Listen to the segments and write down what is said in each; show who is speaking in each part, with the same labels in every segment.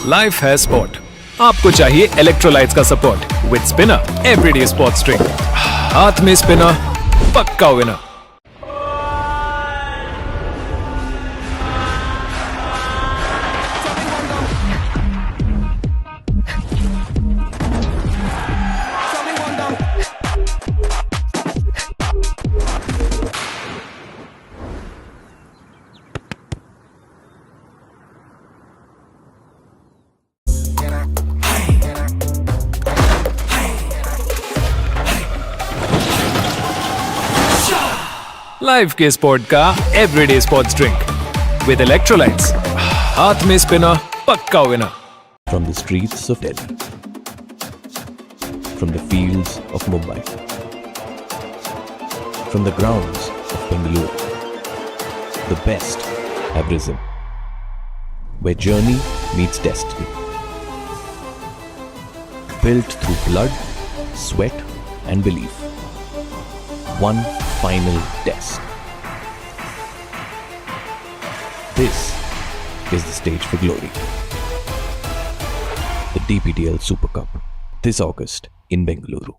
Speaker 1: Life है sport, आपको चाहिए इलेक्ट्रोलाइट्स का support with spinner everyday sports drink. हाथ में स्पिनर, पक्का विनर। लाइफ के स्पोर्ट का everyday sports drink with electrolytes. हाथ में स्पिनर, पक्का winner.
Speaker 2: From the streets of Delhi, from the fields of Mumbai, from the grounds of Bengaluru, the best have risen, where journey meets destiny. Built through blood, sweat and belief. One final test. This is the stage for glory. The DPDL Super Cup this August in Bengaluru.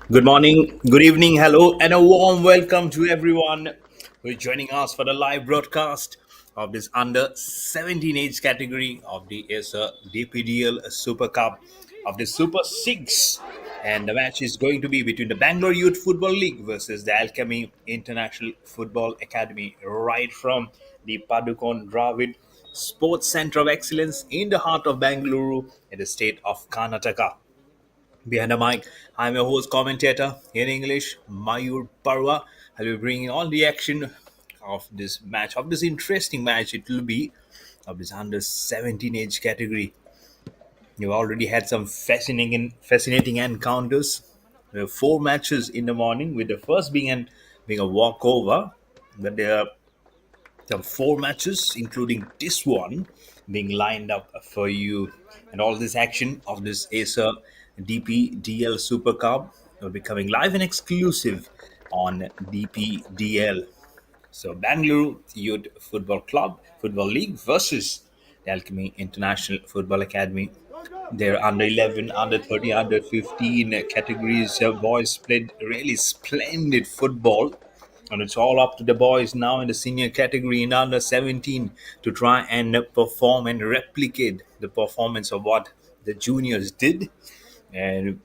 Speaker 3: Good morning, good evening, hello, and a warm welcome to everyone who is joining us for the live broadcast of this under 17 age category of the DPDL Super Cup of the Super 6. And the match is going to be between the Bangalore Youth Football League versus the Alchemy International Football Academy, right from the Padukon Dravid Sports Center of Excellence in the heart of Bangalore in the state of Karnataka. Behind the mic, I'm your host commentator in English, Mayur Parwa. I'll be bringing all the action of this match, of this interesting match it will be, of this under 17 age category. You've already had some fascinating encounters. There were four matches in the morning, with the first being a walkover, but there are some four matches, including this one, being lined up for you. And all this action of this Acer DPDL Super Cup will be coming live and exclusive on DPDL. So, Bangalore Youth Football Club, Football League versus the Alchemy International Football Academy. They're under 11, under 30, under 15 categories. Boys played really splendid football. And it's all up to the boys now in the senior category in under 17 to try and perform and replicate the performance of what the juniors did. And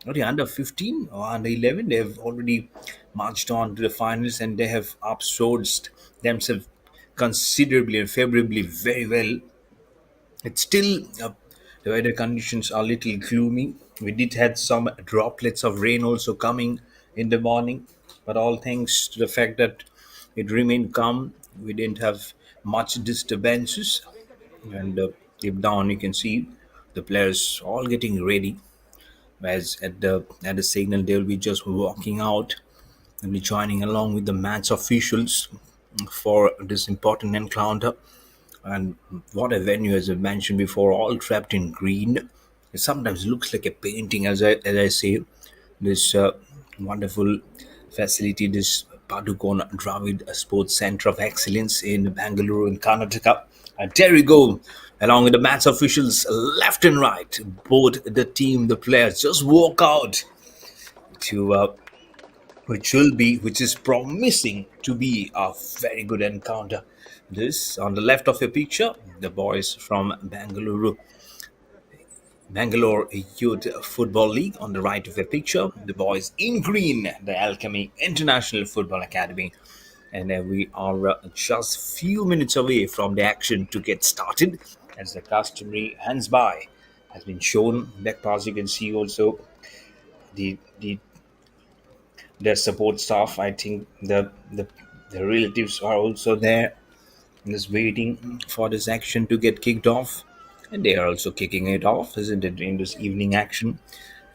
Speaker 3: okay, under 15 or under 11, they have already marched on to the finals, and they have outsourced themselves considerably and favorably very well. It's still the weather conditions are a little gloomy. We did had some droplets of rain also coming in the morning, but all thanks to the fact that it remained calm, we didn't have much disturbances. And deep down, you can see the players all getting ready. As at the signal, they will be just walking out and be joining along with the match officials for this important encounter. And what a venue, as I mentioned before, all trapped in green. It sometimes looks like a painting, as I say. This wonderful facility, this Padukon Dravid Sports Center of Excellence in Bangalore, in Karnataka. And there we go, along with the match officials, left and right. Both the team, the players, just walk out to which is promising to be a very good encounter. This on the left of your picture, the boys from Bangalore Youth Football League. On the right of your picture, the boys in green, the Alchemy International Football Academy. And we are just few minutes away from the action to get started, as the customary hands by has been shown. Back pass, you can see also the their support staff. I think the relatives are also there, just waiting for this action to get kicked off. And they are also kicking it off, isn't it, in this evening action?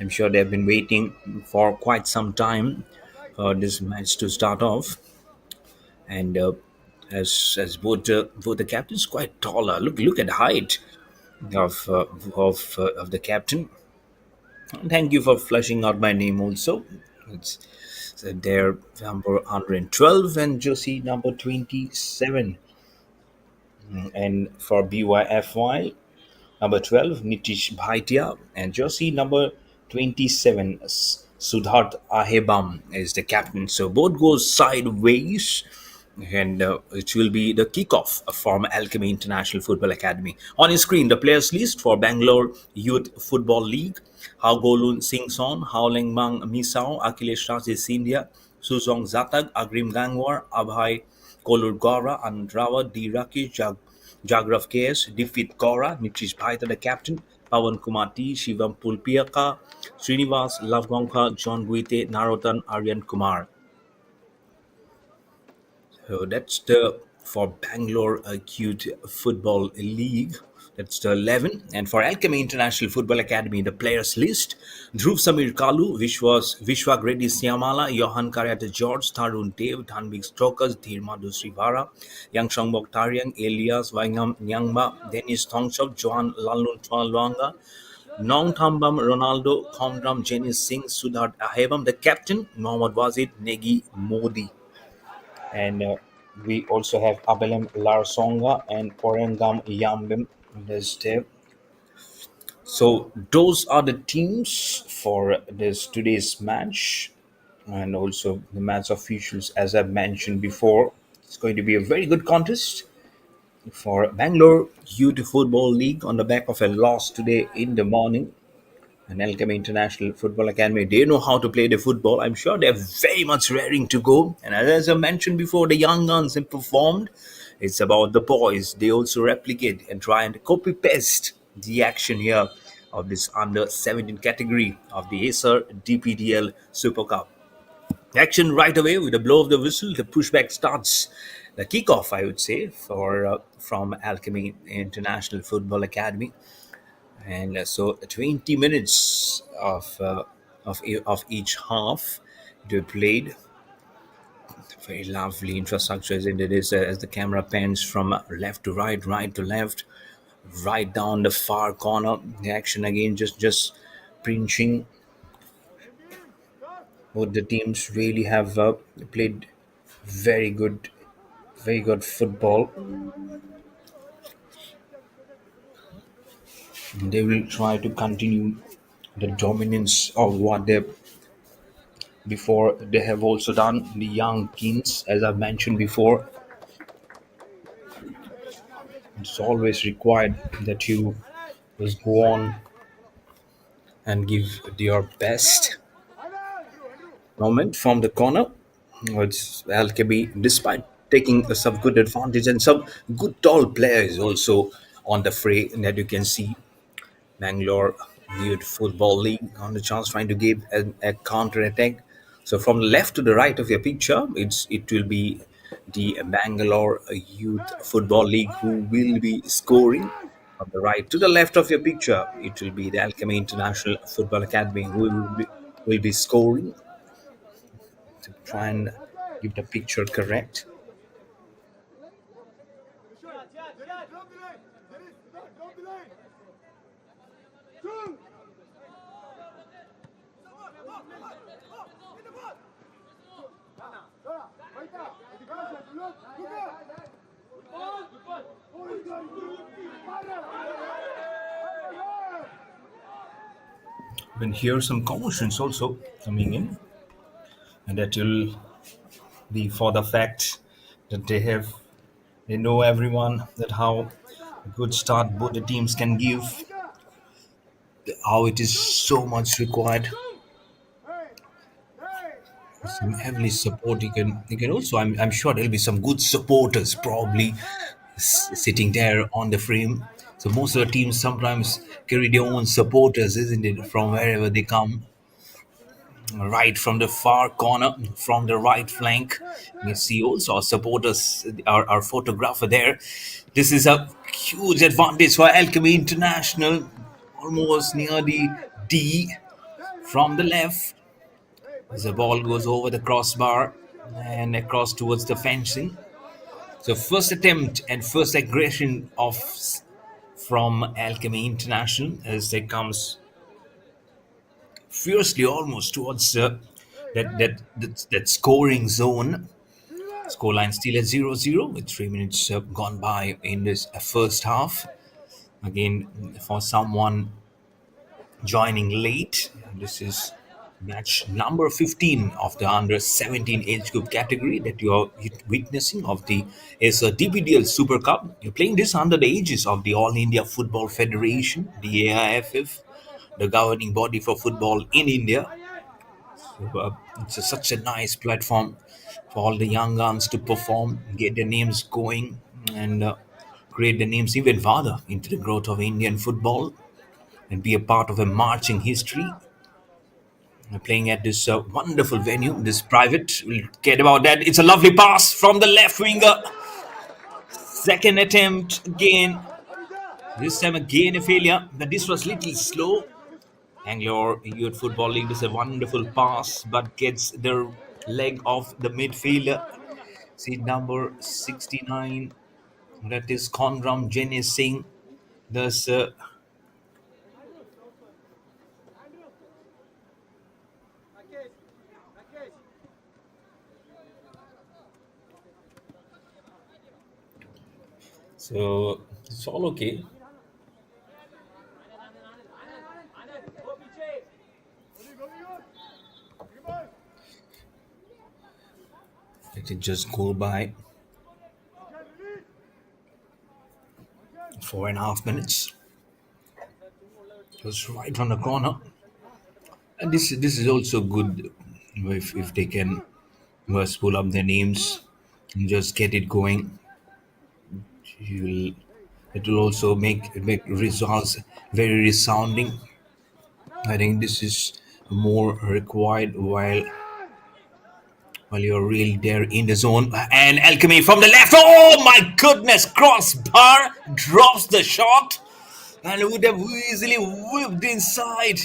Speaker 3: I'm sure they've been waiting for quite some time for this match to start off. And as both the captains quite taller. Look at the height of of the captain. Thank you for fleshing out my name also. It's so there number 112 and Josie number 27. And for BYFY, number 12, Nitish Bhaitia, and Josie number 27, Sudhart Ahebam is the captain. So both go sideways, and it will be the kickoff from Alchemy International Football Academy. On your screen, the players list for Bangalore Youth Football League: Haugolun Singson, Howling Mang Misao, Akhilesh Raje Sindhya, Suzong Zatag, Agrim Gangwar, Abhay Kolur Gora, Andrawa, D. Rakesh, Jagrav KS, Difit Kaura, Nitish Bhaita, the captain, Pawan Kumar T, Shivam Pulpiaka, Srinivas, Lavgongka, John Guite, Narotan, Aryan Kumar. So that's the for Bangalore Acute Football League. That's the 11. And for Alchemy International Football Academy, the players list: Dhruv Samir Kalu, Vishwak Reddy Siamala, Johan Karyata George, Tarun Dev, Dhanvik Strokers, Dhir Madhu Srivara, Yang Shangbok Taryang, Elias Vaingam Nyangba, Dennis Thongchok, Johan Lalun Luanga, Nong Thambam Ronaldo, Khomram Jenny Singh, Sudhart Ahebam, the captain, Mohammad Wazid Negi Modi. And we also have Abelem Larsonga and Porengam Yambim listed. So those are the teams for this today's match, and also the match officials. As I mentioned before, it's going to be a very good contest. for Bangalore Youth Football League on the back of a loss today in the morning. And Alchemy International Football Academy, they know how to play the football. I'm sure they're very much raring to go. And as I mentioned before, the young guns have performed. It's about the boys. They also replicate and try and copy paste the action here of this under 17 category of the Acer DPDL Super Cup. Action right away with a blow of the whistle. The pushback starts. The kickoff, I would say, for from Alchemy International Football Academy, and so 20 minutes of each half to be played. Very lovely infrastructure as it is as the camera pans from left to right, right to left, right down the far corner. The action again, just pinching. Both the teams really have played very good, very good football. They will try to continue the dominance of what they before they have also done. The young kings, as I've mentioned before, it's always required that you just go on and give your best moment from the corner. It's Alchemy, despite taking some good advantage and some good tall players also on the fray that you can see. Bangalore Youth Football League on the chance trying to give a counter attack. So from left to the right of your picture, it will be the Bangalore Youth Football League who will be scoring. From the right to the left of your picture, it will be the Alchemy International Football Academy who will be scoring to try and give the picture correct. And here some commotions also coming in, and that will be for the fact that they know everyone that how a good start both the teams can give, how it is so much required. Some heavily support you can also I'm sure there'll be some good supporters probably sitting there on the frame. So most of the teams sometimes carry their own supporters, isn't it, from wherever they come, right from the far corner, from the right flank. You see also our supporters, our photographer there. This is a huge advantage for Alchemy International, almost near the D from the left. As the ball goes over the crossbar and across towards the fencing. So first attempt and first aggression of from Alchemy International as it comes fiercely almost towards that scoring zone. Scoreline still at 0-0 with 3 minutes gone by in this first half. Again, for someone joining late, this is match number 15 of the under 17 age group category that you are witnessing of the is a DPDL Super Cup. You're playing this under the aegis of the All India Football Federation, the AIFF, the governing body for football in India. So, such a nice platform for all the young guns to perform, get their names going, and create their names even further into the growth of Indian football and be a part of a marching history. Playing at this wonderful venue, this private. We'll get about that. It's a lovely pass from the left winger. Second attempt again. This time again a failure, but this was little slow. Bangalore Youth Football League does a wonderful pass, but gets the leg of the midfielder. See number 69. That is Conram Jenny Singh. Thus, so it's all okay. Let it just go by. 4.5 minutes. It was right on the corner. And this is also good if they can just pull up their names and just get it going. You'll, it will also make results very resounding. I think this is more required while you're really there in the zone. And Alchemy from the left. Oh my goodness! Crossbar drops the shot and would have easily whipped inside.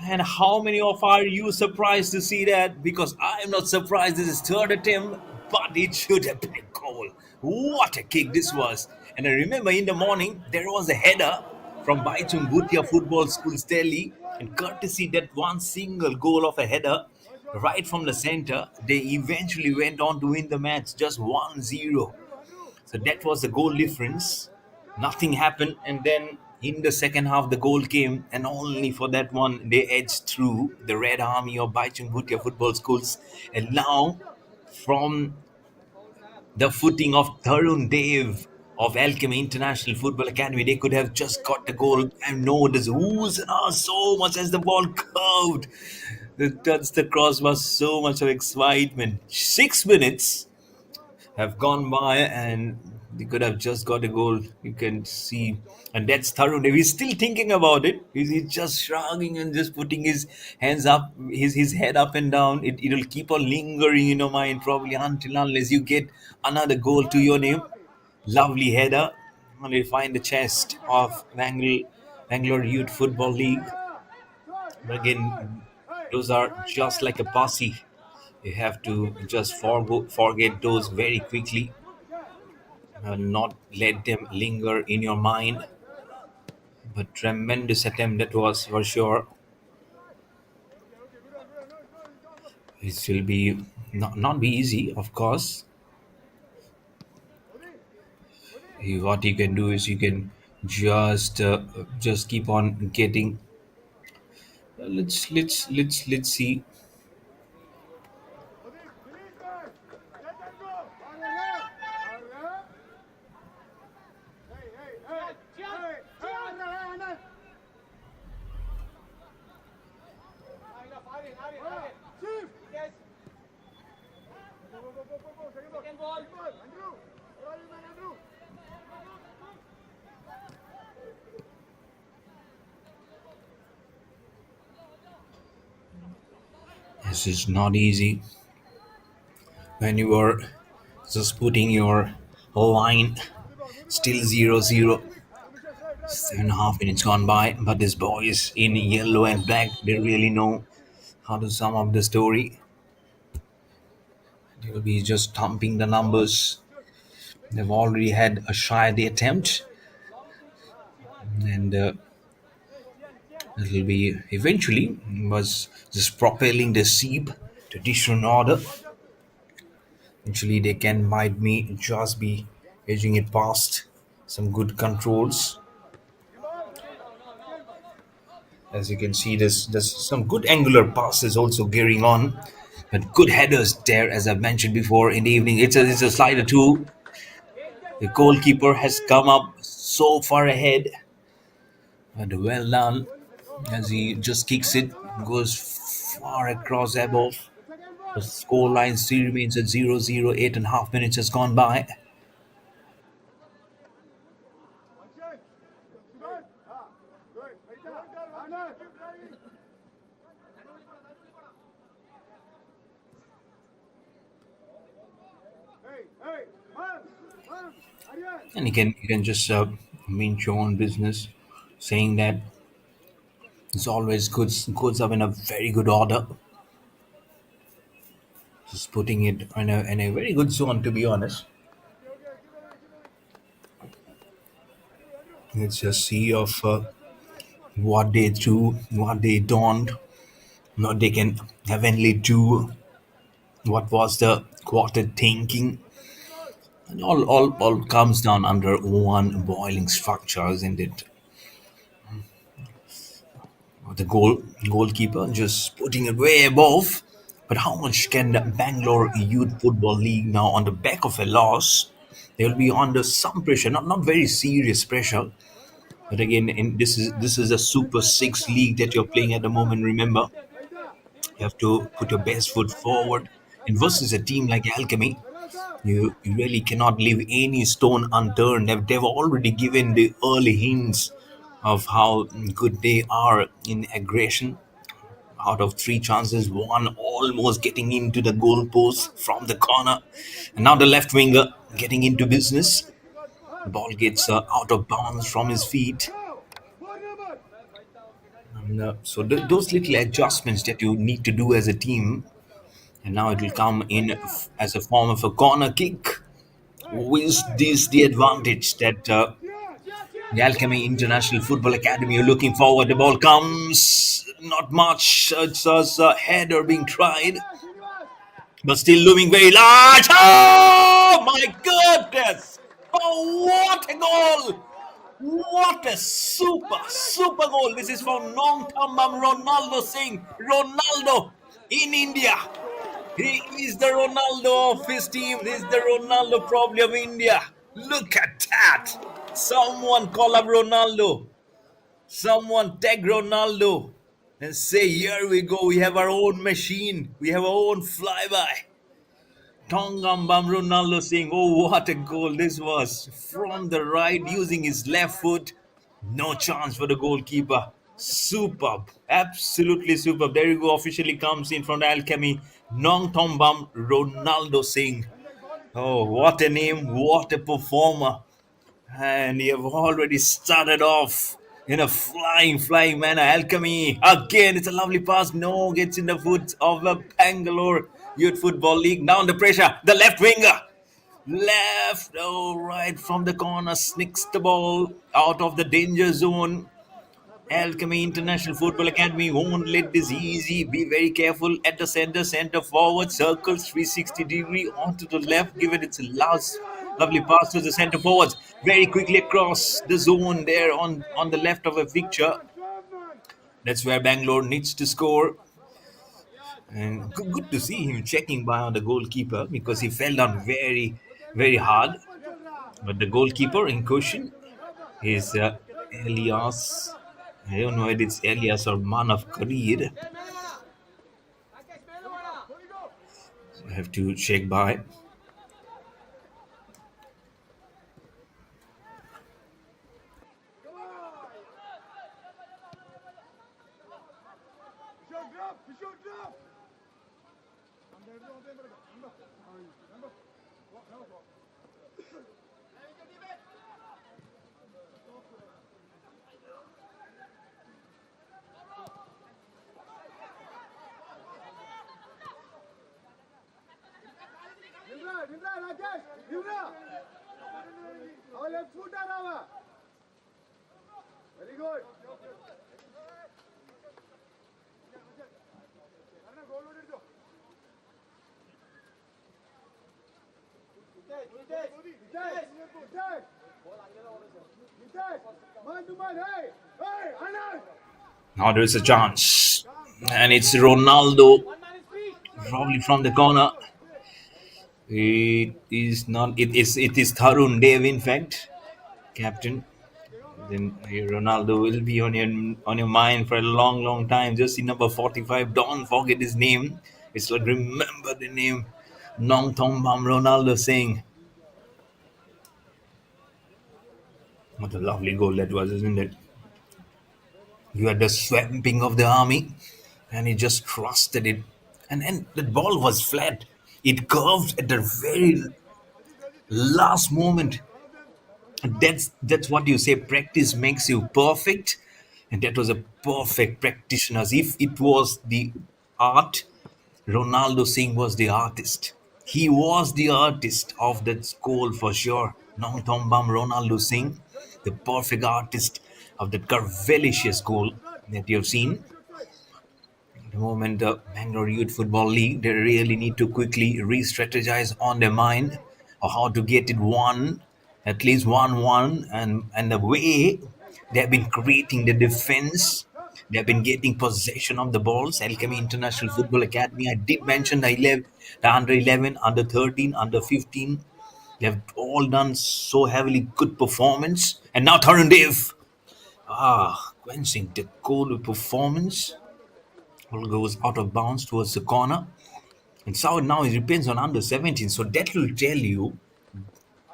Speaker 3: And how many of are you surprised to see that? Because I am not surprised. This is third attempt, but it should have been a goal. What a kick this was! And I remember in the morning there was a header from Baichung Bhutia Football Schools Delhi, and courtesy that one single goal of a header right from the center, they eventually went on to win the match just 1-0. So that was the goal difference. Nothing happened, and then in the second half, the goal came, and only for that one, they edged through the Red Army of Baichung Bhutia Football Schools. And now, from the footing of Tarun Dev of Alchemy International Football Academy, they could have just got the goal. I know this who's so much as the ball curved. That's the crossbar, so much of excitement. 6 minutes have gone by and they could have just got a goal. You can see, and that's Tarun. He's still thinking about it. He's just shrugging and just putting his hands up, his head up and down. It'll keep on lingering in your mind probably until unless you get another goal to your name. Lovely header. And you find the chest of Bangalore Youth Football League. But again, those are just like a posse. You have to just forget those very quickly and not let them linger in your mind. But tremendous attempt that was for sure. It will be not be easy, of course. What you can do is you can just keep on getting. Let's see. This is not easy when you are just putting your line still 0-0. 7.5 minutes gone by, but these boys in yellow and black, they really know how to sum up the story. They will be just thumping the numbers. They've already had a shy at the attempt, and it will be eventually was just propelling the sheep to different order. Eventually, they can might me just be edging it past some good controls. As you can see, there's some good angular passes also gearing on, but good headers there, as I've mentioned before in the evening. It's a slider too. The goalkeeper has come up so far ahead, and well done as he just kicks it, goes far across above. The scoreline still remains at 0-0. 8.5 minutes has gone by. And you can just mean your own business, saying that it's always goods up in a very good order. Just putting it in a very good zone, to be honest. Let's just see of what they do, what they don't, what they can heavenly do. What was the quarter thinking? And all comes down under one boiling structure, isn't it? The goalkeeper just putting it way above. But how much can the Bangalore Youth Football League now, on the back of a loss, They will be under some pressure, not very serious pressure. But again, this is a Super Six league that you're playing at the moment. Remember, you have to put your best foot forward. And versus a team like Alchemy, you really cannot leave any stone unturned. They've already given the early hints of how good they are in aggression. Out of three chances, one almost getting into the goalpost from the corner. And now the left winger getting into business. The ball gets out of bounds from his feet. So those little adjustments that you need to do as a team, and now it will come in as a form of a corner kick. Is this the advantage that the Alchemy International Football Academy are looking forward? The ball comes, not much. It's a header being tried, but still looming very large. Oh my goodness! Oh, what a goal! What a super goal! This is from Nong Tambam Ronaldo Singh. Ronaldo in India. He is the Ronaldo of his team. He is the Ronaldo probably of India. Look at that. Someone call up Ronaldo. Someone tag Ronaldo and say, here we go. We have our own machine. We have our own flyby. Tongambam Ronaldo saying, oh, what a goal this was. From the right, using his left foot. No chance for the goalkeeper. Superb. Absolutely superb. There you go. Officially comes in from the Alchemy. Nong Tombam Ronaldo Singh. Oh, what a name. What a performer. And you have already started off in a flying manner. Alchemy. Again, it's a lovely pass. No, gets in the foot of the Bangalore Youth Football League. Now under pressure. The left winger. Left, oh, right from the corner. Snicks the ball out of the danger zone. Alchemy International Football Academy won't let this easy. Be very careful at the center forward. Circles 360 degree onto the left. Give it its last lovely pass to the center forwards. Very quickly across the zone there on the left of a picture. That's where Bangalore needs to score. And good to see him checking by on the goalkeeper because he fell down very hard. But the goalkeeper in question is Elias. I don't know whether it's Elias or Manav Kareer. So I have to check by.
Speaker 4: Very good.
Speaker 3: Now there is a chance. And it's Ronaldo. Probably from the corner. It is not. It is Tharun Dev, in fact, captain. Then Ronaldo will be on your mind for a long time. Just see number 45. Don't forget his name. It's like remember the name. Nong Tombam Ronaldo saying. What a lovely goal that was, isn't it? You had the swamping of the army, and he just trusted it. And the ball was flat. It curved at the very last moment. That's what you say. Practice makes you perfect, and that was a perfect practitioners. If it was the art, Ronaldo Singh was the artist. He was the artist of that goal for sure. Nong Tombam Ronaldo Singh, the perfect artist of that Carvelicious goal that you have seen. At the moment, the Bangalore Youth Football League, they really need to quickly re-strategize on their mind of how to get it won, at least 1-1, and the way they have been creating the defense. They have been getting possession of the balls. Alchemy International Football Academy. I did mention the under 11, under 13, under 15. They have all done so heavily good performance. And now Tarun Dev, quenching the cold performance. Ball goes out of bounds towards the corner. And so now it depends on under 17. So that will tell you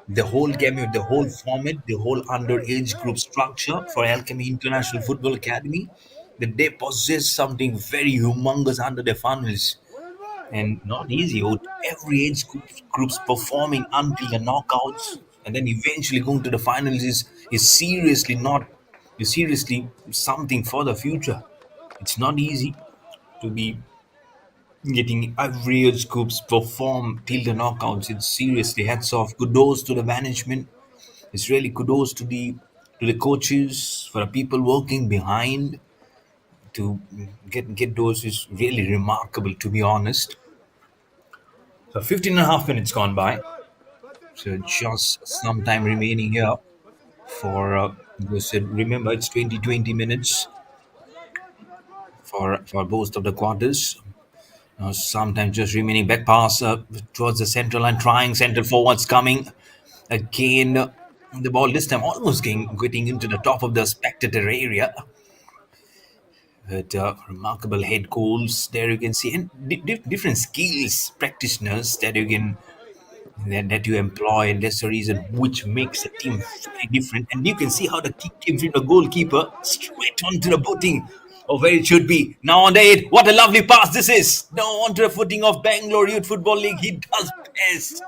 Speaker 3: the whole game, the whole format, the whole underage group structure for Alchemy International Football Academy, that they possess something very humongous under their funnels. And not easy. Every age group's performing until the knockouts, and then eventually going to the finals is seriously not is seriously something for the future. It's not easy to be getting every age groups perform till the knockouts. It's seriously hats off. Kudos to the management. It's really kudos to the coaches, for the people working behind to get those is really remarkable, to be honest. So 15 and a half minutes gone by. So just some time remaining here for this. Remember, it's 20 minutes for both of the quarters. Sometimes just remaining back pass towards the central line, trying central forwards coming again. The ball this time almost getting into the top of the spectator area. But remarkable head goals there you can see, and different skills practitioners that you employ, and that's the reason which makes the team very different. And you can see how the kick came from the goalkeeper straight onto the footing of where it should be. Now on the 8, what a lovely pass this is. Now onto the footing of Bangalore Youth Football League. He does best.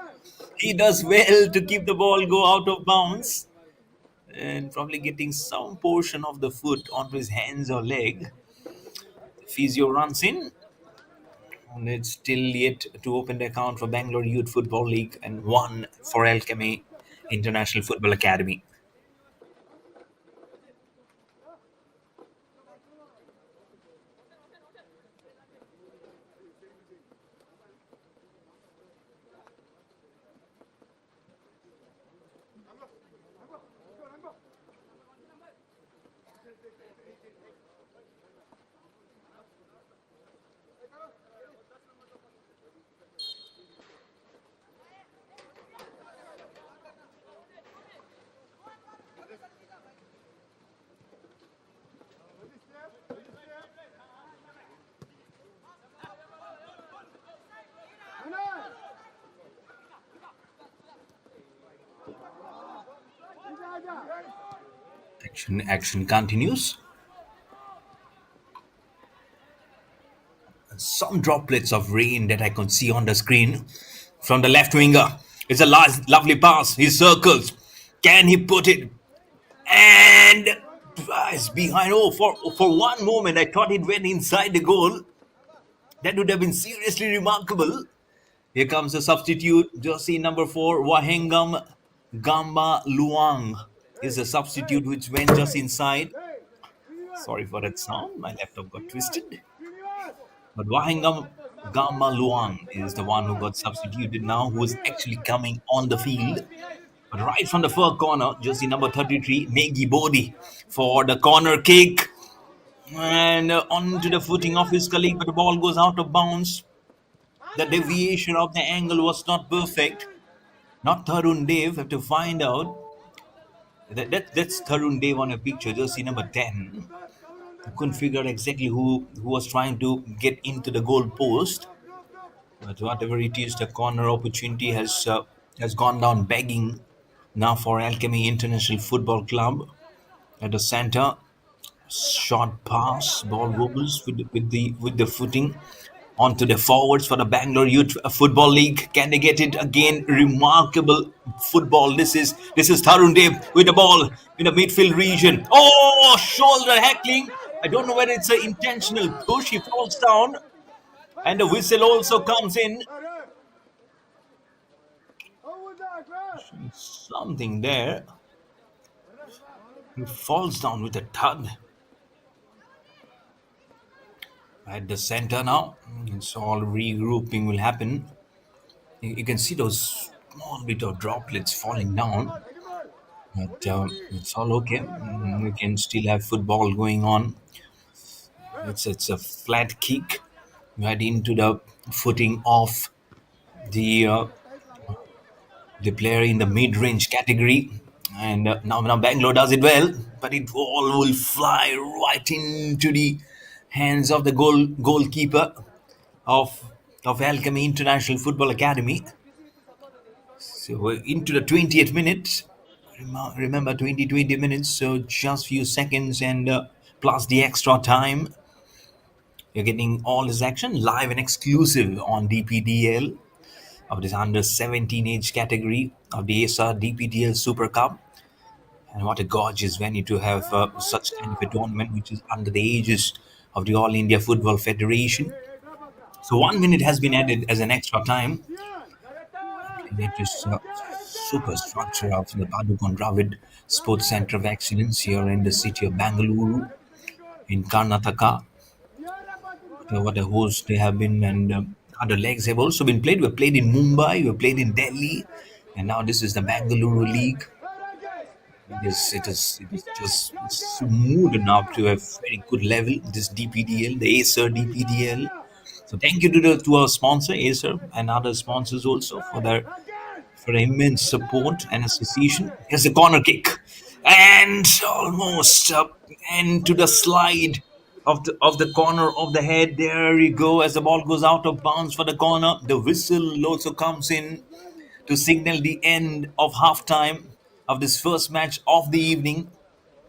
Speaker 3: He does well to keep the ball go out of bounds and probably getting some portion of the foot onto his hands or leg. Physio runs in, and it's still yet to open the account for Bangalore Youth Football League and one for Alchemy International Football Academy. Action continues. Some droplets of rain that I can see on the screen from the left winger. It's a lovely pass. He circles. Can he put it? And it's behind. Oh, for one moment, I thought it went inside the goal. That would have been seriously remarkable. Here comes the substitute. Jersey number 4, Wahengam Gamba Luang is a substitute which went just inside. Sorry for that sound. My laptop got twisted. But Wahengam Gamba Luang is the one who got substituted now, who is actually coming on the field. But right from the far corner, jersey number 33, Negi Bodhi for the corner kick. And onto the footing of his colleague, but the ball goes out of bounds. The deviation of the angle was not perfect. Not Tarun Dev, have to find out. That's Tarun Dev on a picture, jersey number 10. I couldn't figure out exactly who was trying to get into the goal post. But whatever it is, the corner opportunity has gone down begging now for Alchemy International Football Club. At the center, short pass, ball wobbles with the footing onto the forwards for the Bangalore Youth Football League. Can they get it again? Remarkable football. This is Tarun Dev with the ball in the midfield region. Oh, shoulder heckling. I don't know whether it's an intentional push. He falls down, and the whistle also comes in. Something there. He falls down with a thud. At the center now, it's all regrouping will happen. You can see those small bit of droplets falling down, but it's all okay. We can still have football going on. It's a flat kick right into the footing of the the player in the mid-range category. And now Bangalore does it well, but it all will fly right into the hands of the goalkeeper of Alchemy International Football Academy. So we're into the 20th minute. Remember 20 minutes, so just few seconds and plus the extra time. You're getting all this action live and exclusive on DPDL of this under 17 age category of the ASA DPDL Super Cup. And what a gorgeous venue to have such kind of a tournament, which is under the aegis of the All India Football Federation. So 1 minute has been added as an extra time. That is super structure of the Brahmavid Sports Center of Excellence here in the city of Bangalore in Karnataka. What a host they have been, and other legs have also been played. We've played in Mumbai, we've played in Delhi, and now this is the Bangalore League. It is just smooth enough to have very good level. This DPDL, the Acer DPDL. So thank you to our sponsor Acer and other sponsors also for immense support and association. Here's a corner kick, and almost and to the slide of the corner of the head. There you go. As the ball goes out of bounds for the corner, the whistle also comes in to signal the end of halftime of this first match of the evening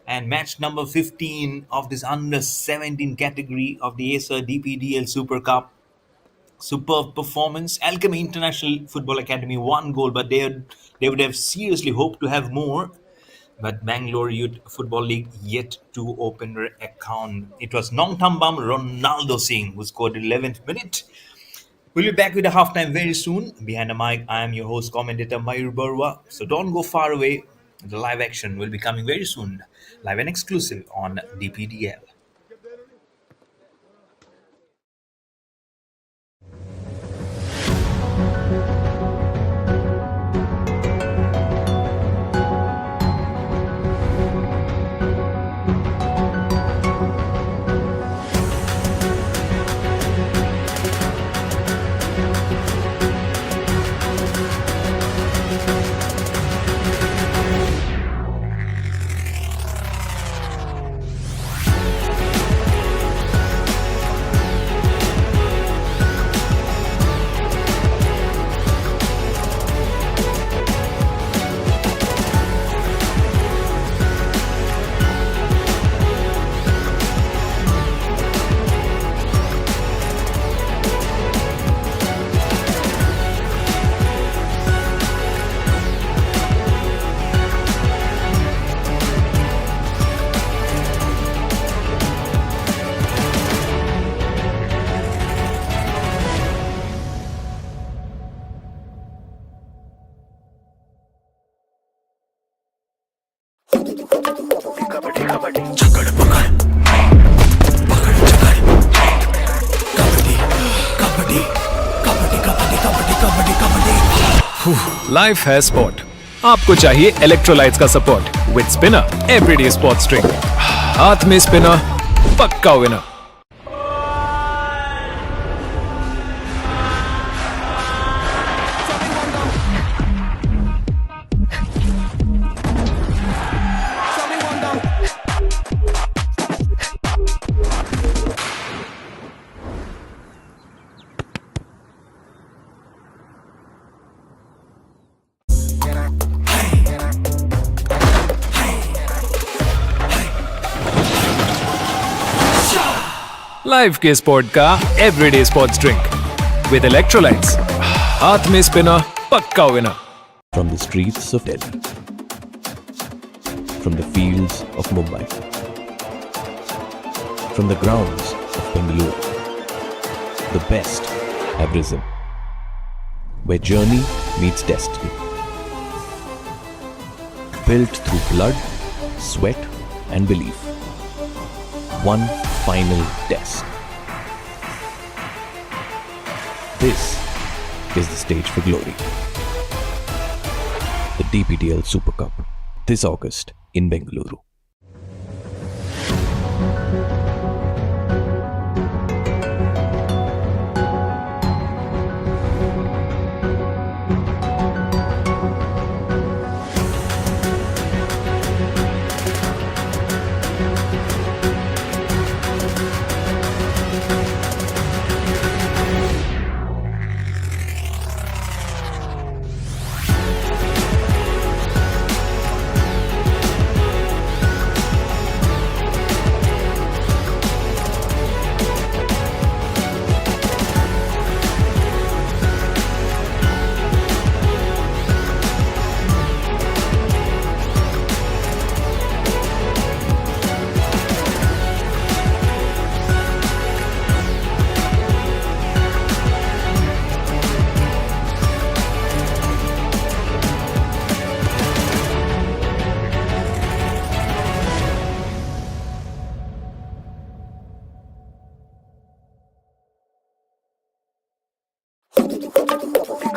Speaker 3: and match number 15 of this under 17 category of the Acer DPDL Super Cup. Superb performance. Alchemy International Football Academy 1 goal, but they would have seriously hoped to have more. But Bangalore Youth Football League yet to open their account. It was Nongthambam Ronaldo Singh who scored the 11th minute. We'll be back with the halftime very soon. Behind the mic, I am your host, commentator Mayur Barwa. So don't go far away. The live action will be coming very soon, live and exclusive on DPDL.
Speaker 1: Life है sport. आपको चाहिए electrolytes का support with spinner everyday sports drink. हाथ में spinner, पक्का winner. Life के sport का everyday sports drink with electrolytes. हाथ में स्पिनर, पक्का winner.
Speaker 2: From the streets of Delhi, from the fields of Mumbai, from the grounds of Bengaluru, the best have risen, where journey meets destiny. Built through blood, sweat and belief. One final test. This is the stage for glory. The DPDL Super Cup, this August in Bengaluru.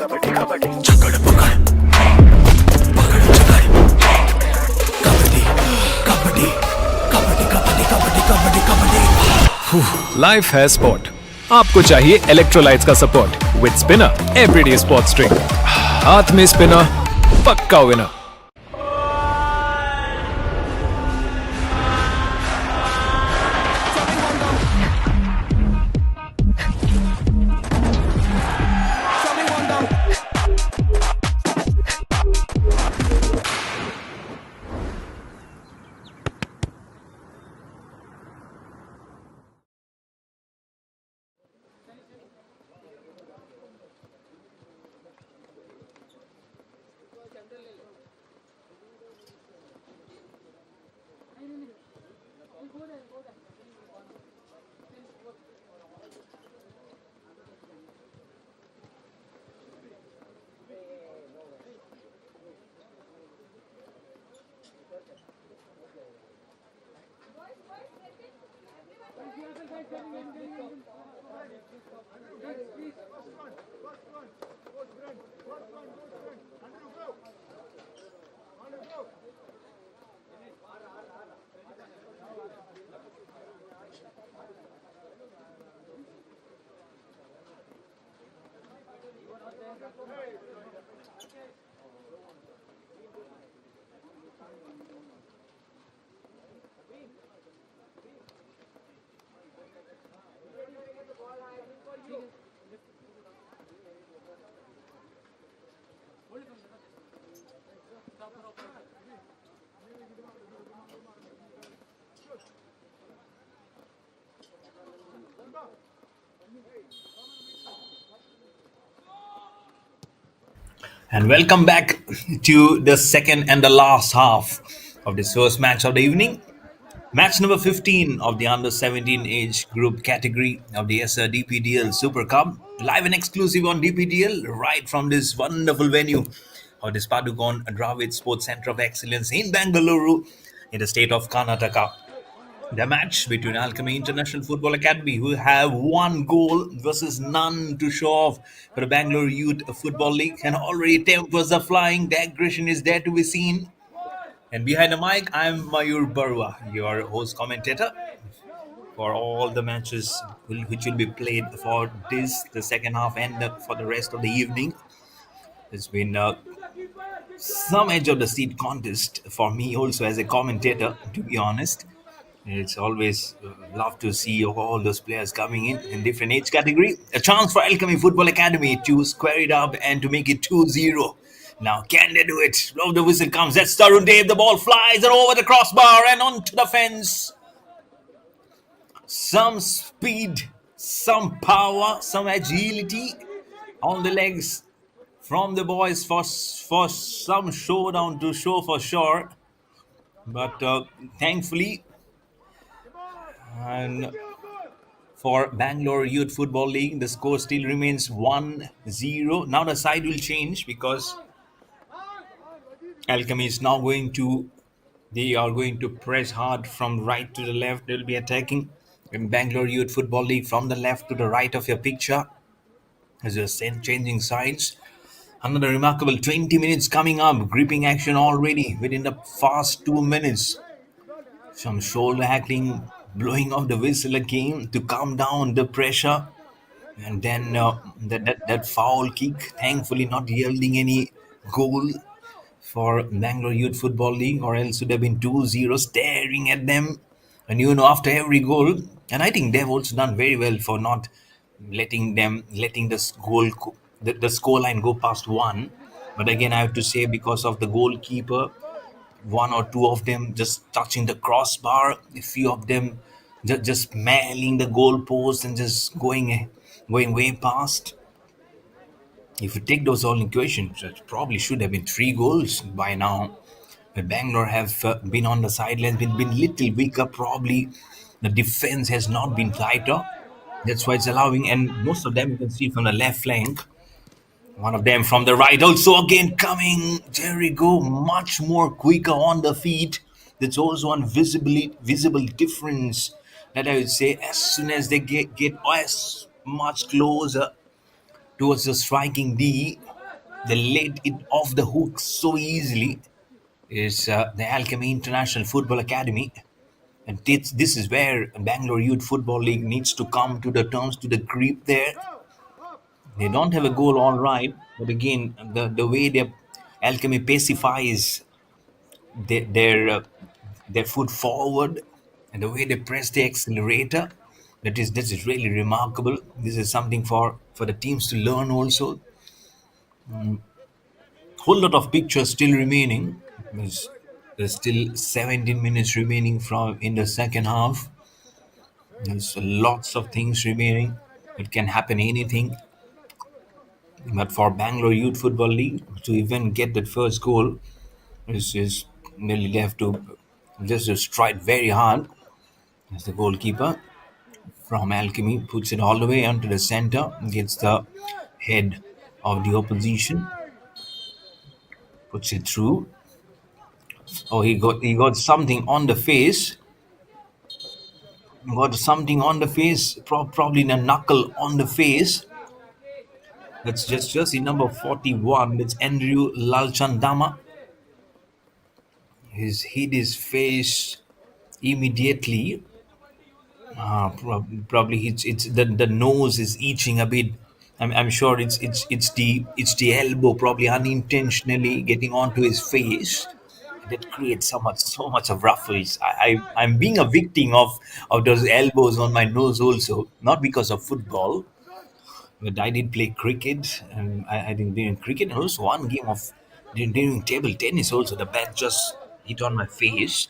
Speaker 1: Life है sport. आपको चाहिए electrolytes का support with spinner everyday sports drink. हाथ में spinner, पक्का winner.
Speaker 3: And welcome back to the second and the last half of this first match of the evening. Match number 15 of the under 17 age group category of the ESA DPDL Super Cup. Live and exclusive on DPDL right from this wonderful venue of this Padukon Dravid Sports Center of Excellence in Bangalore in the state of Karnataka. The match between Alchemy International Football Academy, who have one goal versus none to show off for the Bangalore Youth Football League, and already tempers are flying. The aggression is there to be seen. And behind the mic, I'm Mayur Barua, your host commentator for all the matches which will be played for the second half, and for the rest of the evening. It's been some edge of the seat contest for me also as a commentator, to be honest. It's always love to see all those players coming in different age category. A chance for Alchemy Football Academy to square it up and to make it 2-0. Now, can they do it? Blow the whistle comes. That's Tarun Dave. The ball flies and over the crossbar and onto the fence. Some speed, some power, some agility on the legs from the boys for some showdown to show for sure. But thankfully, and for Bangalore Youth Football League, the score still remains 1-0. Now the side will change because Alchemy is now they are going to press hard from right to the left. They will be attacking in Bangalore Youth Football League from the left to the right of your picture as you're changing sides. Another remarkable 20 minutes coming up. Gripping action already within the fast 2 minutes. Some shoulder hackling, blowing off the whistle again to calm down the pressure. And then that foul kick, thankfully not yielding any goal for Bangalore Youth Football League, or else it would have been 2-0, staring at them. And after every goal, and I think they've also done very well for not letting the goal, the scoreline go past one. But again, I have to say, because of the goalkeeper, one or two of them just touching the crossbar, a few of them just mailing the goalpost and just going way past. If you take those all equations, it probably should have been 3 goals by now. But Bangalore have been on the sidelines, been little weaker. Probably the defense has not been tighter. That's why it's allowing, and most of them you can see from the left flank. One of them from the right, also again coming. Jericho much more quicker on the feet. That's also one visible difference that I would say as soon as they get as much closer towards the striking D, they let it off the hook so easily is the Alchemy International Football Academy. And this is where Bangalore Youth Football League needs to come to the terms, to the grip there. They don't have a goal, all right, but again, the way their Alchemy pacifies their foot forward, and the way they press the accelerator, that is really remarkable. This is something for the teams to learn also. Whole lot of pictures still remaining. There's still 17 minutes remaining from in the second half. There's lots of things remaining. It can happen anything. But for Bangalore Youth Football League to even get that first goal is nearly they have to just to strike very hard. As the goalkeeper from Alchemy puts it all the way onto the center, gets the head of the opposition, puts it through. Oh, he got something on the face. Got something on the face, probably a knuckle on the face. That's just jersey number 41. That's Andrew Lalchandama. He's hid his face immediately. Probably it's the nose is itching a bit. I'm sure it's the elbow probably unintentionally getting onto his face. That creates so much of ruffles. I'm being a victim of those elbows on my nose also, not because of football, but I did play cricket, and I did during cricket, and also one game of during table tennis also the bat just hit on my face.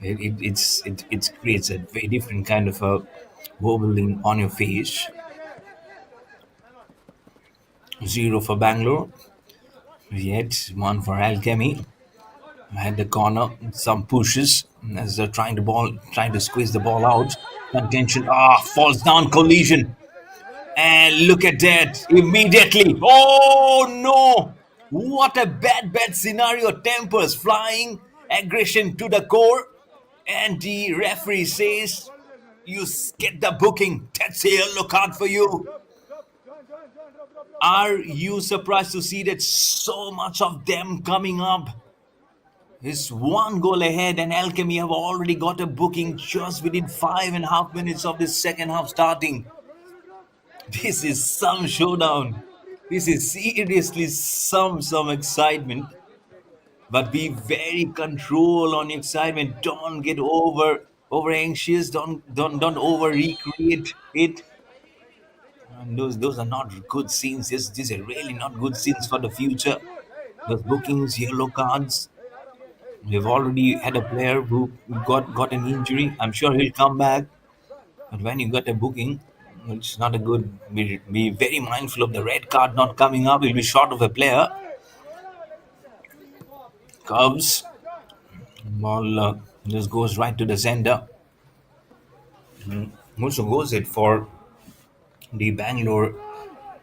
Speaker 3: It creates a very different kind of a wobbling on your face. Zero for Bangalore, yet one for Alchemy. At the corner, some pushes as they're trying to squeeze the ball out. Contention, falls down, collision. And look at that immediately. Oh no! What a bad scenario. Tempers flying, aggression to the core. And the referee says, "You get the booking. That's a yellow card for you." Are you surprised to see that so much of them coming up? Is one goal ahead, and Alchemy have already got a booking just within 5.5 minutes of the second half starting. This is some showdown. This is seriously some excitement. But be very control on your excitement. Don't get over anxious. Don't over recreate it. And those are not good scenes. These are really not good scenes for the future. Those bookings, yellow cards. We've already had a player who got an injury. I'm sure he'll come back. But when you got a booking, it's not a good. Be very mindful of the red card not coming up. He'll be short of a player. Cubs ball just goes right to the center. Also goes it for the Bangalore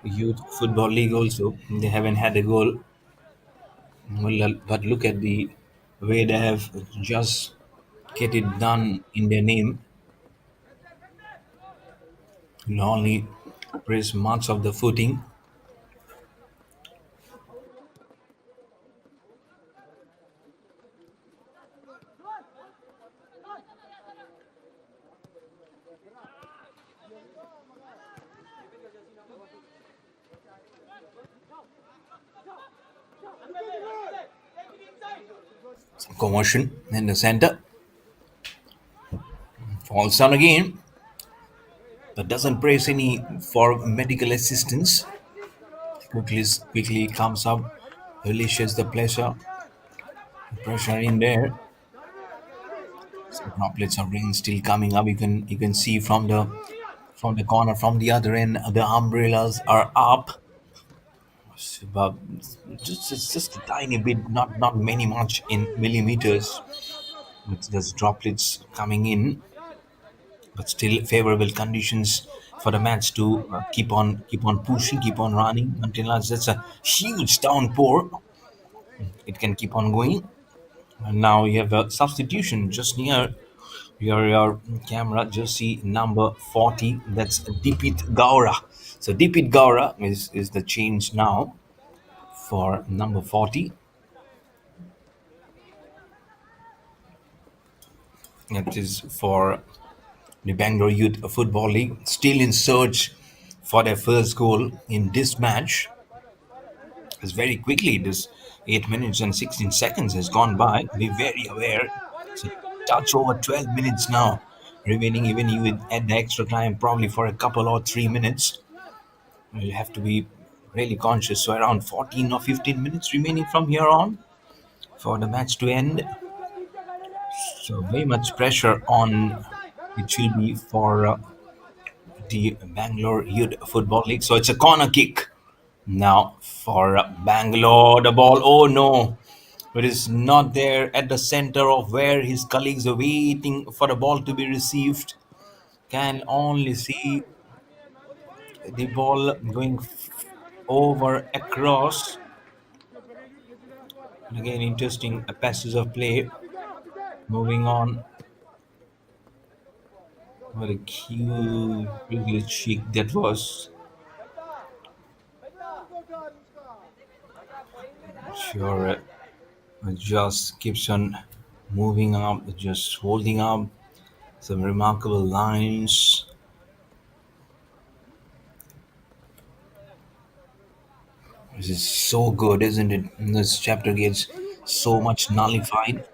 Speaker 3: Youth Football League. Also, they haven't had a goal. Well, but look at the way they have just get it done in their name. You only press marks of the footing. Commotion in the center. Falls down again, but doesn't press any for medical assistance. Quickly comes up, releases the pressure in there. Some droplets of rain still coming up. You can see from the corner from the other end the umbrellas are up. It's about just a tiny bit, not many much in millimeters. With those droplets coming in, but still favorable conditions for the match to keep on pushing, keep on running until that's a huge downpour. It can keep on going. And now you have a substitution just near your camera. Just see number 40. That's Deepit Gaura. So Deepit Gaura is the change now for number 40. It is for the Bangalore Youth Football League, still in search for their first goal in this match. As very quickly, this 8 minutes and 16 seconds has gone by. Be very aware. It's a touch over 12 minutes now, remaining even you with at the extra time, probably for a couple or 3 minutes. You'll have to be really conscious. So around 14 or 15 minutes remaining from here on for the match to end. So very much pressure on it will be for the Bangalore Youth Football League. So it's a corner kick now for Bangalore. The ball, oh no, it is not there at the center of where his colleagues are waiting for the ball to be received. Can only see the ball going over across. And again, interesting passes of play. Moving on. What a cute little cheek that was. Sure, just keeps on moving up, just holding up some remarkable lines. This is so good, isn't it? This chapter gets so much nullified.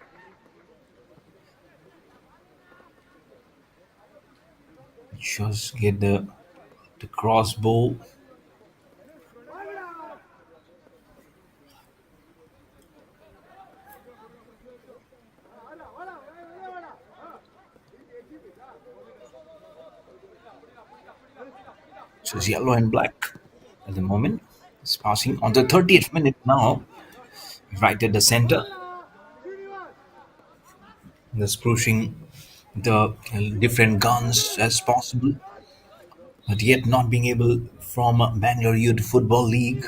Speaker 3: Just get the crossbow. So it's yellow and black at the moment. It's passing on the 30th minute now, right at the center. Just pushing the different guns as possible, but yet not being able from Bangalore Youth Football League.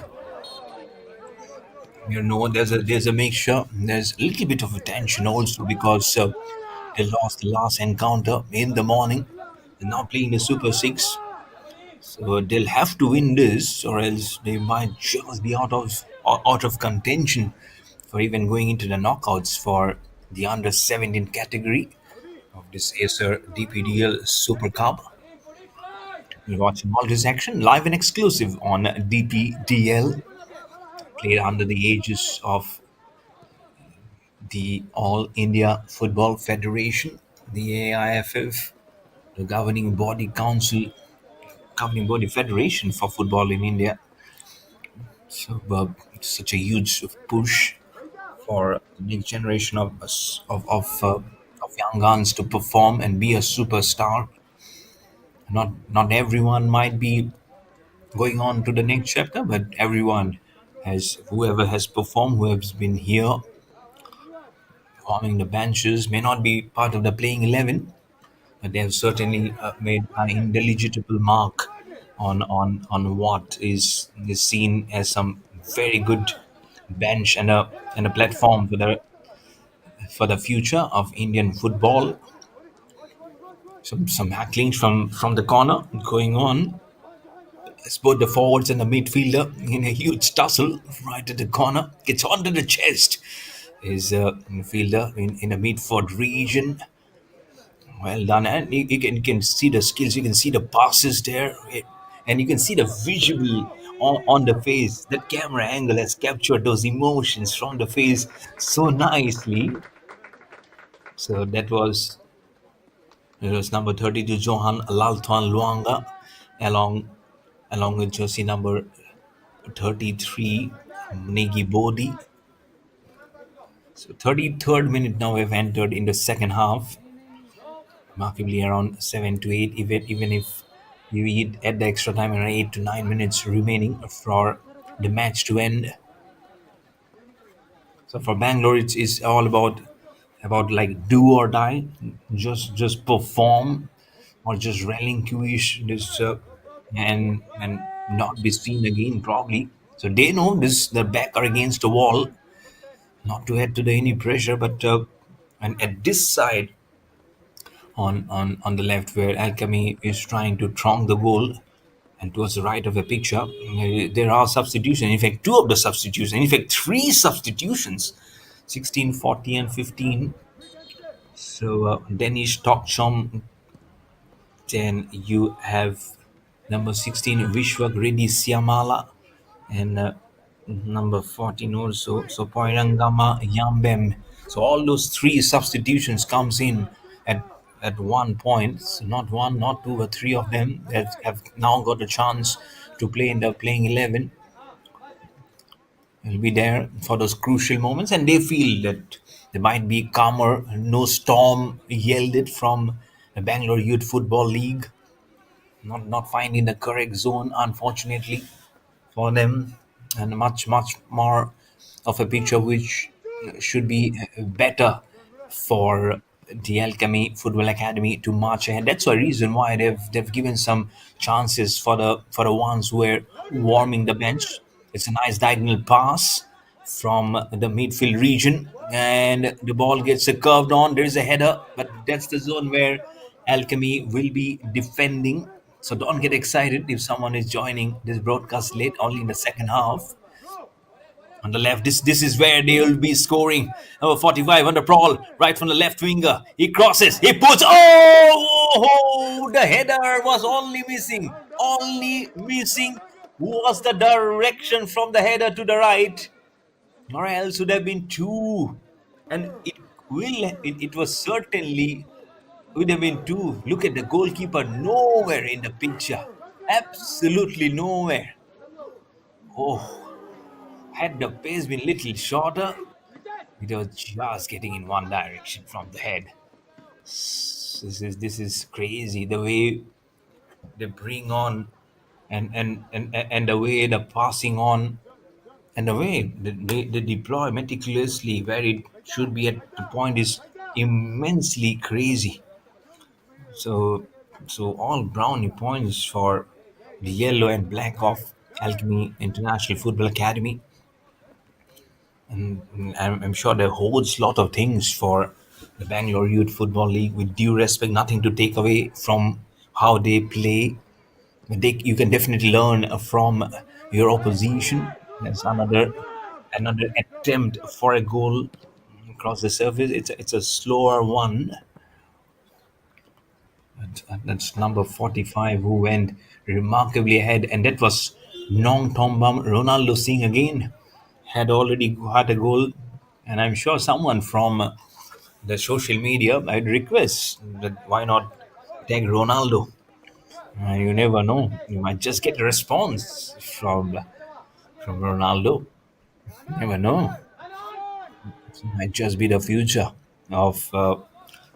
Speaker 3: There's a mixture. There's a little bit of a tension also because they lost the last encounter in the morning. They're now playing the Super Six, so they'll have to win this, or else they might just be out of contention for even going into the knockouts for the under 17 category of this Acer DPDL Super Cup. You're watching all this action live and exclusive on DPDL, played under the aegis of the All India Football Federation, the AIFF, the governing body federation for football in India. So it's such a huge push for the next generation of young guns to perform and be a superstar. Not everyone might be going on to the next chapter, but everyone has whoever has performed, who has been here forming the benches, may not be part of the playing 11, but they have certainly made an indeligible mark on what is seen as some very good bench and a platform for the future of Indian football. Some hacklings from the corner going on. It's both the forwards and the midfielder in a huge tussle right at the corner. Gets onto the chest. Is midfielder in the midfield region. Well done, and you can see the skills. You can see the passes there, and you can see the visual on the face. That camera angle has captured those emotions from the face so nicely. So it was number 32 Johan Lalthwan Luanga, along with jersey number 33 Negi Bodhi. So 33rd minute now we've entered in the second half. Remarkably around 7 to 8, even if you eat at the extra time around 8 to 9 minutes remaining for the match to end. So for Bangalore, it's all about like do or die, just perform or just relinquish this and not be seen again probably. So they know this, their back are against the wall, not to add to the any pressure, but and at this side on the left where Alchemy is trying to trunk the goal, And towards the right of the picture, there are substitutions. In fact, two of the substitutions. In fact, three substitutions. 16, 40, and 15. So Danish Tokchom. Then you have number 16 Vishwak Reddy Siamala, and number 14 also. So Poirangama Yambem. So all those three substitutions comes in at one point. So not one, not two, but three of them that have now got a chance to play in the playing 11 will be there for those crucial moments, and they feel that they might be calmer. No storm yelled it from the Bangalore Youth Football League. Not finding the correct zone, unfortunately, for them, and much more of a picture which should be better for the Alchemy Football Academy to march ahead. That's a reason why they've given some chances for the ones who are warming the bench. It's a nice diagonal pass from the midfield region, and the ball gets curved on. There is a header, but that's the zone where Alchemy will be defending. So don't get excited if someone is joining this broadcast late, only in the second half. On the left, this is where they will be scoring. Number 45 on the prowl, right from the left winger. He crosses, he puts. Oh, the header was only missing. Only missing was the direction from the header to the right, or else would have been two. And it was certainly would have been two. Look at the goalkeeper, nowhere in the picture. Absolutely nowhere. Oh, had the pace been little shorter, it was just getting in one direction from the head. This is crazy. The way they bring on, and the way the passing on, and the way they deploy meticulously where it should be at the point is immensely crazy. So, so all brownie points for the yellow and black of Alchemy International Football Academy, and I'm sure there holds a lot of things for the Bangalore Youth Football League. With due respect, nothing to take away from how they play. You can definitely learn from your opposition. There's another attempt for a goal across the surface. It's a slower one. That's number 45 who went remarkably ahead, and that was Nong Tombam Ronaldo Singh again. Had already had a goal, and I'm sure someone from the social media, I'd request that why not tag Ronaldo? You never know, you might just get a response from Ronaldo. Never know. It might just be the future of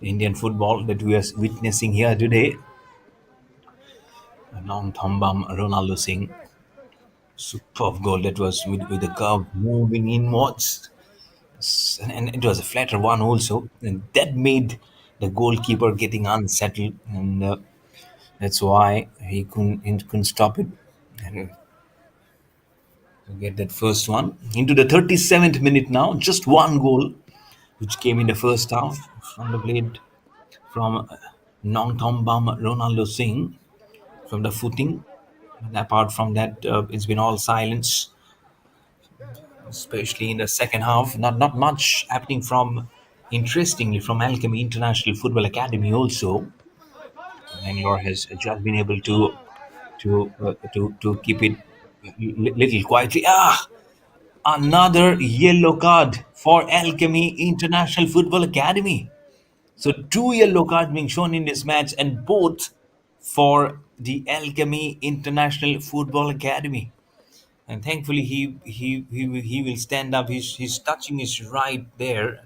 Speaker 3: Indian football that we are witnessing here today. Long Thambam Ronaldo Singh. Superb goal that was with the curve moving inwards. And it was a flatter one also. And that made the goalkeeper getting unsettled. And that's why he couldn't stop it. And get that first one. Into the 37th minute now. Just one goal, which came in the first half from the blade from Nong Thambam Ronaldo Singh from the footing. And apart from that, it's been all silence, especially in the second half. Not much happening from, interestingly, from Alchemy International Football Academy also. Bangalore has just been able to keep it little quietly. Another yellow card for Alchemy International Football Academy. So two yellow cards being shown in this match, and both for the Alchemy International Football Academy. And thankfully, he will stand up. He's touching his right there.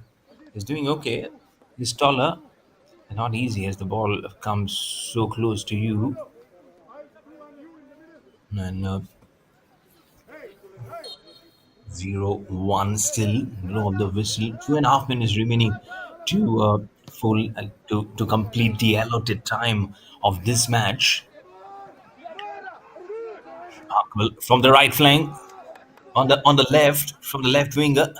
Speaker 3: He's doing okay. He's taller, and not easy as the ball comes so close to you. And 0-1 still, blow of the whistle. 2.5 minutes remaining to to complete the allotted time of this match. Well, from the right flank, on the left, from the left winger,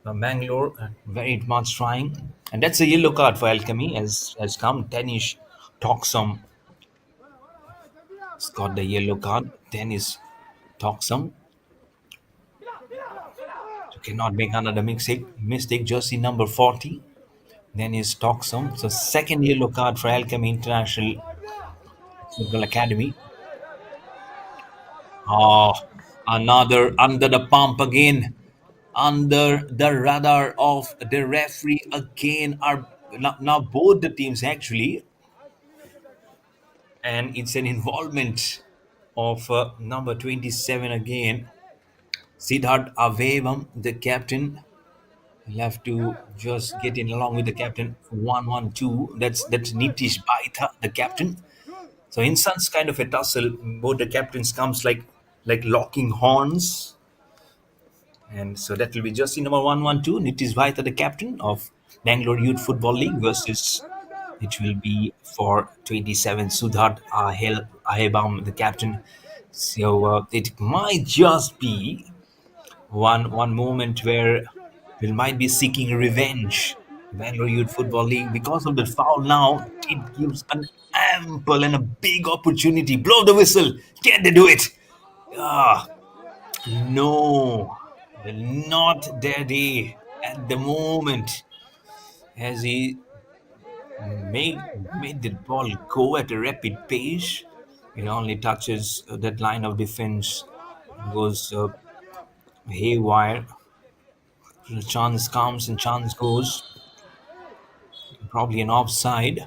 Speaker 3: Bangalore, very much trying, and that's a yellow card for Alchemy. Has come Danish Toxum got the yellow card. Then is Toxum. So cannot make another mistake. Jersey number 40. Then is Toxum. So second yellow card for Alchemy International Football Academy. Oh, another under the pump again. Under the radar of the referee again are now both the teams actually, and it's an involvement of number 27 again, Siddharth Avevam, the captain. He'll have to just get in along with the captain. 1-1-2. That's Nitish Baitha, the captain. So in some kind of a tussle, both the captains comes like locking horns. And so that will be just number 1-1-2. Nitish Baitha, the captain of Bangalore Youth Football League, versus it will be for 27 Sudhart Ahebam, the captain. So it might just be one moment where we might be seeking revenge. Bangalore Youth Football League, because of the foul now, it gives an ample and a big opportunity. Blow the whistle. Can they do it? Ah, no, not Daddy at the moment. As he made the ball go at a rapid pace, it only touches that line of defense, goes haywire. The chance comes and chance goes. Probably an offside.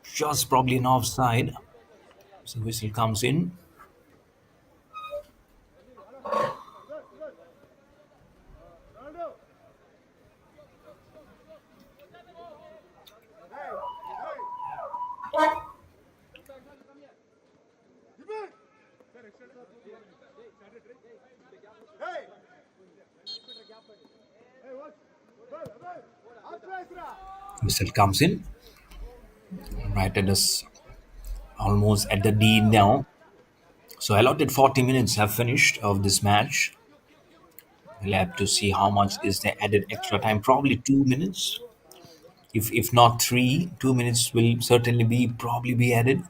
Speaker 3: Just probably an offside. So whistle comes in. Whistle comes in. Right at us, almost at the D now. So allotted 40 minutes have finished of this match. We'll have to see how much is the added extra time. Probably 2 minutes. If not three, 2 minutes will certainly be probably be added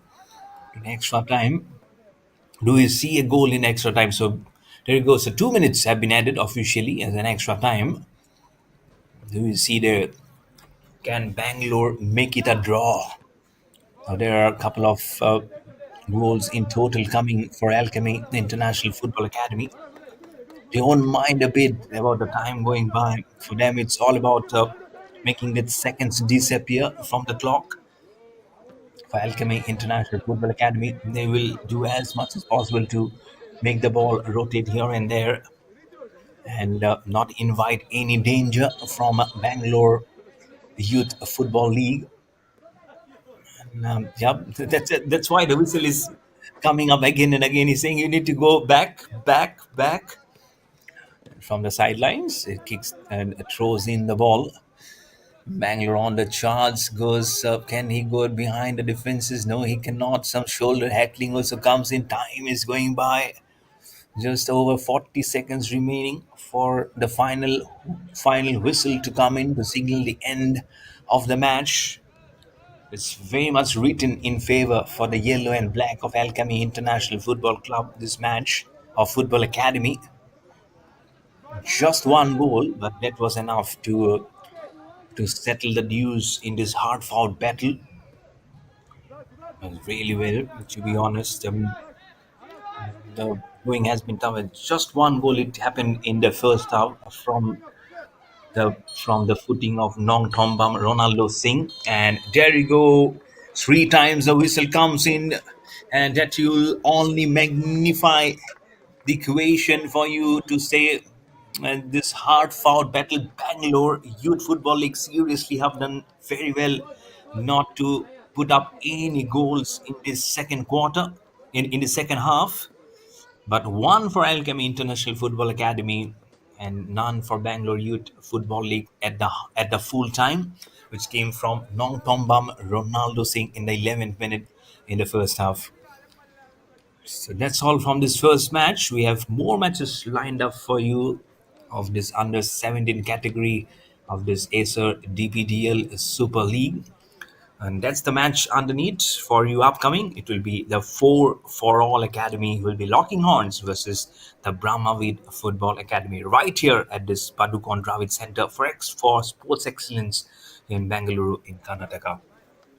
Speaker 3: in extra time. Do you see a goal in extra time? So there you go. So 2 minutes have been added officially as an extra time. Do you see there? Can Bangalore make it a draw? Now, there are a couple of goals in total coming for Alchemy International Football Academy. They don't mind a bit about the time going by. For them, it's all about making the seconds disappear from the clock. For Alchemy International Football Academy, they will do as much as possible to make the ball rotate here and there and not invite any danger from Bangalore Youth Football League. Yeah, that's why the whistle is coming up again and again. He's saying you need to go back, back, back from the sidelines. It kicks and throws in the ball. Bangalore on the charge goes. Can he go behind the defenses? No, he cannot. Some shoulder heckling also comes in. Time is going by. Just over 40 seconds remaining for the final whistle to come in to signal the end of the match. It's very much written in favor for the yellow and black of Alchemy International Football Club. This match of Football Academy. Just one goal, but that was enough to settle the dues in this hard-fought battle. Really well, to be honest. The going has been tough. Just one goal. It happened in the first half from the footing of Nong Thombam Ronaldo Singh, and there you go. Three times the whistle comes in, and that will only magnify the equation for you to say this hard fought battle. Bangalore Youth Football League seriously have done very well not to put up any goals in this second quarter, in the second half, but one for Alchemy International Football Academy and none for Bangalore Youth Football League at the full time, which came from Nong Tombam Ronaldo Singh in the 11th minute in the first half. So that's all from this first match. We have more matches lined up for you of this under 17 category of this Acer DPDL Super League. And that's the match underneath for you upcoming. It will be the 4 for All Academy who will be locking horns versus the Brahmavid Football Academy right here at this Padukon Dravid Center for Sports Excellence in Bangalore in Karnataka.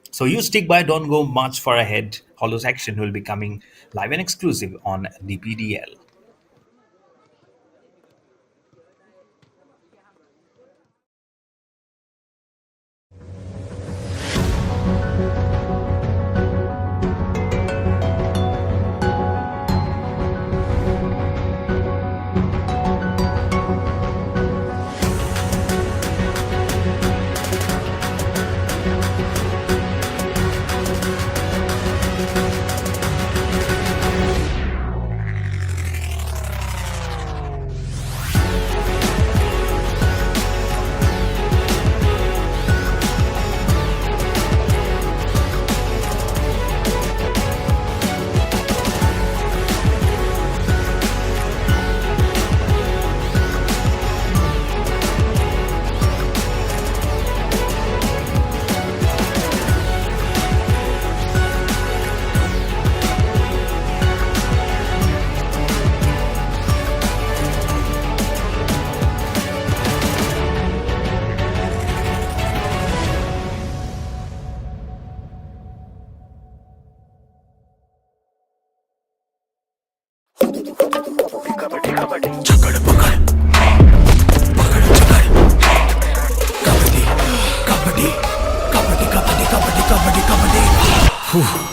Speaker 3: So you stick by, don't go much far ahead. Hollow's action will be coming live and exclusive on DPDL.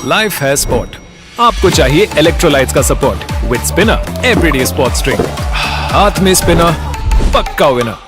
Speaker 1: Life है sport. आपको चाहिए electrolytes का support with spinner everyday sports drink. हाथ में spinner, पक्का winner.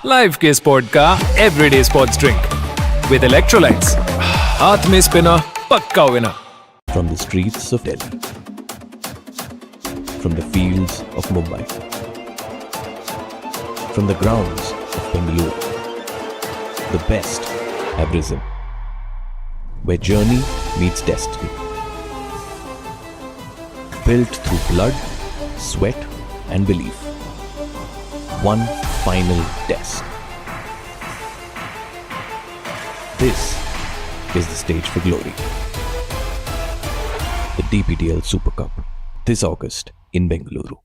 Speaker 1: Life के sport का everyday sports drink with electrolytes. हाथ में स्पिनर, पक्का winner.
Speaker 2: From the streets of Delhi, from the fields of Mumbai, from the grounds of Bengaluru, the best have risen, where journey meets destiny. Built through blood, sweat, and belief. One final test. This is the stage for glory. The DPDL Super Cup this August in Bengaluru.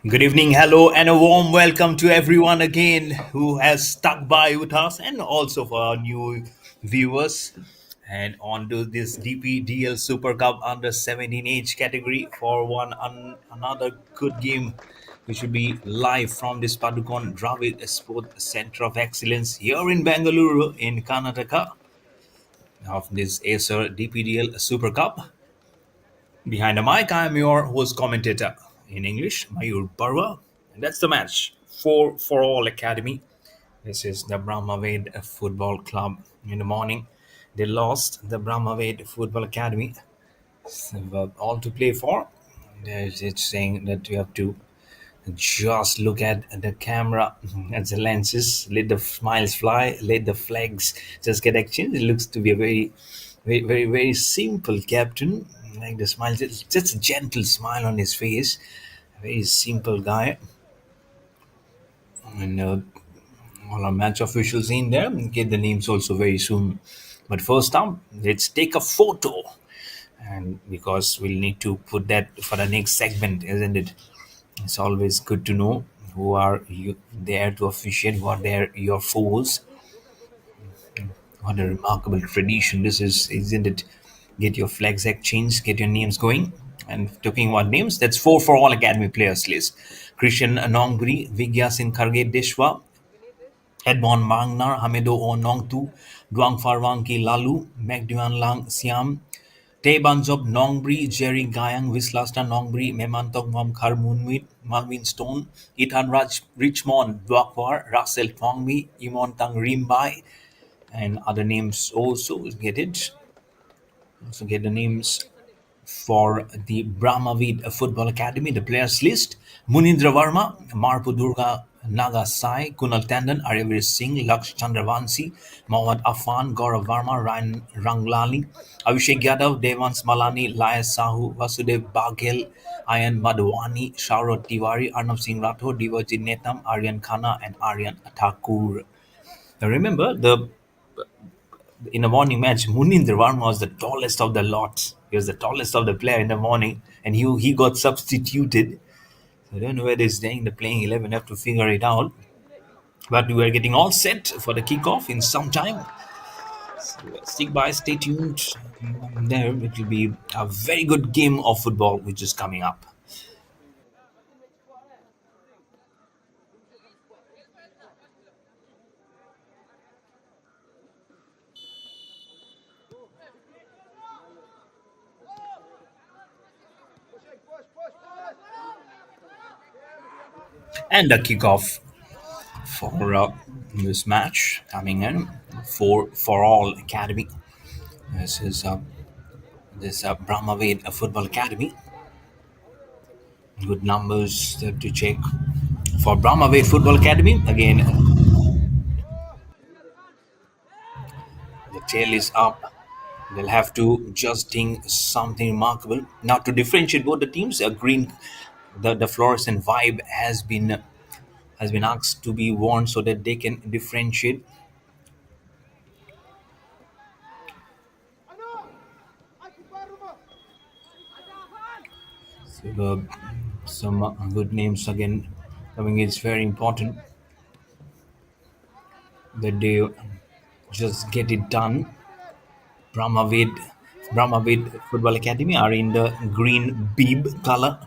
Speaker 3: Good evening, hello, and a warm welcome to everyone again who has stuck by with us, and also for our new viewers. And on to this DPDL Super Cup under 17 age category for another good game. We should be live from this Padukon Dravid Sport Center of Excellence here in Bangalore, in Karnataka, of this Acer DPDL Super Cup. Behind the mic, I am your host commentator in English, Mayur Barwa. And that's the match for all academy. This is the Brahmavid Football Club. In the morning, they lost the Brahmavid Football Academy. So, all to play for. It's saying that you have to just look at the camera, at the lenses, let the smiles fly, let the flags just get exchanged. It looks to be a very simple captain. Like the smile, just a gentle smile on his face. A very simple guy. And all our match officials in there. Get the names also very soon. But first up, let's take a photo. And because we'll need to put that for the next segment, isn't it? It's always good to know who are you there to officiate, who are there your foes. What a remarkable tradition this is, isn't it? Get your flags exchanged, get your names going. And talking about names, that's four for all academy players list. Christian Nongburi, Vigya Sin Kharge Deshwa, Edmond Mangnar, Hamedo O Nongtu, Duang Farwang Ki Lalu, Megduan Lang Siam, Tay Banjob Nongbri, Jerry Gayang, Wislasta Nongbri, Memantok Mam Khar Munwit, Malvin Stone, Ethan Raj Richmond, Dwakwar, Russell Twangbi, Imon Tang Rimbai, and other names also get it. Also get the names for the Brahmavid Football Academy, the players list: Munindra Varma, Marpu Durga Naga Sai, Kunal Tandon, Ariël Singh, Laksh Chandravansi, Mohammad Afan, Gaurav Varma, Ryan Ranglali, Abhishek Yadav, Devans Malani, Layas Sahu, Vasudev Baghel, Ayan Madhwani, Shaurot Tiwari, Arnav Singh Rathod, Devajit Netam, Aryan Khanna, and Aryan Thakur. Now remember, the in the morning match, Muninder Verma was the tallest of the lot. He was the tallest of the player in the morning, and he got substituted. So I don't know whether he's staying in the playing 11. Have to figure it out. But we are getting all set for the kickoff in some time. So stick by, stay tuned. There, it will be a very good game of football which is coming up. And the kickoff for this match coming in for all academy. This is this Brahmavid Football Academy. Good numbers to check for Brahmavid Football Academy. Again, the tail is up. They'll have to just think something remarkable. Now to differentiate both the teams, a green, the fluorescent vibe has been asked to be worn so that they can differentiate. So some good names again. I mean, it's very important that they just get it done. Brahmavid, Brahmavid Football Academy are in the green bib color.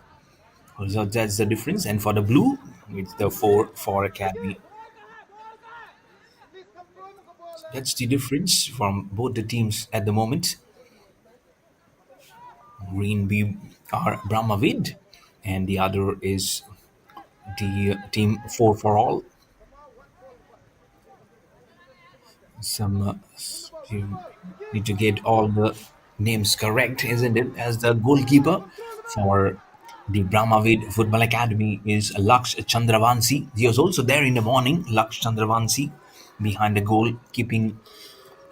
Speaker 3: So that's the difference. And for the blue, it's the four Academy. That's the difference from both the teams at the moment. Green bib are Brahmavid, and the other is the team four for all. Some you need to get all the names correct, isn't it? As the goalkeeper for the Brahmavid Football Academy is Laksh Chandravansi. He was also there in the morning, Laksh Chandravansi, behind the goal keeping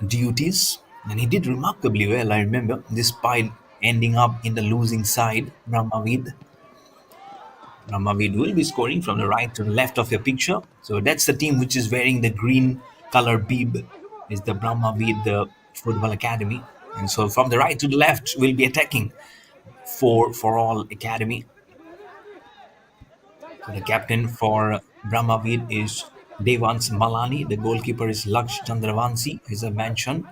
Speaker 3: duties, and he did remarkably well. I remember, despite ending up in the losing side, Brahmavid will be scoring from the right to the left of your picture. So that's the team which is wearing the green color bib, is the Brahmavid Football Academy. And so from the right to the left, we'll be attacking for all academy. So the captain for Brahmavid is Devans Malani. The goalkeeper is Laksh Chandravansi, as I mentioned.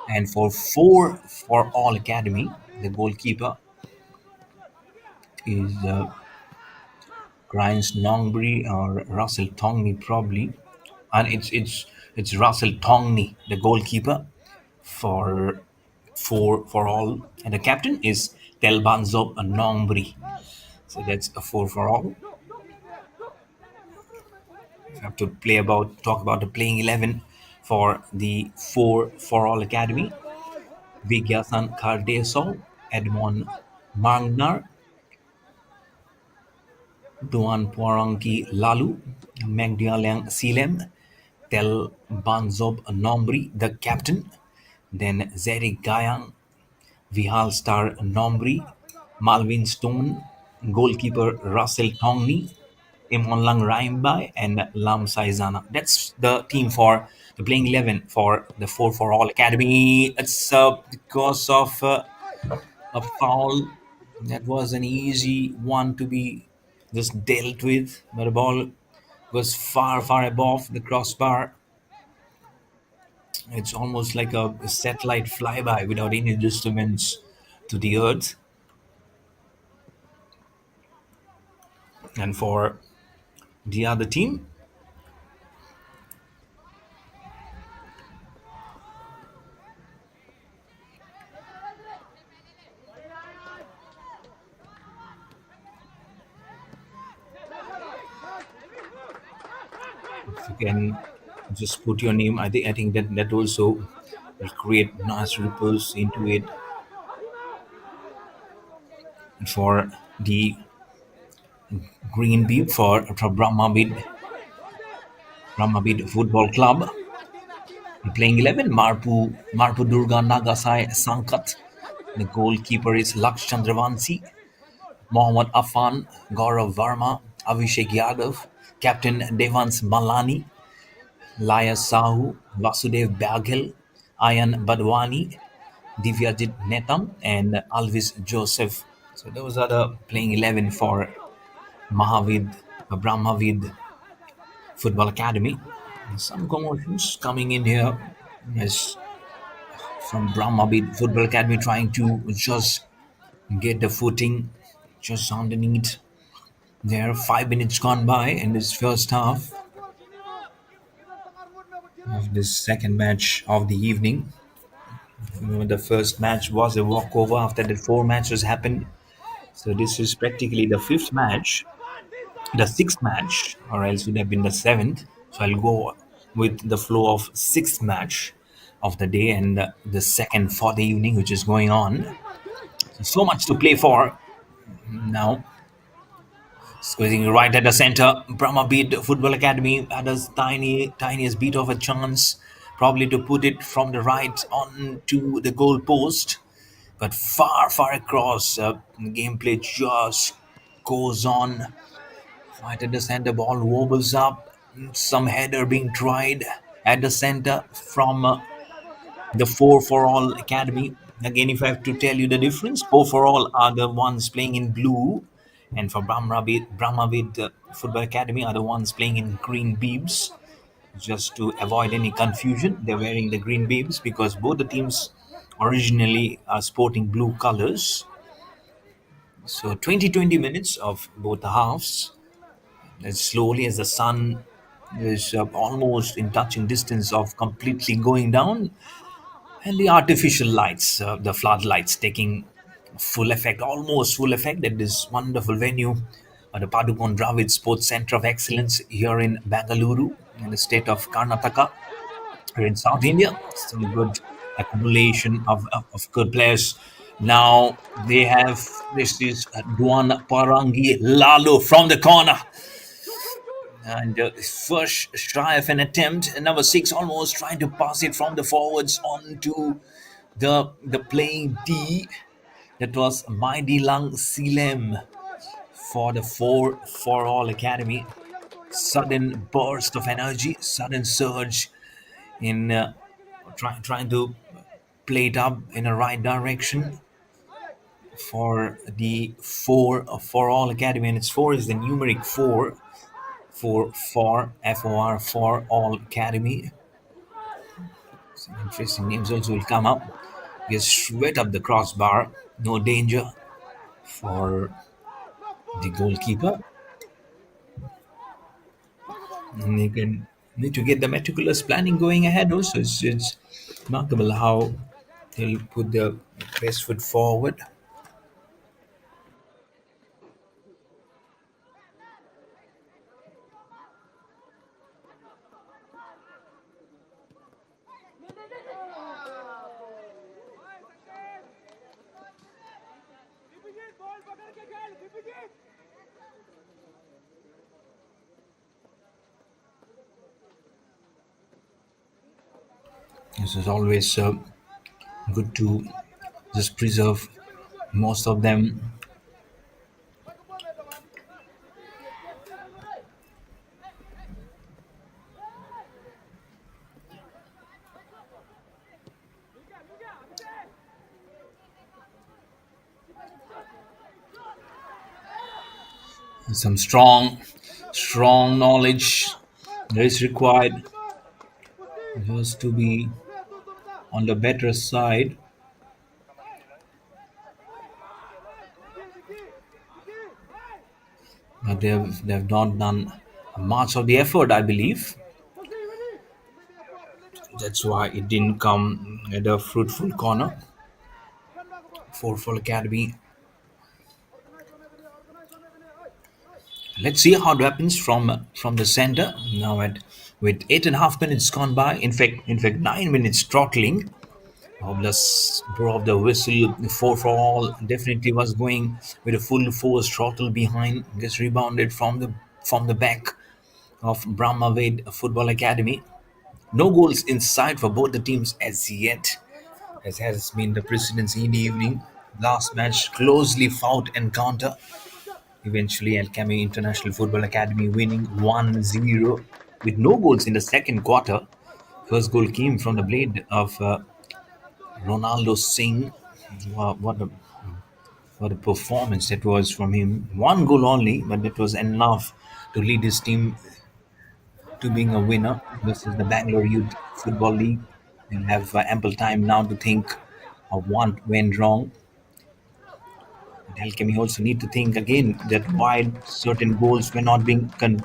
Speaker 3: And for four for all academy, the goalkeeper is Grimes Nongbury or Russell Tongney probably, and it's Russell Tongney, the goalkeeper for for all, and the captain is Telbanzob Nongbury. So that's a four for all. We have to talk about the playing 11 for the four for all academy. Vigyasan Kardesol, Edmond Mangnar, Duan Poranki Lalu, Magdialang Silem, Tel Banzob Nombri, the captain, then Zeri Gayang, Vihal Star Nombri, Malvin Stone, goalkeeper Russell Tongney, Imonlang Raimbai, and Lam Saizana. That's the team for the playing 11 for the 4 for all academy. It's because of a foul. That was an easy one to be just dealt with, but the ball was far, far above the crossbar. It's almost like a satellite flyby without any disturbance to the earth. And for the other team, if you can just put your name, I think that also will create nice ripples into it. And for the green beam for Brahmavid Football Club, the playing 11, Marpu Durga Nagasai Sankat. The goalkeeper is Laksh Chandravansi, Mohammad Afan, Gaurav Varma, Abhishek Yadav, Captain Devans Malani, Laya Sahu, Vasudev Baghel, Ayan Badwani, Divyajit Netam, and Alvis Joseph. So those are the playing 11 for Brahmavid Football Academy. Some commotions coming in here. Yes, from Brahmavid Football Academy trying to just get the footing just underneath there. 5 minutes gone by in this first half of this second match of the evening. The first match was a walkover. After that, four matches happened. So this is practically the fifth match, the sixth match, or else it would have been the seventh. So I'll go with the flow of sixth match of the day and the second for the evening, which is going on. So much to play for now. Squeezing right at the center, Brahmavid Football Academy had a tiniest bit of a chance, probably to put it from the right onto the goal post, but far, far across. Gameplay just goes on. Right at the center, ball wobbles up. Some header being tried at the center from the four for all academy. Again, if I have to tell you the difference, four for all are the ones playing in blue, and for Brahmavid Football Academy are the ones playing in green bibs. Just to avoid any confusion, they're wearing the green bibs because both the teams originally are sporting blue colors. So 20 minutes of both the halves. As slowly as the sun is almost in touching distance of completely going down, and the artificial lights, the floodlights taking full effect, almost full effect at this wonderful venue, the Padukon Dravid Sports Center of Excellence here in Bangalore, in the state of Karnataka, here in South India. Some good accumulation of good players. Now they have this is Duan Parangi Lalo from the corner. And first try of an attempt, and number six almost trying to pass it from the forwards onto the playing D. That was Mighty Lang Silem for the four for all academy. Sudden burst of energy, sudden surge in trying to play it up in the right direction. for the for all academy, and it's four is the numeric four for FOR for all academy. Some interesting names also will come up. Gets straight up the crossbar, no danger for the goalkeeper. And they can need to get the meticulous planning going ahead also. It's remarkable how they'll put the best foot forward. This is always good to just preserve most of them. Some strong knowledge is required just to be on the better side. But they've not done much of the effort, I believe. That's why it didn't come at a fruitful corner for Full Academy. Let's see how it happens from the center now. At with 8.5 minutes gone by, in fact 9 minutes throttling. Oblas brought the whistle. Four for all definitely was going with a full force throttle behind. Gets rebounded from the back of Brahmavid Football Academy. No goals inside for both the teams as yet, as has been the precedence in the evening. Last match, closely fought encounter. Eventually, Alchemy International Football Academy winning 1-0 with no goals in the second quarter. First goal came from the blade of Ronaldo Singh. Wow, what a performance that was from him. One goal only, but it was enough to lead his team to being a winner. This is the Bangalore Youth Football League. They'll have ample time now to think of what went wrong. And Alchemy also need to think again that why certain goals were not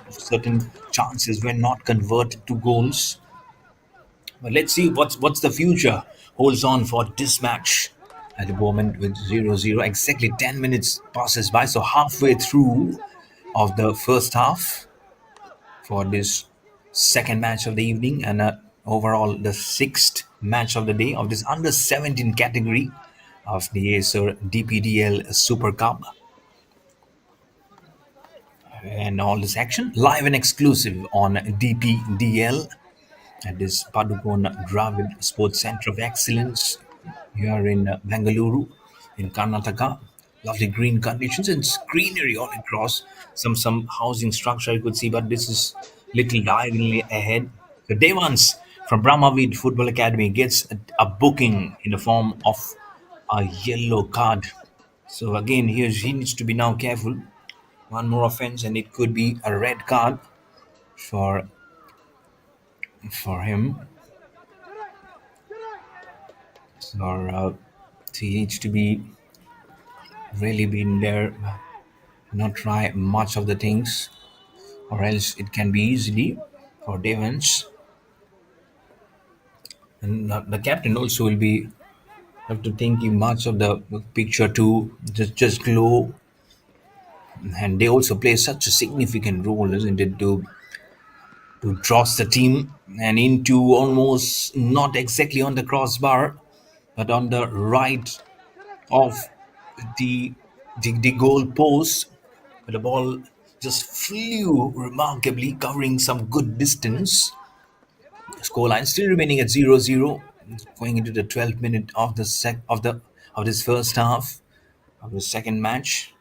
Speaker 3: certain chances were not converted to goals. But let's see what's the future holds on for this match. At the moment with 0-0, exactly 10 minutes passes by, so halfway through of the first half for this second match of the evening, and overall the sixth match of the day of this under 17 category of the Acer DPDL Super Cup. And all this action live and exclusive on DPDL at this Padukoon Dravid Sports Center of Excellence here in Bengaluru, in Karnataka. Lovely green conditions and greenery all across. Some housing structure I could see, but this is little diagonally ahead. The Devans from Brahmavid Football Academy gets a booking in the form of a yellow card. So again, here he needs to be now careful. One more offense, and it could be a red card for him. So he needs to be really been there, not try much of the things, or else it can be easily for Devons. And the captain also will be have to think much of the picture too. Just glow, and they also play such a significant role, isn't it, to toss the team and into almost not exactly on the crossbar, but on the right of the the goal post. But the ball just flew remarkably, covering some good distance. Scoreline still remaining at 0-0, going into the 12th minute of the of this first half of the second match.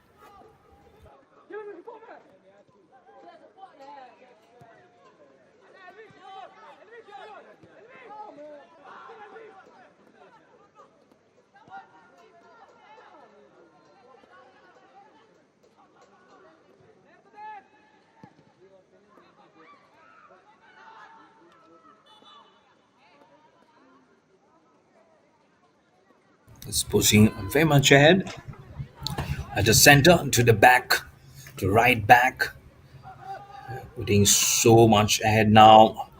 Speaker 3: It's pushing very much ahead at the center to the back, to right back, putting so much ahead now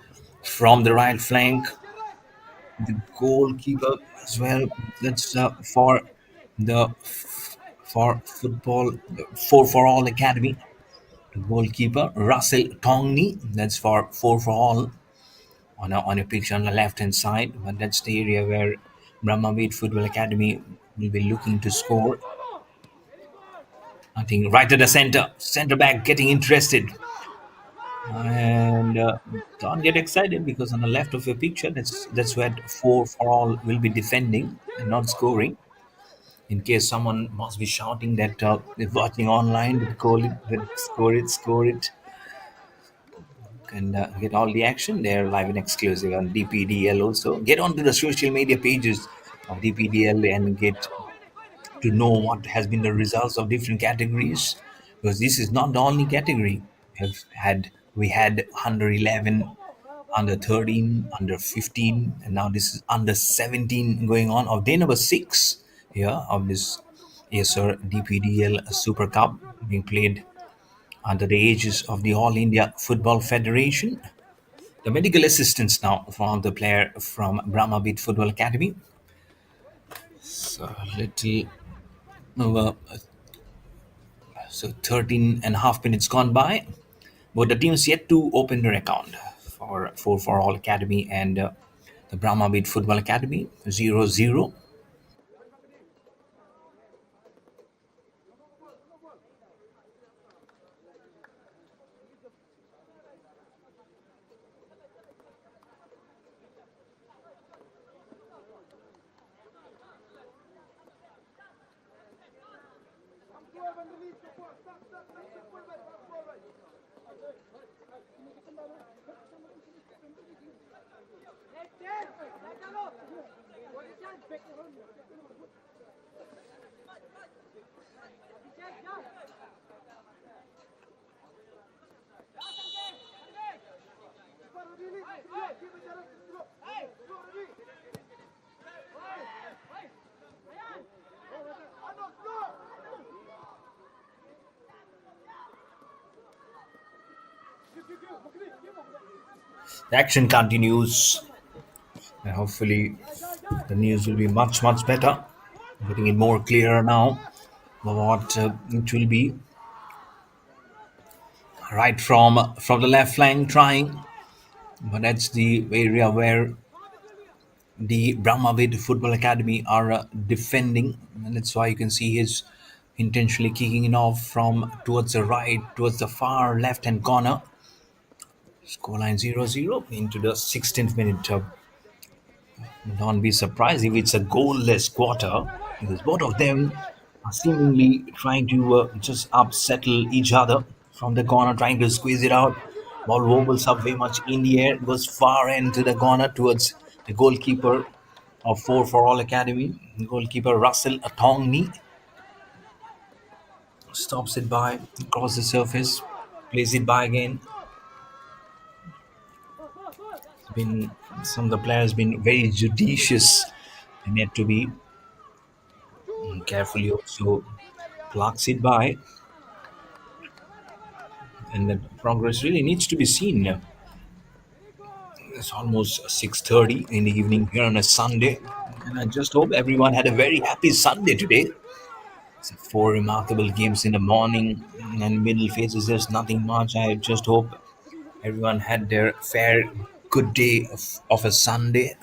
Speaker 3: from the right flank. The goalkeeper as well. That's the for football for all academy. The goalkeeper Russell Tongney. That's for all on a picture on the left hand side. But that's the area where Brahmavid Football Academy will be looking to score. I think right at the center back getting interested. And don't get excited because on the left of your picture, that's where four for all will be defending and not scoring. In case someone must be shouting that they're watching online, that call it, that score it, and get all the action. They're live and exclusive on DPDL also. Get onto the social media pages of DPDL and get to know what has been the results of different categories, because this is not the only category. We had under 11, under 13, under 15, and now this is under 17 going on of day number 6 here of this ESR DPDL Super Cup being played under the aegis of the All India Football Federation. The medical assistance now from the player from Brahmavid Football Academy. So little over, so 13 and a half minutes gone by. But the teams yet to open their account for All Academy and the Brahmavid Football Academy 0-0. The action continues, and hopefully the news will be much better, getting it more clearer now of what it will be. Right from the left flank, trying, but that's the area where the Brahmavid Football Academy are defending, and that's why you can see he's intentionally kicking it off from towards the right, towards the far left hand corner. Scoreline 0-0 into the 16th minute. Don't be surprised if it's a goalless quarter, because both of them are seemingly trying to just upsettle each other from the corner, trying to squeeze it out. Ball wobbles up very much in the air, goes far into the corner towards the goalkeeper of four for all academy. Goalkeeper Russell Atongney stops it by across the surface, plays it by again. Been some of the players been very judicious and yet to be carefully also plucks it by, and the progress really needs to be seen. It's almost 6:30 in the evening here on a Sunday, and I just hope everyone had a very happy Sunday today. So four remarkable games in the morning and middle phases. There's nothing much. I just hope everyone had their fair good day of a Sunday.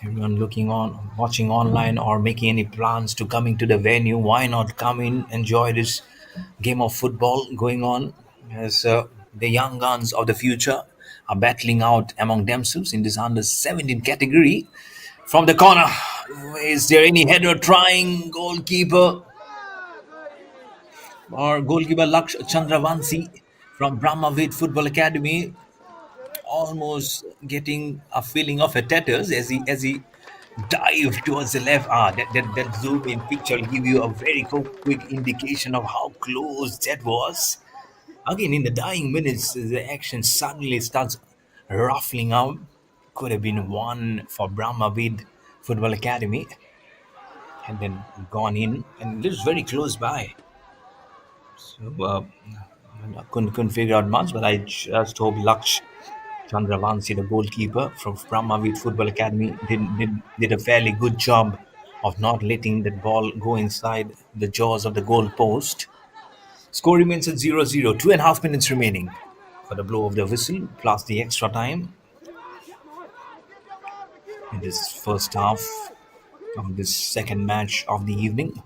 Speaker 3: Everyone looking on, watching online, or making any plans to coming to the venue, why not come in, enjoy this game of football going on as the young guns of the future are battling out among themselves in this under 17 category. From the corner, is there any header trying? Goalkeeper Laksh Chandravansi from Brahmavid Football Academy, almost getting a feeling of a tatters as he dived towards the left. That zoom in picture will give you a very quick indication of how close that was. Again, in the dying minutes, the action suddenly starts ruffling out. Could have been one for Brahmavid Football Academy. and then gone in and lives very close by. So I couldn't figure out much, but I just hope Laksh Chandravanshi, the goalkeeper from Brahmavid Football Academy, did a fairly good job of not letting that ball go inside the jaws of the goal post. Score remains at 0-0, 2.5 minutes remaining for the blow of the whistle plus the extra time in this first half of this second match of the evening.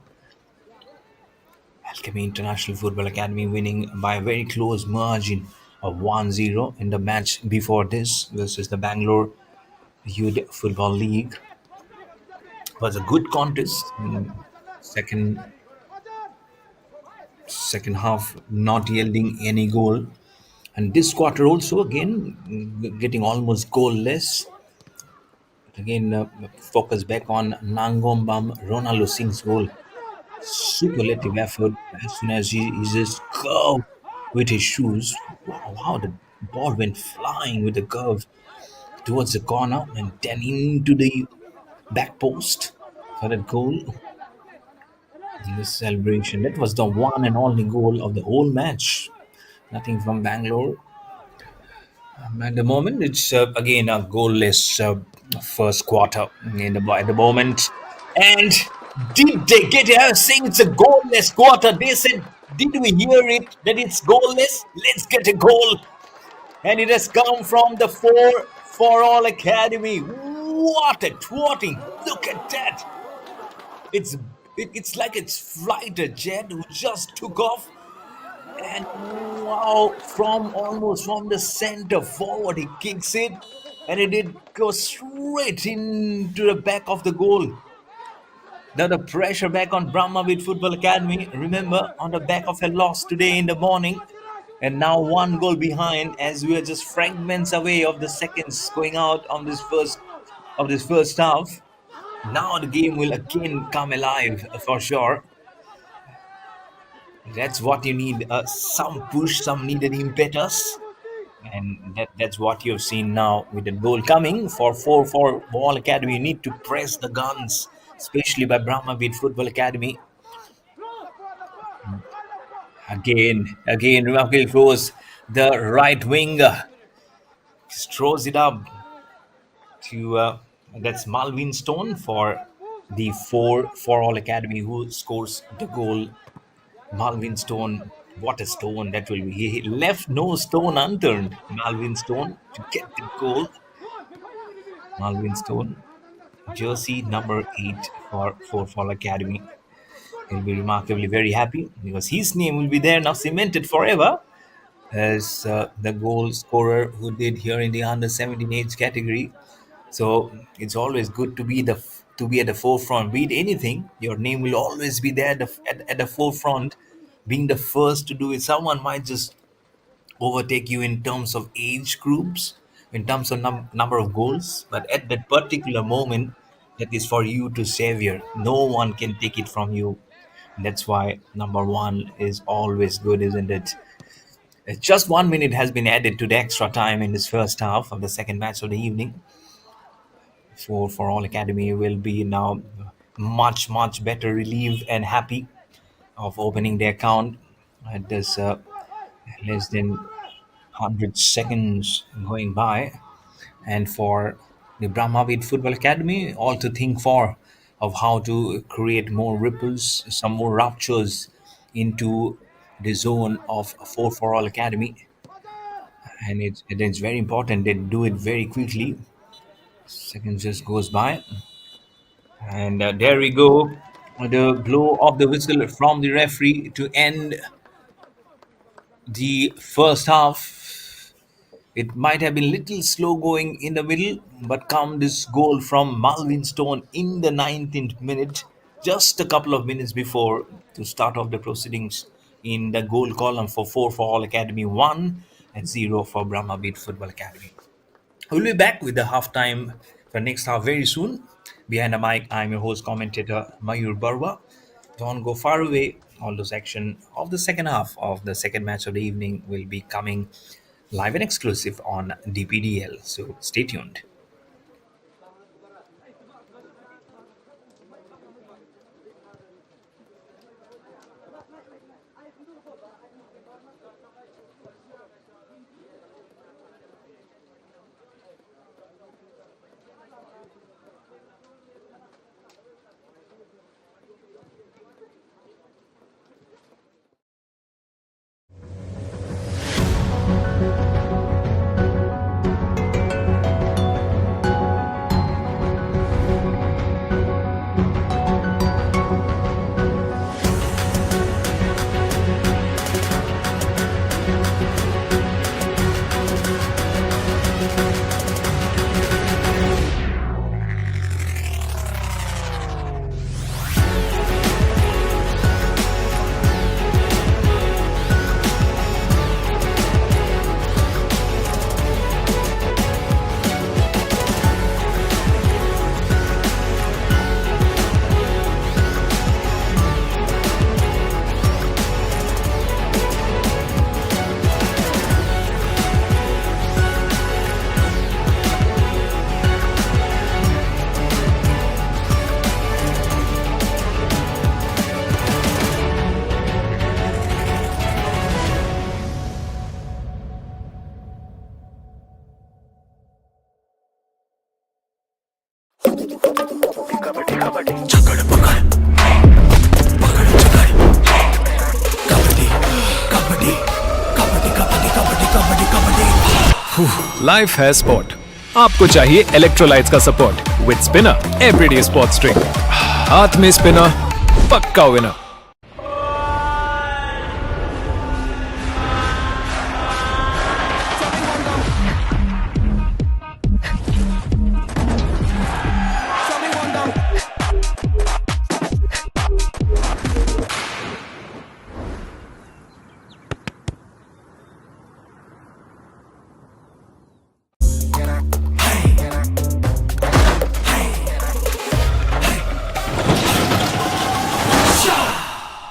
Speaker 3: Alchemy International Football Academy winning by a very close margin of 1-0 in the match before this versus the Bangalore Youth Football League. It was a good contest. Second second half not yielding any goal. And this quarter also again getting almost goalless. Again, focus back on Nangombam Ronaldo Singh's goal. Superlative effort as soon as he just curved with his shoes. Wow, how the ball went flying with the curve towards the corner and then into the back post for that goal. In this celebration, that was the one and only goal of the whole match. Nothing from Bangalore. At the moment, it's again a goalless first quarter at the moment. And did they get it? I was saying it's a goalless quarter. They said, did we hear it that it's goalless? Let's get a goal. And it has come from the four for all academy. What a twatting! Look at that. It's like it's fighter jet who just took off. And wow, from almost from the center forward, he kicks it, and it did go straight into the back of the goal. Now the pressure back on Brahmavid Football Academy. Remember, on the back of a loss today in the morning, and now one goal behind as we are just fragments away of the seconds going out on this first half. Now the game will again come alive for sure. That's what you need. Some push, some needed impetus. And that's what you've seen now with the goal coming for 4 Ball Academy. You need to press the guns, especially by Brahmavid Football Academy. Again, remarkable throws the right winger. Just throws it up to that's Malvin Stone for the 4 All Academy who scores the goal. Malvin Stone, what a stone that will be. He left no stone unturned. Malvin Stone to get the goal. Malvin Stone, jersey number 8 for 4 Fall Academy. He'll be remarkably very happy because his name will be there now cemented forever as the goal scorer who did here in the under 17 age category. So it's always good to be at the forefront. Be it anything, your name will always be there at the forefront, being the first to do it. Someone might just overtake you in terms of age groups, in terms of number of goals, but at that particular moment, that is for you to savor. No one can take it from you. That's why number one is always good, isn't it? Just 1 minute has been added to the extra time in this first half of the second match of the evening. For all academy will be now much better relieved and happy of opening their account at this less than 100 seconds going by. And for the Brahmavid Football Academy, all to think for of how to create more ripples, some more ruptures into the zone of 4 for all academy. And it's very important they do it very quickly. Seconds just goes by. And there we go. The blow of the whistle from the referee to end the first half. It might have been little slow going in the middle, but come this goal from Malvin Stone in the 19th minute, just a couple of minutes before to start off the proceedings in the goal column for 4 for All Academy 1 and 0 for Brahmavid Football Academy. We'll be back with the halftime for next half very soon. Behind the mic, I'm your host commentator Mayur Barwa. Don't go far away. All those action of the second half of the second match of the evening will be coming live and exclusive on DPDL. So stay tuned.
Speaker 1: Life है sport. आपको चाहिए electrolytes का support with spinner everyday sports drink. हाथ में spinner, पक्का winner.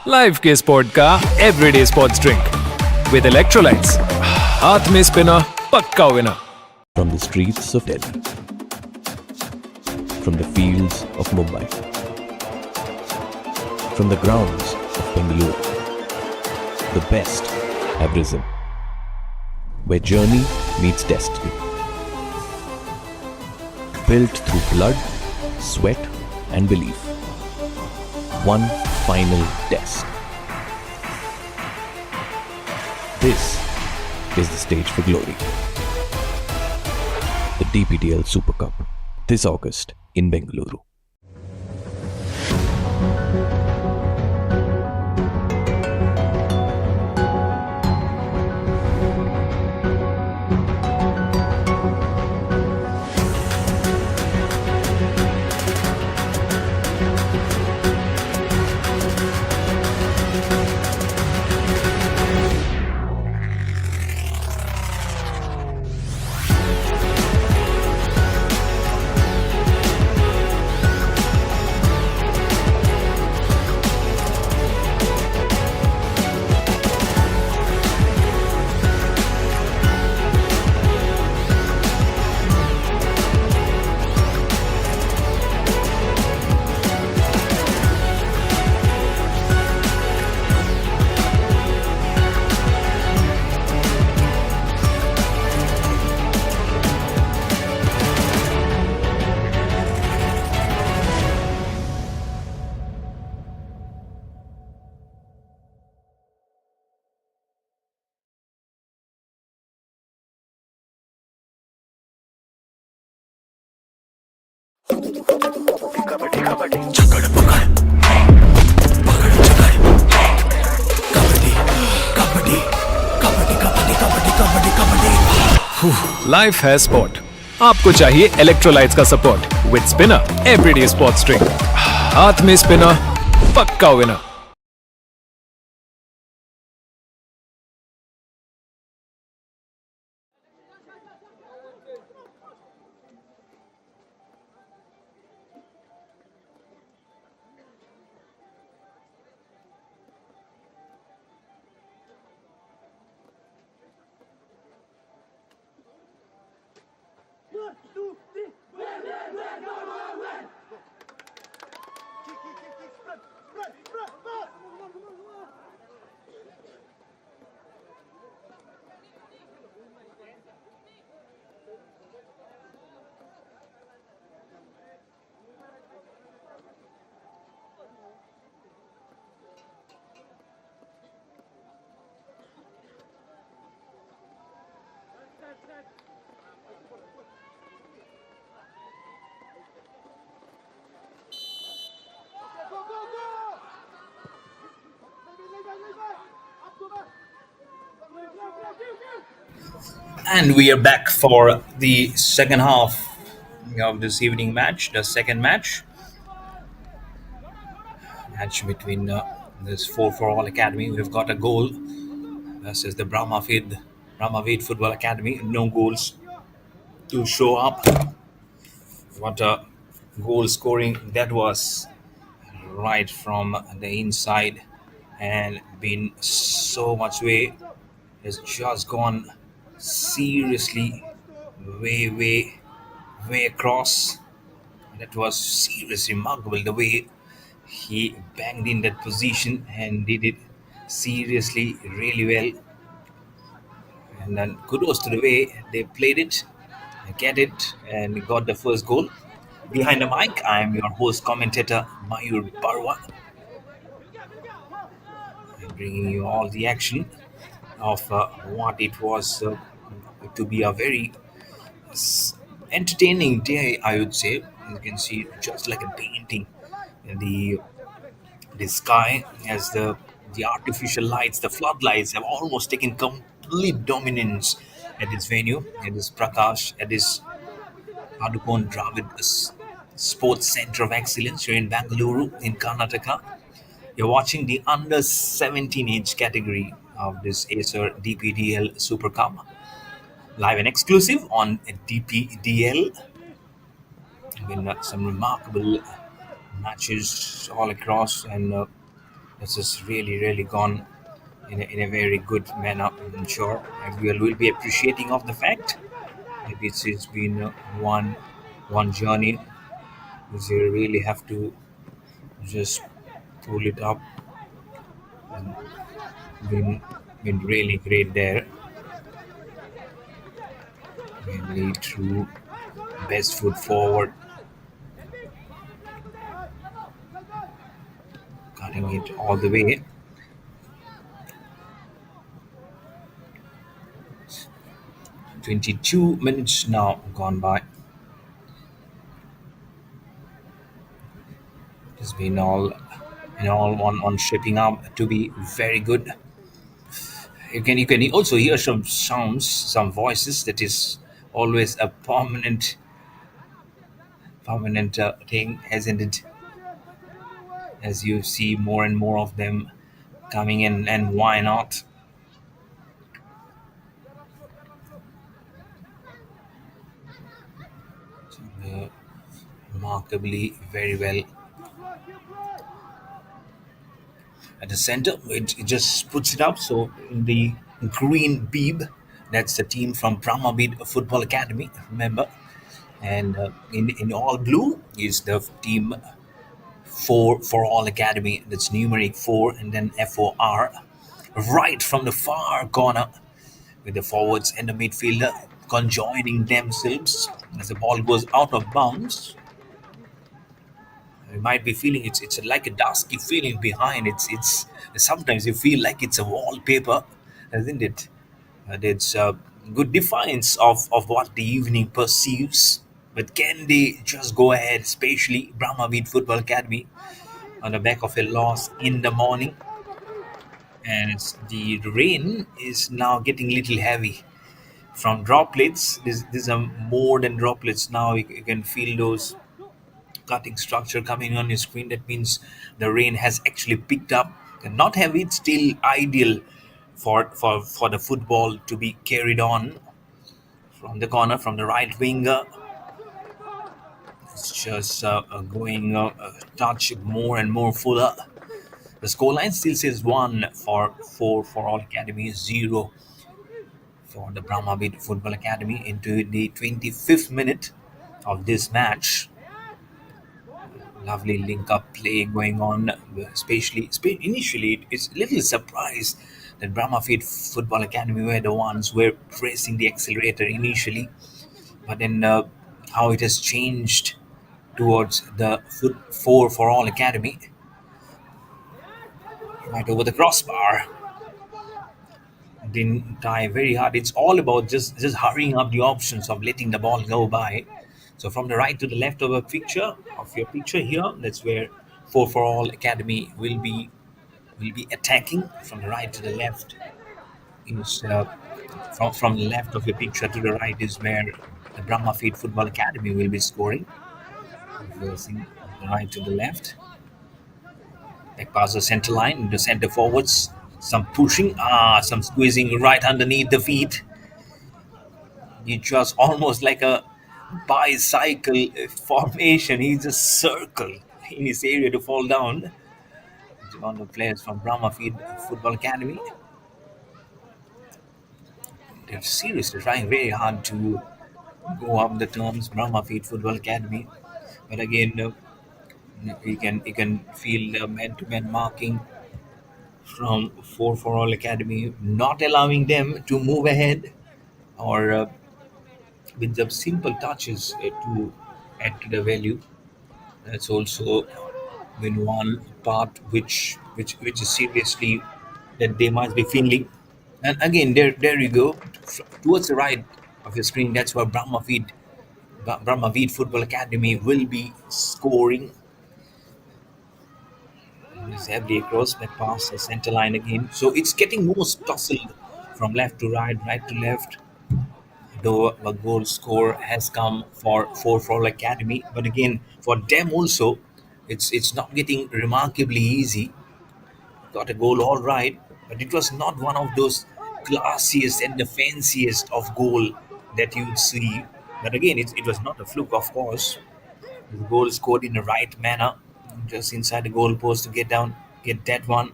Speaker 1: Life के sport का everyday sports drink with electrolytes. हाथ में स्पिनर, पक्का winner.
Speaker 2: From the streets of Delhi, from the fields of Mumbai, from the grounds of Bengaluru, the best have risen, where journey meets destiny. Built through blood, sweat and belief. One final test. This is the stage for glory. The DPDL Super Cup this August in Bengaluru.
Speaker 1: Life है sport. आपको चाहिए electrolytes का support with spinner everyday sports drink. हाथ में spinner, पक्का winner.
Speaker 3: And we are back for the second half of this evening match, the second match between this 4 for All Academy. We've got a goal. This is the Brahmavid Football Academy. No goals to show up. What a goal scoring that was, right from the inside, and been so much way. Has just gone seriously way across. That was seriously remarkable, the way he banged in that position and did it seriously really well. And then kudos to the way they played it, get it, and got the first goal. Behind the mic, I am your host commentator Mayur Barwa, bringing you all the action of what it was to be a very entertaining day, I would say. You can see just like a painting in the sky as the artificial lights, the floodlights have almost taken complete dominance at this venue, at this Prakash, at this Padukone Dravid Sports Center of Excellence here in Bangalore, in Karnataka. You're watching the under 17 age category of this Acer DPDL Super Cup, live and exclusive on DPDL. Been some remarkable matches all across, and this has really gone in a very good manner. I'm sure everyone will be appreciating of the fact that this has been one journey which you really have to just pull it up and been really great there, mainly through best foot forward, cutting it all the way. 22 minutes now gone by. It's been all on shaping up to be very good. You can also hear some sounds, some voices. That is always a permanent thing, isn't it? As you see more and more of them coming in, and why not? Uh, Remarkably very well at the center. It just puts it up. So in the green beeb, that's the team from Brahmavid Football Academy. Remember, and in all blue is the team for all academy. That's numeric 4 and then FOR. Right from the far corner with the forwards and the midfielder conjoining themselves as the ball goes out of bounds. You might be feeling it's like a dusky feeling behind. It's sometimes you feel like it's a wallpaper, isn't it? And it's a good defiance of what the evening perceives. But can they just go ahead, especially Brahmavid Football Academy, on the back of a loss in the morning? And the rain is now getting a little heavy from droplets. These are more than droplets now. You can feel those cutting structure coming on your screen. That means the rain has actually picked up, and not heavy. It's still ideal for the football to be carried on from the corner, from the right winger. It's just going a touch more and more fuller. The scoreline still says 1 for all academy, 0 for the Brahmavid Football Academy into the 25th minute of this match. Lovely link up play going on, especially initially it's a little surprised that Brahmavid Football Academy were the ones who were pressing the accelerator initially, but then how it has changed towards the foot 4 for all academy, right over the crossbar. Didn't tie very hard. It's all about just hurrying up the options of letting the ball go by. So from the right to the left of your picture here, that's where 4 for all academy will be attacking. From the right to the left is from the left of your picture to the right is where the Brahmavid Football Academy will be scoring. Reversing from the right to the left. Back past the center line, the center forwards. Some pushing, some squeezing right underneath the feet. It just almost like a bicycle formation. He just circle in his area to fall down. It's one of the players from Brahmavid Football Academy. They're seriously trying very hard to go up the terms, Brahmavid Football Academy. But again, you can feel the man-to-man marking from 4 for all academy, not allowing them to move ahead, or with the simple touches to add to the value. That's also been one part which is seriously that they must be feeling. And again, there you go, towards the right of your screen. That's where Brahmavid Football Academy will be scoring. It's heavily across that pass, the center line again. So it's getting more tousled from left to right, right to left. Though a goal score has come for all academy, but again for them also, it's not getting remarkably easy. Got a goal all right, but it was not one of those classiest and the fanciest of goal that you'd see. But again, it was not a fluke, of course. The goal scored in the right manner, just inside the goal post to get down, get that one.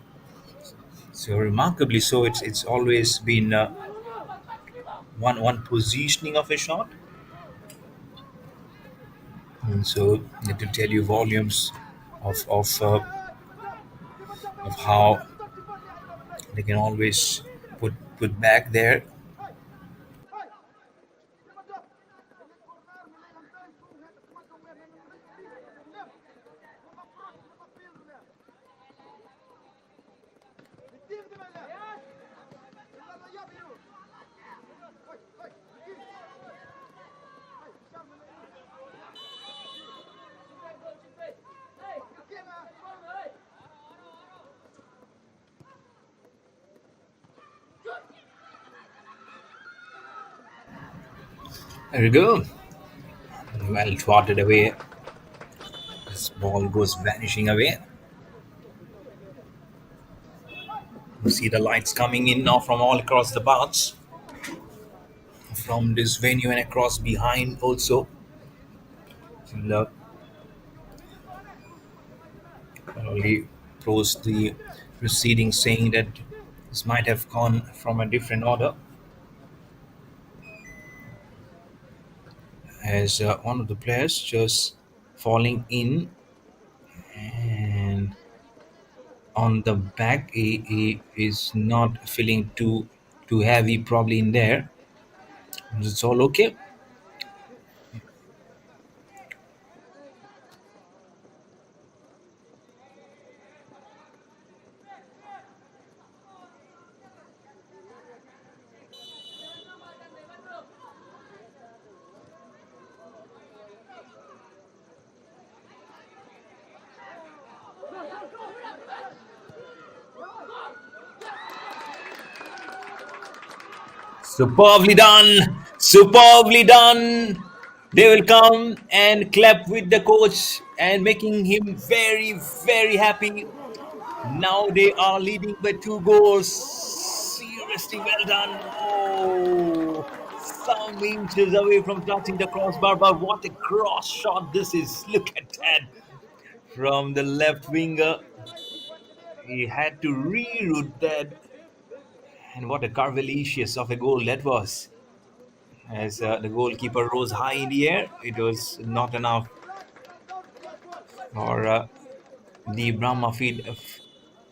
Speaker 3: So remarkably so, it's always been one positioning of a shot. And so it will tell you volumes of how they can always put back there. There we go. Well trotted away. This ball goes vanishing away. You see the lights coming in now from all across the paths, from this venue and across behind also. The only post the proceeding saying that this might have gone from a different order, as one of the players just falling in and on the back. He is not feeling too heavy probably in there. It's all okay. Superbly done, superbly done. They will come and clap with the coach and making him very, very happy. Now they are leading by 2 goals. Seriously well done. Oh, some inches away from touching the crossbar, but what a cross shot this is. Look at that. From the left winger, he had to reroute that. And what a carvalicious of a goal that was. As the goalkeeper rose high in the air, it was not enough for the Brahmavid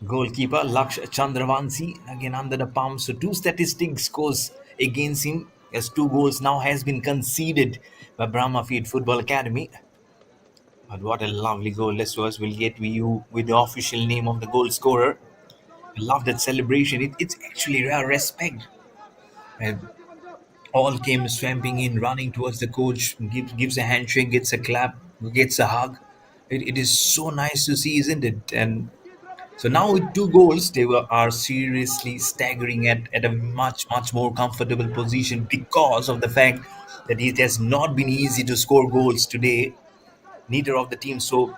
Speaker 3: goalkeeper Laksh Chandravansi again under the palm. So two statistics goes against him, as 2 goals now has been conceded by Brahmavid Football Academy. But what a lovely goal this was. We'll get you with the official name of the goal scorer. I love that celebration. It's actually a respect. And all came swamping in, running towards the coach, gives a handshake, gets a clap, gets a hug. It is so nice to see, isn't it? And so now with 2 goals, are seriously staggering at a much more comfortable position because of the fact that it has not been easy to score goals today. Neither of the teams. So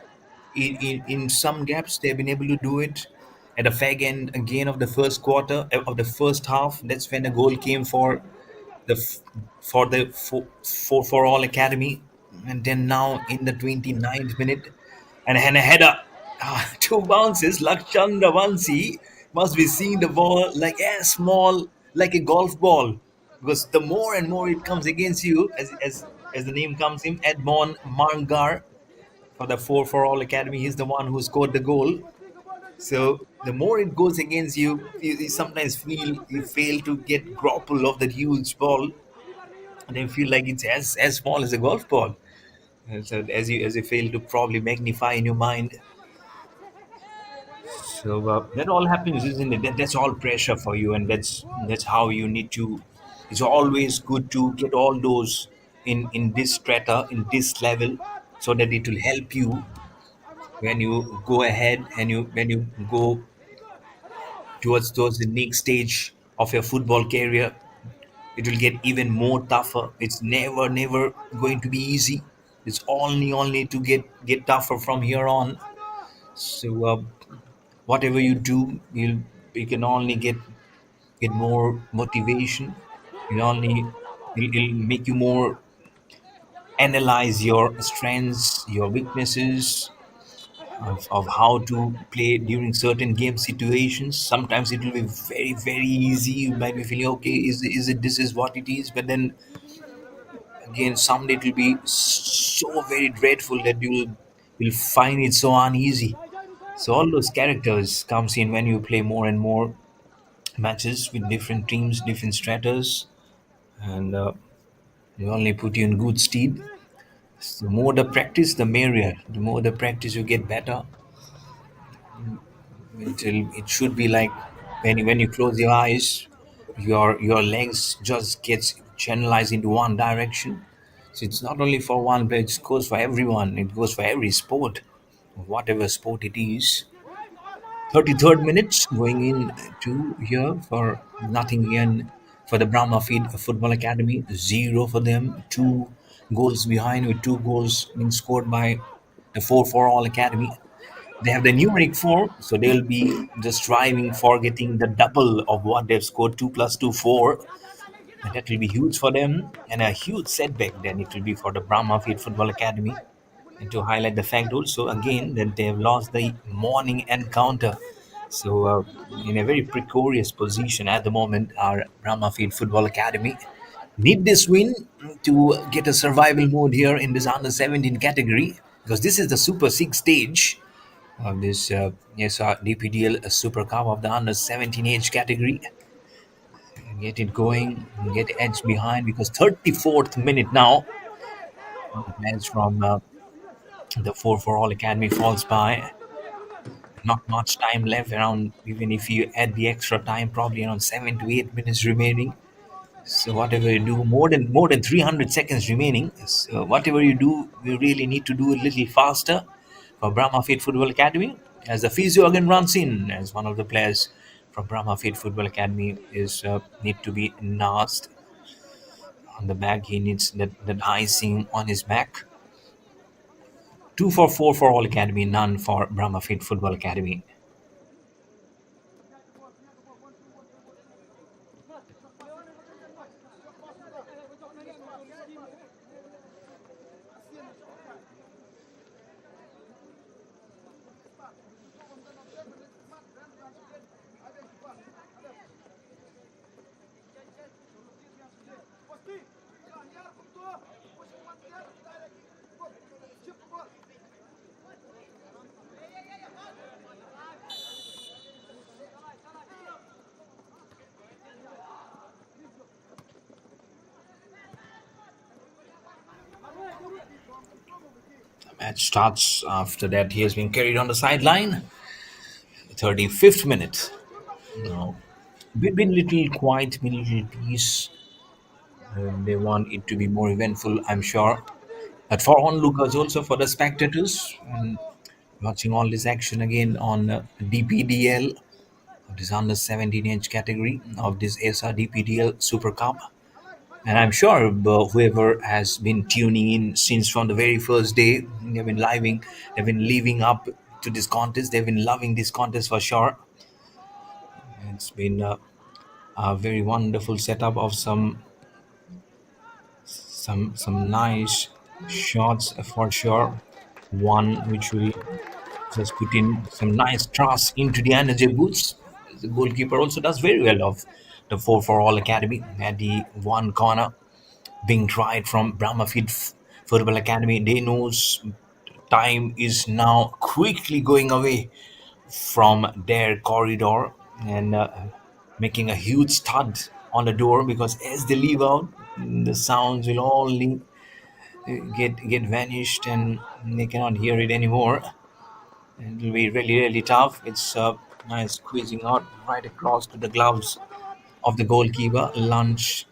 Speaker 3: in some gaps they've been able to do it. At the fag end again of the first quarter of the first half, that's when the goal came the f- for the for all academy. And then now in the 29th minute, and a header. 2 bounces. Lakchandra Vansi must be seeing the ball like as small like a golf ball, because the more and more it comes against you, as the name comes in, Edmond Marngar for the for all academy. He's the one who scored the goal. So the more it goes against you, you sometimes feel you fail to get grapple of that huge ball, and then feel like it's as small as a golf ball. And so as you fail to probably magnify in your mind. So that all happens, isn't it? That's all pressure for you, and that's how you need to. It's always good to get all those in this strata, in this level, so that it will help you when you go ahead and when you go towards the next stage of your football career. It will get even more tougher. It's never going to be easy. It's only to get tougher from here on. So whatever you do, you can only get more motivation. You only it'll make you more analyze your strengths, your weaknesses, of how to play during certain game situations. Sometimes it will be very easy. You might be feeling okay. Is it this is what it is? But then again, someday it will be so very dreadful that you'll find it so uneasy. So all those characters comes in when you play more and more matches with different teams, different stratas, and they only put you in good stead. So the more the practice, the merrier. The more the practice, you get better. It should be like when you close your eyes, your legs just gets channelized into one direction. So it's not only for one, but it goes for everyone. It goes for every sport, whatever sport it is. 33rd minutes going in to here for nothing in for the Brahmavid Football Academy. Zero for them. Two goals behind with two goals being scored by the 4 for all academy. They have the numeric 4, so they'll be just striving for getting the double of what they've scored. 2 plus 2, 4. And that will be huge for them and a huge setback then it will be for the Brahmavid Football Academy. And to highlight the fact also again that they have lost the morning encounter. So in a very precarious position at the moment, our Brahmavid Football Academy need this win to get a survival mode here in this under 17 category, because this is the Super 6 stage of this yes, DPDL Super Cup of the under 17 age category. Get it going, get edge behind, because 34th minute now, the players from the 4 for all academy falls by. Not much time left, around, even if you add the extra time, probably around 7 to 8 minutes remaining. So whatever you do, more than 300 seconds remaining. So whatever you do, you really need to do a little faster for Brahma Fit Football Academy. As the physio again runs in, as one of the players from Brahma Fit Football Academy is need to be nursed on the back. He needs that icing on his back. Two for 4 for all academy, none for Brahma Fit Football Academy. Match starts after that. He has been carried on the sideline. 35th minute. Now, been little quiet, been little peace. They want it to be more eventful, I'm sure. But for onlookers, also for the spectators, and watching all this action again on DPDL, of this under 17 age category of this ASR DPDL Super Cup. And I'm sure whoever has been tuning in since from the very first day, they've been living up to this contest. They've been loving this contest for sure. It's been a very wonderful setup of some nice shots for sure. One which will just put in some nice trust into the energy boots. The goalkeeper also does very well of the 4 for all academy at the one corner being tried from Brahmavid Football Academy. They knows time is now quickly going away from their corridor and making a huge thud on the door, because as they leave out, the sounds will only get vanished and they cannot hear it anymore. It will be really really tough. It's nice squeezing out right across to the gloves of the goalkeeper, Laksh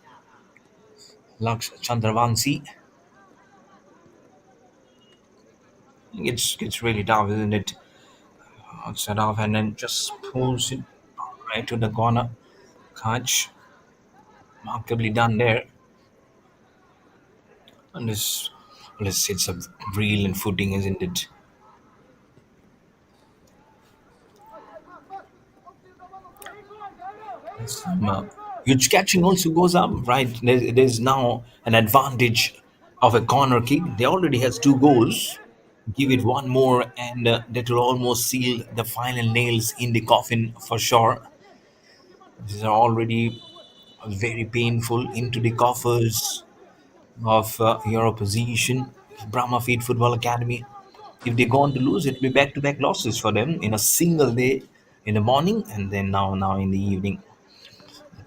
Speaker 3: Chandravansi. It's really tough, isn't it? Outside off and then just pulls it right to the corner. Catch, remarkably done there. And this it's a brilliant footing, isn't it? Huge catching also goes up, right? There's now an advantage of a corner kick. They already has two goals. Give it one more, and that will almost seal the final nails in the coffin for sure. These are already very painful into the coffers of your opposition. Brahmavid Football Academy. If they go on to lose, it will be back-to-back losses for them in a single day, in the morning, and then now in the evening.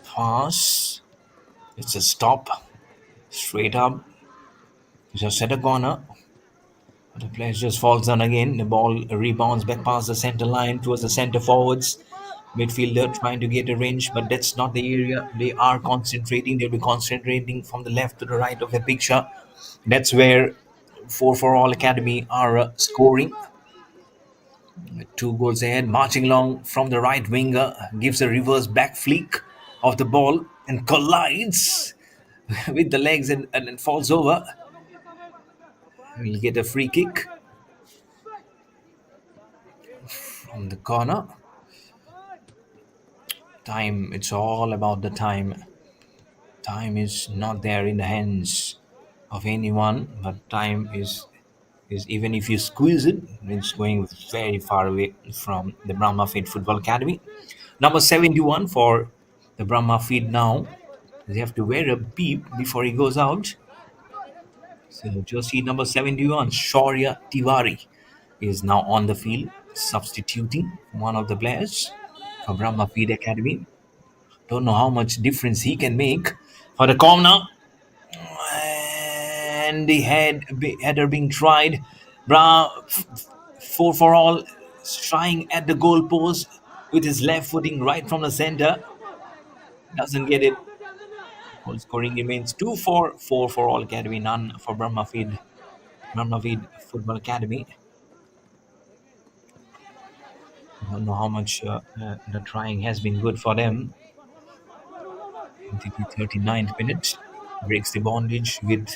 Speaker 3: Pass. It's a stop. Straight up. Just set a corner. The player just falls down again. The ball rebounds back past the center line towards the center forwards. Midfielder trying to get a range, but that's not the area they are concentrating. They'll be concentrating from the left to the right of the picture. That's where 4 for all Academy are scoring. Two goals ahead, marching along from the right winger, gives a reverse back flick of the ball and collides with the legs and then falls over. We'll get a free kick from the corner. Time, it's all about the time. Time is not there in the hands of anyone, but time is even if you squeeze it, it's going very far away from the Brahmavid Football Academy. Number 71 for the Brahmavid now. They have to wear a beep before he goes out. So jersey number 71, Shaurya Tiwari, is now on the field, substituting one of the players for Brahmavid Academy. Don't know how much difference he can make for the corner. And the header being tried. 4 for all, trying at the goal post with his left footing right from the center. Doesn't get it. Goal scoring remains 2-4, 4 for all Academy, none for Brahmavid Football Academy. I don't know how much the trying has been good for them. Into the 39th minute, breaks the bondage with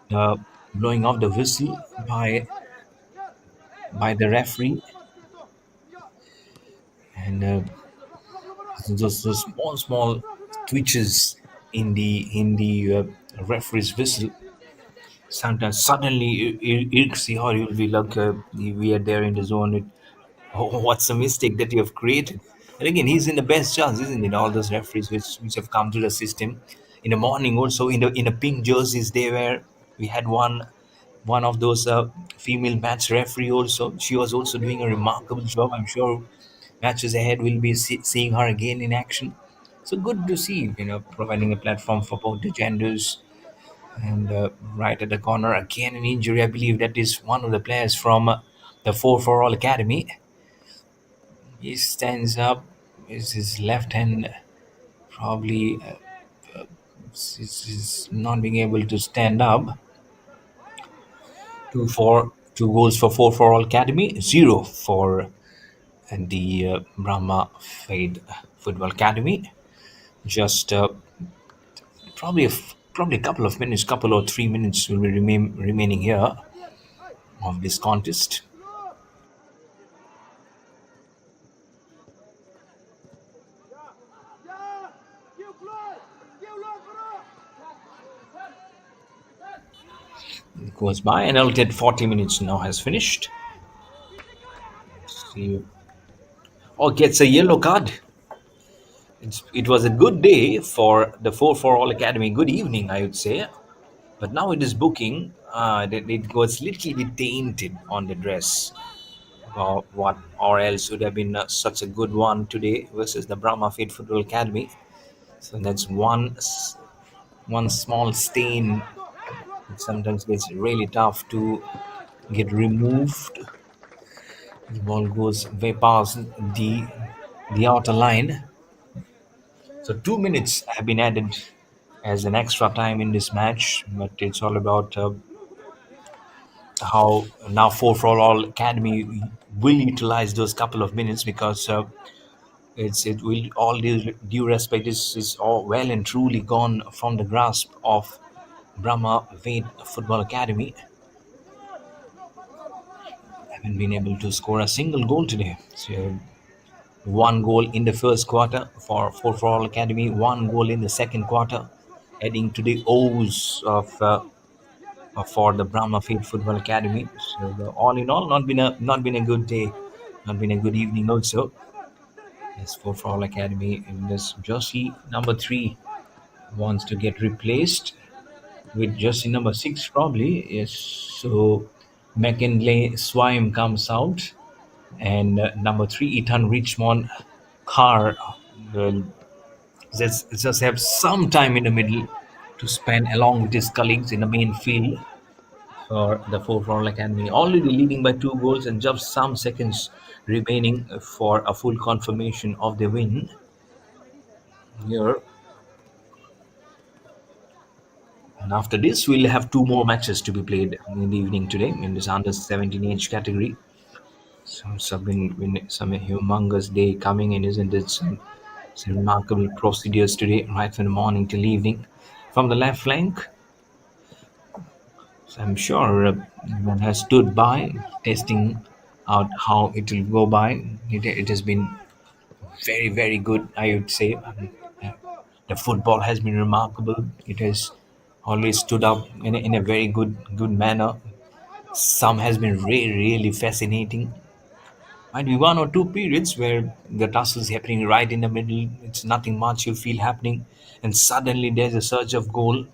Speaker 3: the blowing of the whistle by the referee, and those small twitches in the referee's whistle sometimes suddenly irks you, or you'll be like, we are there in the zone. Oh, what's the mistake that you have created? And again, he's in the best chance, isn't it? All those referees which have come to the system. In the morning, also in the pink jerseys, they were. We had one of those female match referee also. She was also doing a remarkable job. I'm sure matches ahead we'll be seeing her again in action. So good to see, providing a platform for both the genders. And right at the corner, again an injury. I believe that is one of the players from the 4 for all Academy. He stands up. Is his left hand probably is not being able to stand up? Two goals for 4 for all Academy, zero for the Brahma Fade Football Academy. Just probably a couple of minutes, couple or 3 minutes will be remaining here of this contest. It goes by, and allotted 40 minutes now has finished. See, or gets a yellow card. It was a good day for the 4 for all Academy. Good evening, I would say. But now it is booking. It was little bit tainted on the dress. What or else would have been such a good one today versus the Brahmavid Football Academy. So that's one small stain It sometimes gets really tough to get removed. The ball goes way past the outer line. So 2 minutes have been added as an extra time in this match, but it's all about how now 4 for all academy will utilize those couple of minutes, because it will all due respect is all well and truly gone from the grasp of Brahmavid Football Academy. Haven't been able to score a single goal today. So 1 goal in the first quarter for 4 for all academy, 1 goal in the second quarter, adding to the O's of for the Brahmavid Football Academy. So all in all, not been a good day, not been a good evening also. Yes, 4 for all academy in this jersey number 3 wants to get replaced with jersey number 6 probably. Yes, so McKinley Swime comes out, and number 3 Ethan Richmond Carr will just have some time in the middle to spend along with his colleagues in the main field for the 4 for all academy, already leading by 2 goals and just some seconds remaining for a full confirmation of the win here. And after this, we'll have 2 more matches to be played in the evening today in this under 17 age category. So some humongous day coming in, isn't it? Some remarkable procedures today, right from the morning till evening. From the left flank, so I'm sure everyone has stood by, testing out how it will go by. It has been very, very good, I would say. Uh, the football has been remarkable. It has always stood up in a very good manner. Some has been really, really fascinating. Might be 1 or 2 periods where the tussle is happening right in the middle. It's nothing much you feel happening, and suddenly there's a surge of goal.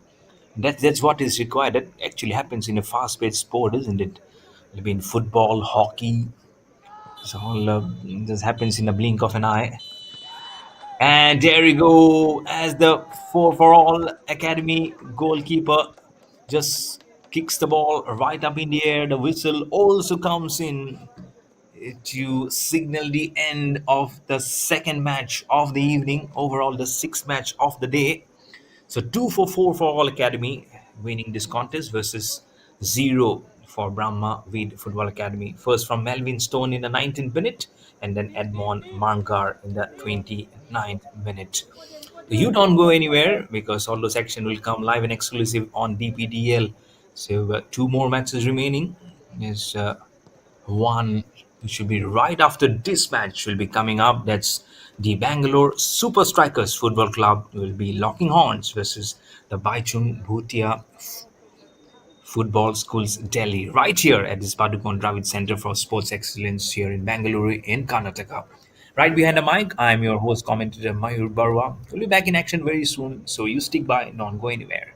Speaker 3: That's what is required. That actually happens in a fast-paced sport, isn't it? Maybe in football, hockey, it's all this happens in the blink of an eye. And there we go, as the 4 for all academy goalkeeper just kicks the ball right up in the air. The whistle also comes in to signal the end of the second match of the evening, overall the sixth match of the day. So 2 for 4 for all academy winning this contest versus 0 for Brahmavid Football Academy. First from Melvin Stone in the 19th minute, and then Edmond Mangar in the 29th minute. You don't go anywhere, because all those action will come live and exclusive on DPDL. So 2 more matches remaining. Is one which should be right after this match will be coming up. That's the Bangalore Super Strikers Football Club will be locking horns versus the Baichung Bhutia Football Schools Delhi, right here at this Padukone Dravid Center for Sports Excellence here in Bangalore in Karnataka. Right behind the mic, I'm your host, commentator Mayur Barwa. We'll be back in action very soon, so you stick by, don't go anywhere.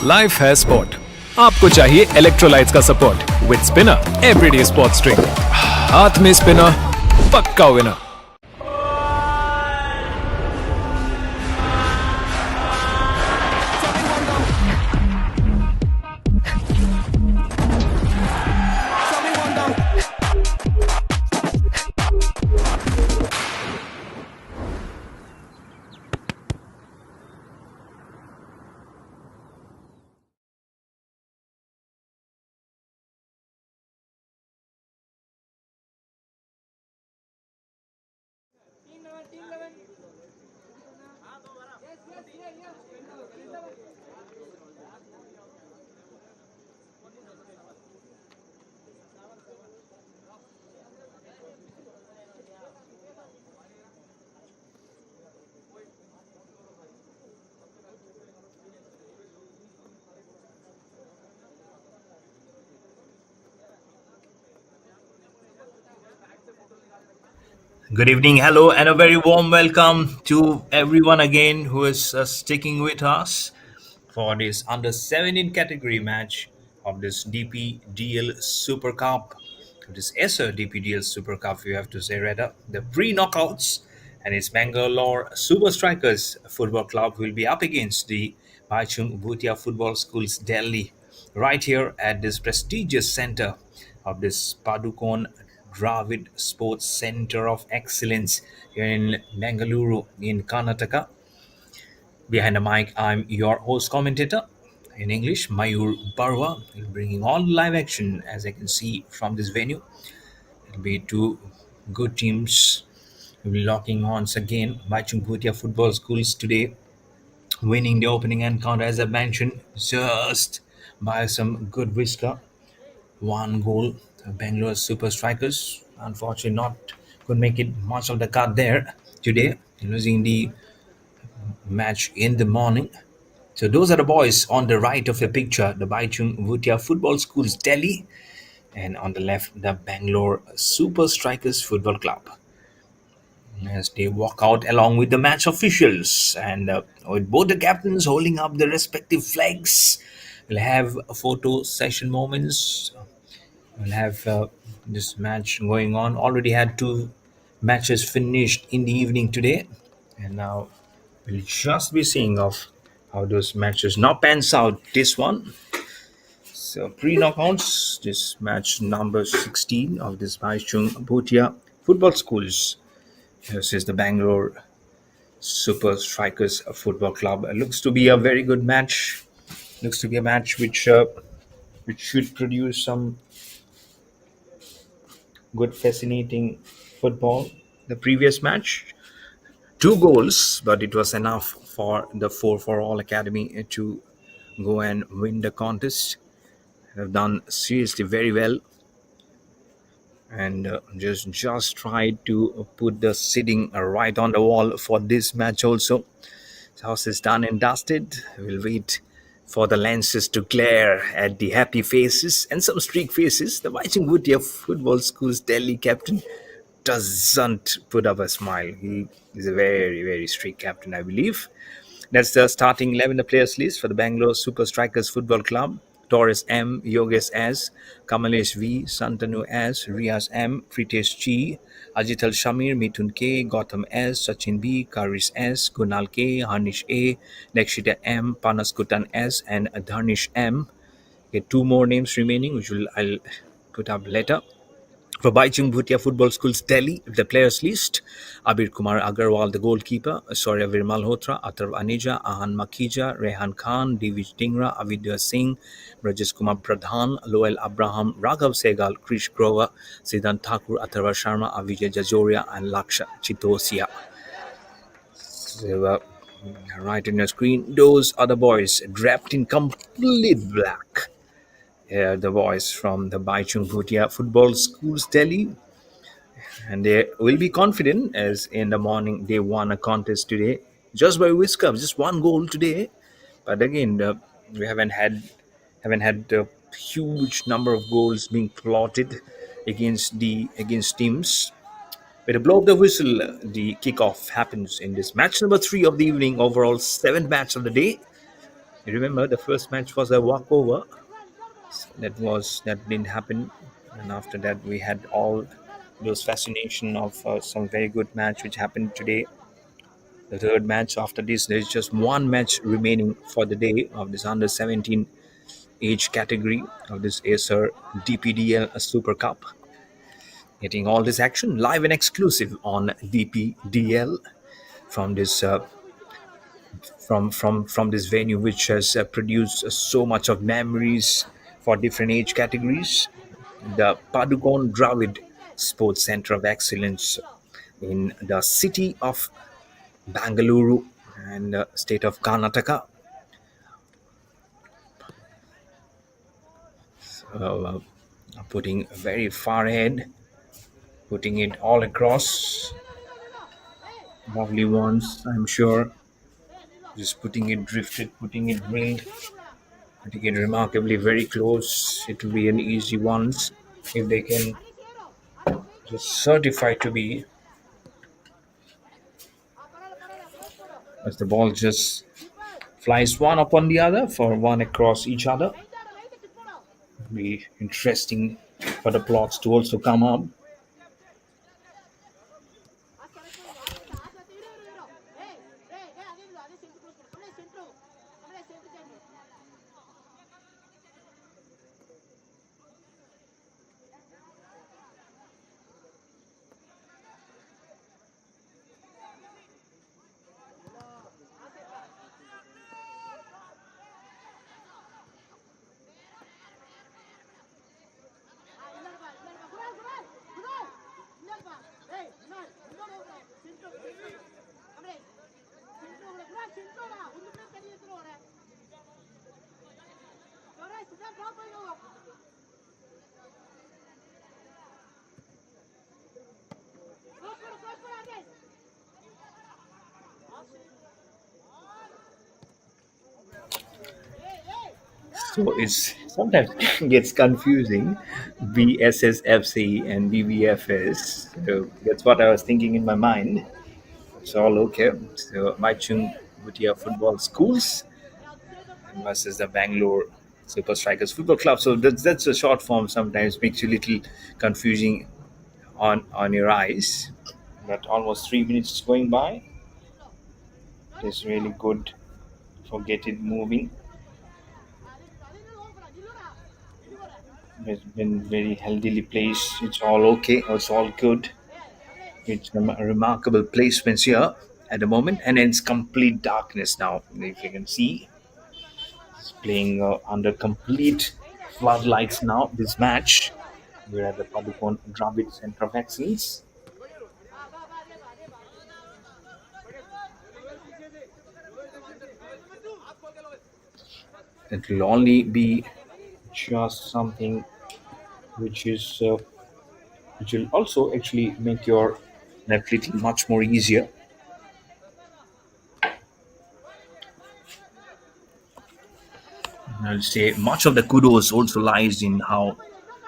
Speaker 1: Life है sport, आपको चाहिए electrolytes का support with spinner everyday sports drink. हाथ में spinner, पक्का winner.
Speaker 3: Good evening, hello, and a very warm welcome to everyone again who is sticking with us for this under 17 category match of this DPDL Super Cup. This ESSA DPDL Super Cup, you have to say rather. The pre knockouts, and its Bangalore Super Strikers Football Club will be up against the Baichung Bhutia Football Schools Delhi, right here at this prestigious center of this Padukone Dravid Sports Center of Excellence here in Bengaluru in Karnataka. Behind the mic, I'm your host commentator in English, Mayur Barwa, bringing all live action as I can see from this venue. It'll be two good teams will be locking once again. Baichung Bhutia Football Schools today winning the opening encounter as I mentioned just by some good whisker. One goal. Bangalore Super Strikers unfortunately not could make it much of the cut there today, losing the match in the morning. So those are the boys on the right of the picture, the Baichung Bhutia Football Schools Delhi, and on the left, the Bangalore Super Strikers Football Club. As they walk out along with the match officials and with both the captains holding up their respective flags, we'll have photo session moments. We'll have this match going on. Already had two matches finished in the evening today, and now we'll just be seeing of how those matches now pans out. This one, so pre-knockouts. This match number 16 of this Baichung Bhutia Football Schools versus the Bangalore Super Strikers Football Club. Looks to be a very good match. Looks to be a match which should produce some good, fascinating football. The previous match, two goals, but it was enough for the 4 for All Academy to go and win the contest. Have done seriously very well, and just tried to put the sitting right on the wall for this match also. The house is done and dusted. We'll wait for the lenses to glare at the happy faces and some streak faces. The Baichung Bhutia Football School's Delhi captain doesn't put up a smile. He is a very, very strict captain, I believe. That's the starting 11, the players list for the Bangalore Super Strikers Football Club. Taurus M, Yogesh S, Kamalesh V, Santanu S, Riaz M, Pritesh G, Ajital Shamir, Mithun K, Gautam S, Sachin B, Karis S, Kunal K, Harnish A, Nekshita M, Panaskutan S, and Dharnish M. Okay, two more names remaining, which I'll put up later. For Baichung Bhutia Football Schools Delhi, the players list: Abir Kumar Agarwal, the goalkeeper, Saurabir Malhotra, Atarv Aneja, Ahan Makhija, Rehan Khan, Divij Dingra, Avidya Singh, Rajesh Kumar Pradhan, Loel Abraham, Raghav Segal, Krish Grover, Siddhant Thakur, Atharva Sharma, Avijay Jajoria, and Laksha Chitosia. So, right on your screen, those are the boys draped in complete black. The boys from the Baichung Bhutia Football Schools Delhi, and they will be confident as in the morning they won a contest today just by whisker, just one goal today. But again, we haven't had a huge number of goals being plotted against teams. With a blow of the whistle, the kickoff happens in this match number 3 of the evening. Overall, 7th match of the day. You remember the first match was a walkover. That didn't happen, and after that we had all those fascination of some very good match which happened today. The third match after this, there's just one match remaining for the day of this under 17 age category of this Acer DPDL Super Cup. Getting all this action live and exclusive on DPDL from this from this venue, which has produced so much of memories for different age categories. The Padukone Dravid Sports Center of Excellence in the city of Bangalore and state of Karnataka. So, putting very far ahead, putting it all across. Lovely ones, I'm sure. Just putting it drifted, putting it drilled, putting it remarkably very close. It will be an easy ones if they can just certify to be, as the ball just flies one upon the other for one across each other. Be interesting for the plots to also come up. So it's sometimes gets confusing. BSSFC and BBFS. So that's what I was thinking in my mind. It's all okay. So Maichung Bhutia Football Schools versus the Bangalore Super Strikers Football Club. So that's a short form. Sometimes makes you a little confusing on your eyes. But almost 3 minutes going by. It's really good for get it moving. It's been very healthily placed. It's all okay. It's all good. It's a remarkable placements here at the moment, and it's complete darkness now. If you can see, it's playing under complete floodlights now. This match, we're at the Padukone Dravid Center of Excellence. It will only be just something which is which will also actually make your athletic much more easier. I'll say much of the kudos also lies in how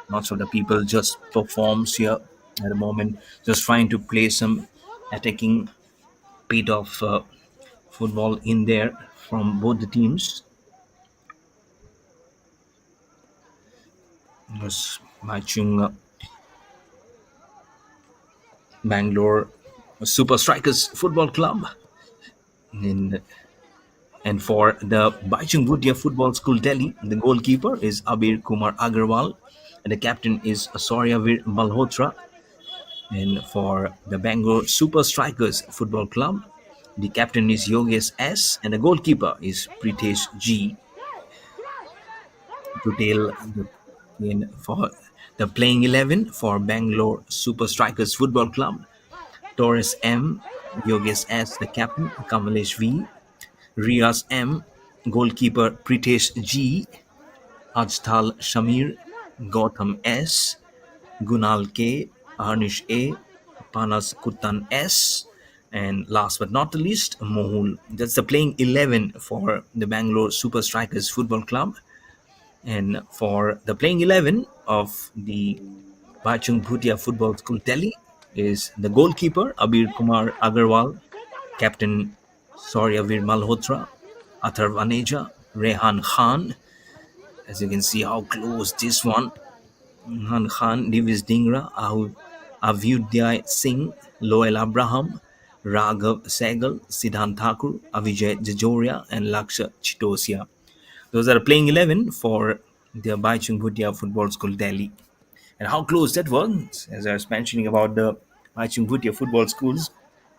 Speaker 3: much of the people just performs here at the moment, just trying to play some attacking bit of football in there from both the teams. Was matching Bangalore Super Strikers Football Club in. And for the Baichung Bhutia Football School Delhi, the goalkeeper is Abir Kumar Agarwal, and the captain is Saurya Malhotra. And for the Bangalore Super Strikers Football Club, the captain is Yogesh S, and the goalkeeper is Pritesh G. To tell the in for the playing 11 for Bangalore Super Strikers Football Club, Torres M, Yogesh S, the captain, Kamalesh V, Riaz M, goalkeeper Pritesh G, Ajtal Shamir, Gautam S, Gunal K, Harnish A, Panas Kutan S, and last but not the least, Mohul. That's the playing 11 for the Bangalore Super Strikers Football Club. And for the playing 11 of the Bachung Bhutia Football School Delhi is the goalkeeper Abir Kumar Agarwal, captain Saurya Malhotra, Athar Vaneja, Rehan Khan. As you can see how close this one, Rehan Khan, Divis Dingra, how Avyudhya Singh, Loel Abraham, Raghav Sehgal, Siddhant Thakur, Avijay Jajoria, and Laksha Chitosia. Those are playing 11 for the Baichung Bhutia Football School Delhi. And how close that was, as I was mentioning about the Baichung Bhutia Football Schools,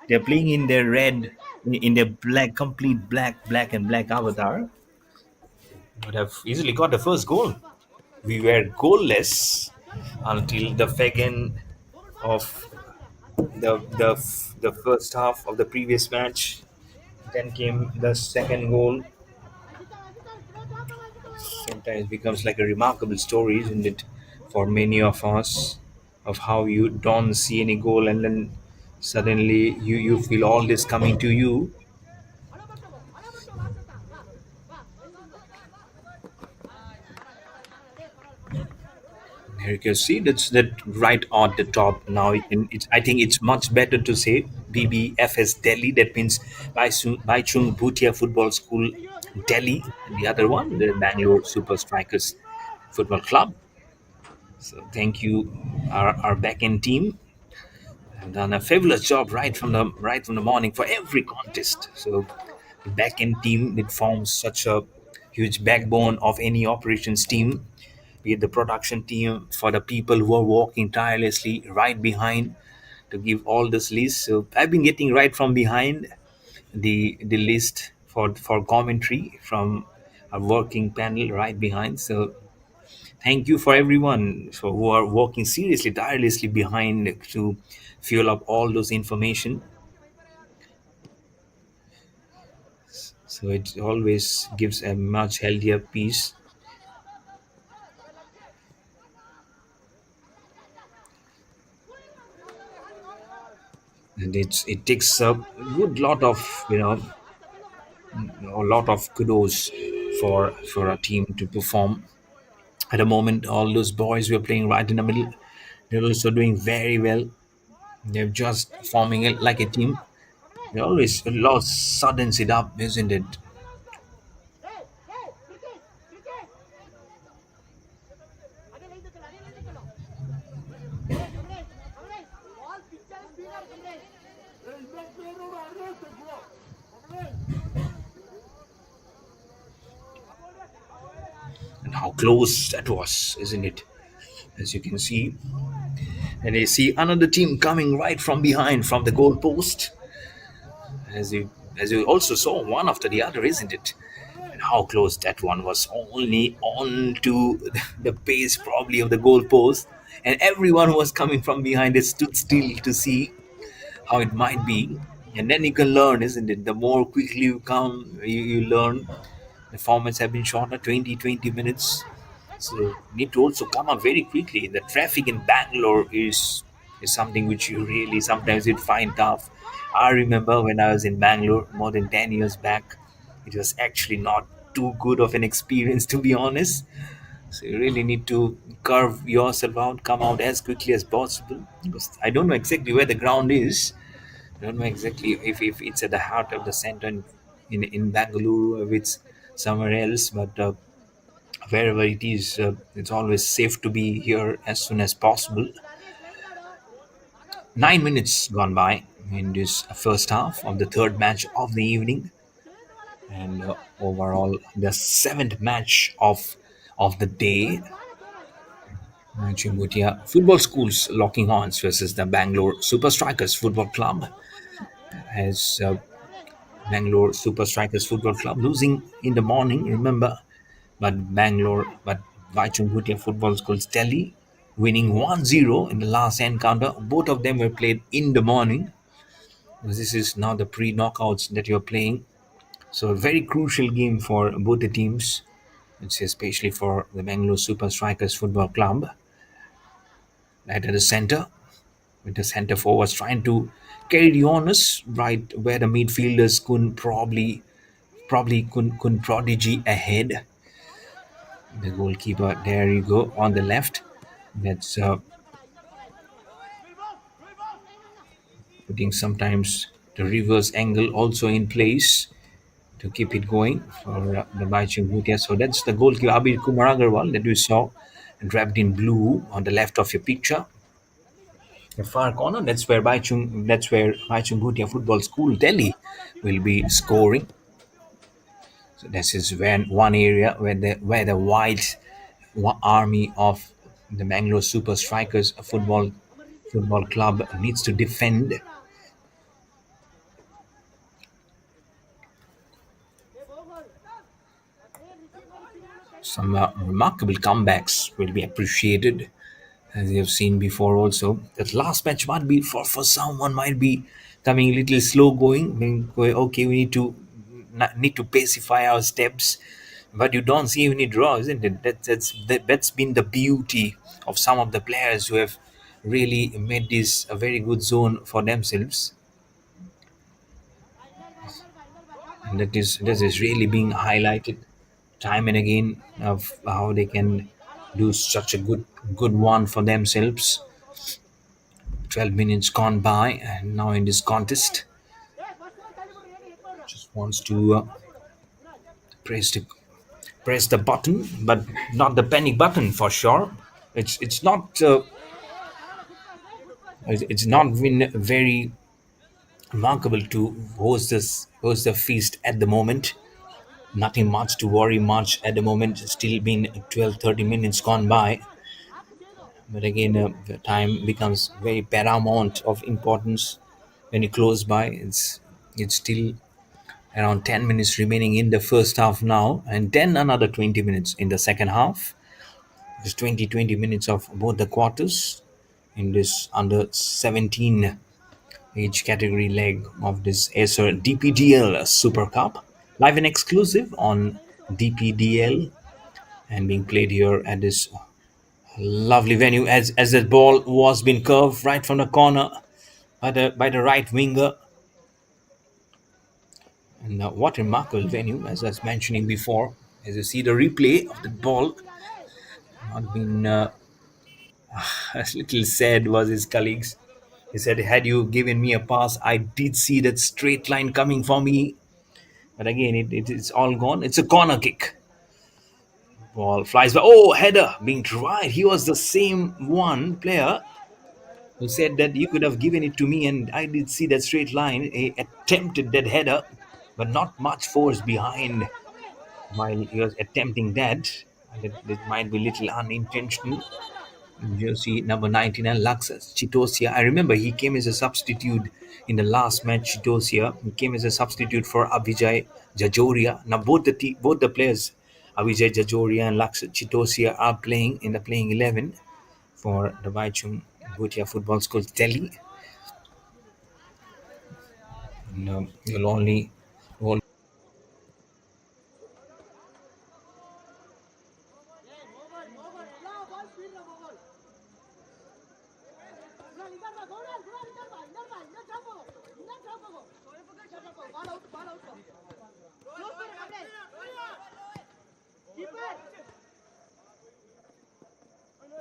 Speaker 3: they're playing in their red, in their black, complete black and black avatar. Would have easily got the first goal. We were goalless until the second of the first half of the previous match. Then came the second goal. Sometimes becomes like a remarkable story, isn't it, for many of us, of how you don't see any goal and then suddenly you feel all this coming to you. Here you can see that's that right on the top now. I think it's much better to say BBFS Delhi. That means Baichung Bhutia Football School Delhi. And the other one, the Bangalore Super Strikers Football Club. So thank you, our back end team have done a fabulous job right from the morning for every contest. So the back end team, it forms such a huge backbone of any operations team, be it the production team, for the people who are working tirelessly right behind to give all this list. So I've been getting right from behind the list for commentary from a working panel right behind. So thank you for everyone who are working seriously, tirelessly behind to fuel up all those information. So it always gives a much healthier piece, and it takes a good lot of a lot of kudos for a team to perform. At the moment, all those boys who are playing right in the middle, they're also doing very well. They're just forming it like a team. They always a lot suddens it up, isn't it? And how close that was, isn't it? As you can see, and you see another team coming right from behind from the goal post, as you also saw one after the other, isn't it? And how close that one was, only on to the base probably of the goal post, and everyone who was coming from behind it stood still to see how it might be. And then you can learn, isn't it? The more quickly you come, you learn. The formats have been shorter, 20 minutes. So you need to also come up very quickly. The traffic in Bangalore is something which you really sometimes you'd find tough. I remember when I was in Bangalore more than 10 years back, it was actually not too good of an experience, to be honest. So you really need to curve yourself out, come out as quickly as possible. Because I don't know exactly where the ground is. I don't know exactly if it's at the heart of the center in Bangalore or if it's somewhere else, but wherever it is, it's always safe to be here as soon as possible. 9 minutes gone by in this first half of the third match of the evening, and overall the seventh match of the day. Chimbutia Football Schools locking horns versus the Bangalore Super Strikers Football Club. As Bangalore Super Strikers Football Club losing in the morning, remember, but Vaichung Bhutia Football Schools Delhi winning 1-0 in the last encounter. Both of them were played in the morning. This is now the pre-knockouts that you're playing. So a very crucial game for both the teams. It's especially for the Bangalore Super Strikers Football Club. Right at the center, with the center forwards trying to carry the honors right where the midfielders couldn't prodigy ahead. The goalkeeper, there you go, on the left. That's putting sometimes the reverse angle also in place to keep it going for the Baichung Bhutia. So that's the goalkeeper, Abir Kumar Agarwal, that you saw wrapped in blue on the left of your picture. the far corner. That's where Baichung Bhutia Football School Delhi will be scoring. So this is when one area where the white army of the Bangalore Super Strikers football club needs to defend. Some remarkable comebacks will be appreciated, as you have seen before. Also, that last match might be for someone might be coming a little slow going. Okay, we need to pacify our steps, but you don't see any draw, isn't it? That's been the beauty of some of the players who have really made this a very good zone for themselves, and that is really being highlighted time and again of how they can do such a good one for themselves. 12 minutes gone by, and now in this contest, just wants to press the press the button, but not the panic button for sure. It's not been very remarkable to host the feast at the moment. Nothing much to worry much at the moment. Still been 12-30 minutes gone by, but again, the time becomes very paramount of importance when you close by. It's still around 10 minutes remaining in the first half now, and then another 20 minutes in the second half. It's 20 minutes of both the quarters in this under 17 age category leg of this Acer DPDL Super Cup, live and exclusive on DPDL, and being played here at this lovely venue. As the ball was being curved right from the corner by the right winger. And what remarkable venue, as I was mentioning before, as you see the replay of the ball, not been a little sad was his colleagues. He said, "Had you given me a pass, I did see that straight line coming for me." But again, it's all gone. It's a corner kick. Ball flies by. Oh, header being tried. He was the same one player who said that you could have given it to me, and I did see that straight line. He attempted that header, but not much force behind while he was attempting that. That might be little unintentional. Jersey number 99, Lux Chitosia. I remember he came as a substitute in the last match. Chitosia, he came as a substitute for Abhijay Jajoria. Now both the players, Abhijay Jajoria and Lux Chitosia, are playing in the playing 11 for the Baichung Bhutia Football School Delhi. And, you'll only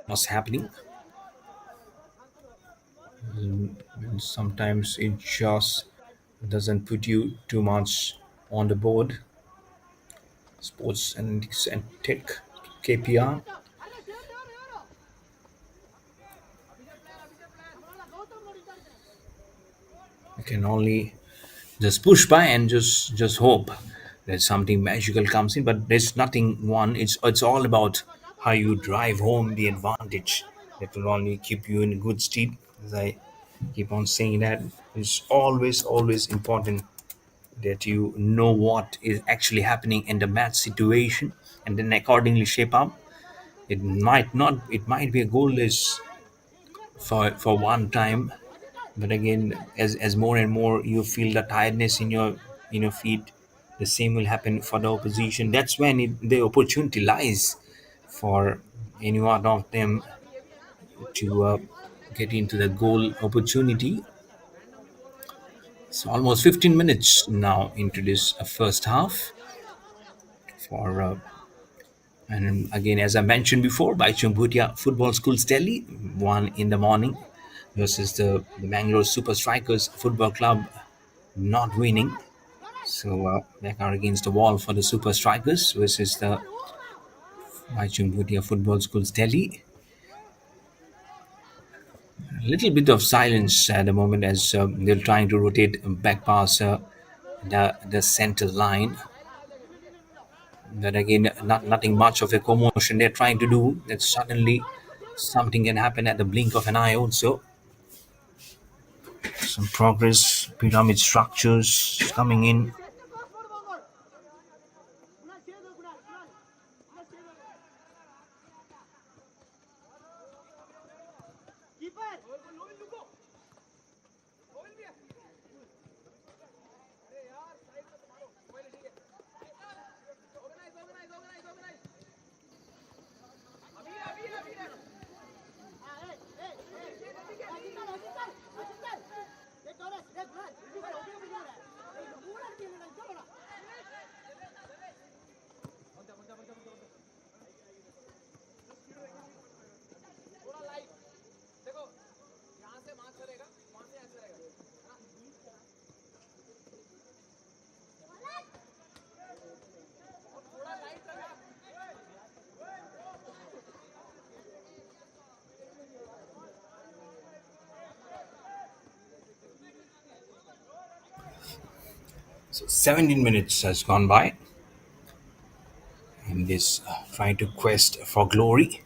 Speaker 3: what's happening. And sometimes it just doesn't put you too much on the board. Sports and tech KPR. You can only just push by and just hope that something magical comes in. But there's nothing one. It's all about how you drive home the advantage. That will only keep you in good stead. As I keep on saying that, it's always important that you know what is actually happening in the match situation, and then accordingly shape up. It might be a goalless for one time, but again, as more and more you feel the tiredness in your feet, the same will happen for the opposition. That's when the opportunity lies for any one of them to get into the goal opportunity. It's almost 15 minutes now into this first half for and again, as I mentioned before, Baichung Bhutia Football Schools Delhi, 1 in the morning, versus the Bangalore Super Strikers Football Club, not winning. So back are against the wall for the Super Strikers versus the Baichung Bhutia Football Schools Delhi. A little bit of silence at the moment as they're trying to rotate back past the center line. But again, nothing much of a commotion they're trying to do. That suddenly something can happen at the blink of an eye. Also, some progress, pyramid structures coming in. So 17 minutes has gone by in this trying to quest for glory.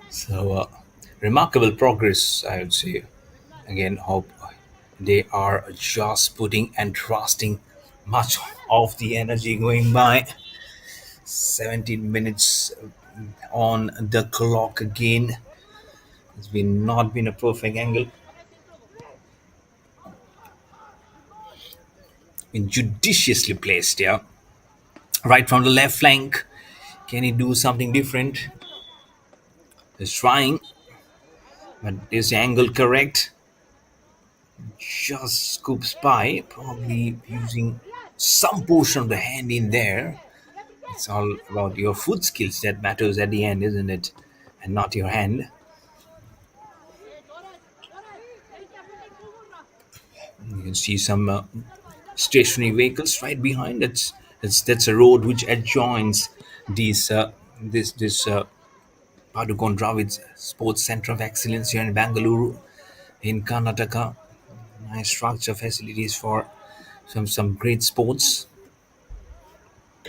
Speaker 3: So remarkable progress, I would say. Again, hope they are just putting and trusting much of the energy going by. 17 minutes on the clock again. It's been not been a perfect angle. Been judiciously placed here. Right from the left flank. Can he do something different? He's trying, but is the angle correct? Just scoops by, probably using some portion of the hand in there. It's all about your foot skills that matters at the end, isn't it? And not your hand. You can see some stationary vehicles right behind. That's a road which adjoins these this Padukon Dravid Sports Center of Excellence here in Bangalore, in Karnataka. Nice structure facilities for some great sports.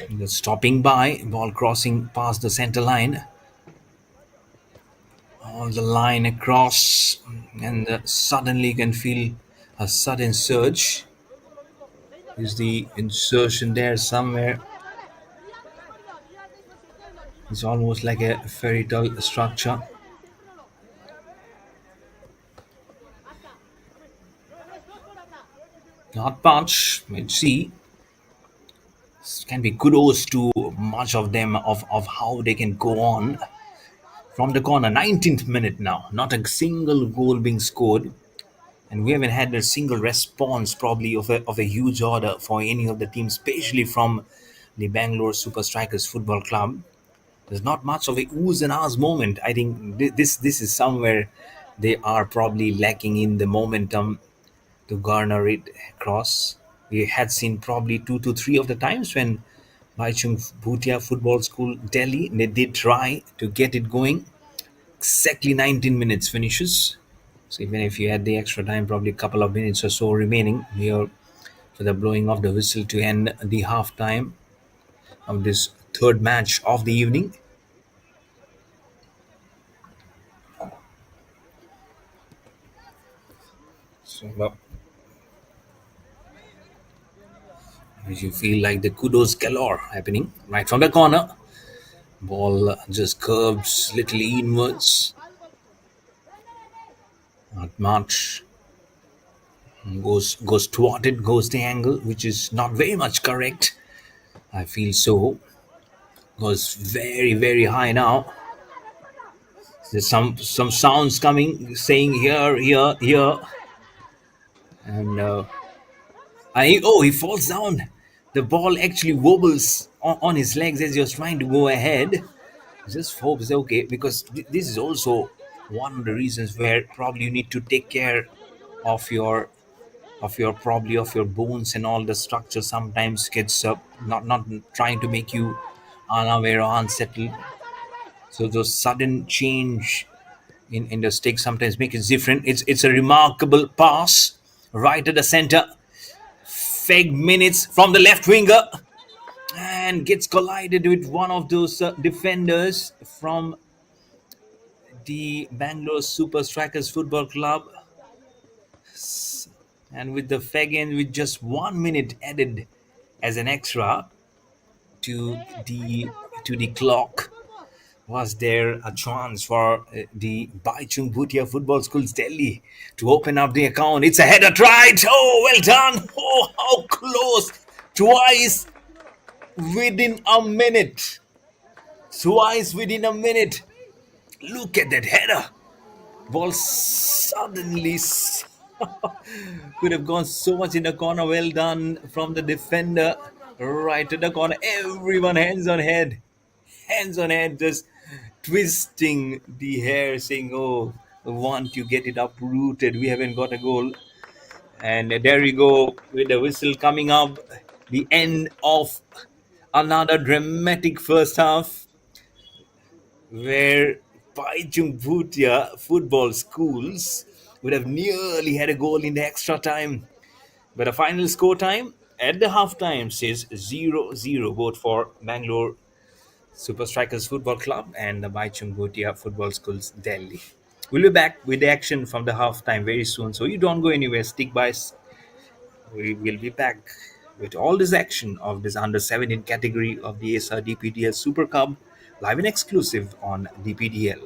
Speaker 3: The stopping by, ball crossing past the center line. All the line across, and suddenly you can feel a sudden surge. Is the insertion there somewhere? It's almost like a fairy tale structure. Not much. Let's see. Can be kudos to much of them of how they can go on from the corner. 19th minute now. Not a single goal being scored. And we haven't had a single response probably of a huge order for any of the teams, especially from the Bangalore Super Strikers Football Club. There's not much of a oohs and ahs moment. I think this is somewhere they are probably lacking in the momentum to garner it across. We had seen probably 2 to 3 of the times when Baichung Bhutia Football School Delhi, they did try to get it going. Exactly 19 minutes finishes. So even if you had the extra time, probably a couple of minutes or so remaining here for the blowing of the whistle to end the half time of this third match of the evening. So you feel like the kudos galore happening right from the corner. Ball just curves little inwards. Not much. Goes toward it, goes the angle, which is not very much correct. I feel so. Goes very, very high now. There's some sounds coming saying here, here, here. And he falls down. The ball actually wobbles on his legs as he was trying to go ahead. Just hopes okay, because this is also one of the reasons where probably you need to take care of your probably of your bones, and all the structure sometimes gets not trying to make you unaware or unsettled. So those sudden change in the stick sometimes make it different. It's a remarkable pass right at the center. Fake minutes from the left winger and gets collided with one of those defenders from the Bangalore Super Strikers Football Club. And with the Fagan with just 1 minute added as an extra to the clock, was there a chance for the Baichung Bhutia Football Schools Delhi to open up the account? It's a header tried. Oh, well done. Oh, how close. Twice within a minute. Twice within a minute. Look at that header. Ball suddenly could have gone so much in the corner. Well done from the defender. Right to the corner. Everyone hands on head. Hands on head, just twisting the hair, saying, "Oh, want to get it uprooted. We haven't got a goal." And there you go with the whistle coming up. The end of another dramatic first half where Baichung Bhutia football schools would have nearly had a goal in the extra time. But the final score time at the half time says 0-0, both for Bangalore Super Strikers Football Club and the Baichung Bhutia Football Schools Delhi. We'll be back with the action from the halftime very soon, so you don't go anywhere. Stick by. We will be back with all this action of this under 17 category of the ASR DPDL Super Cup, live and exclusive on DPDL.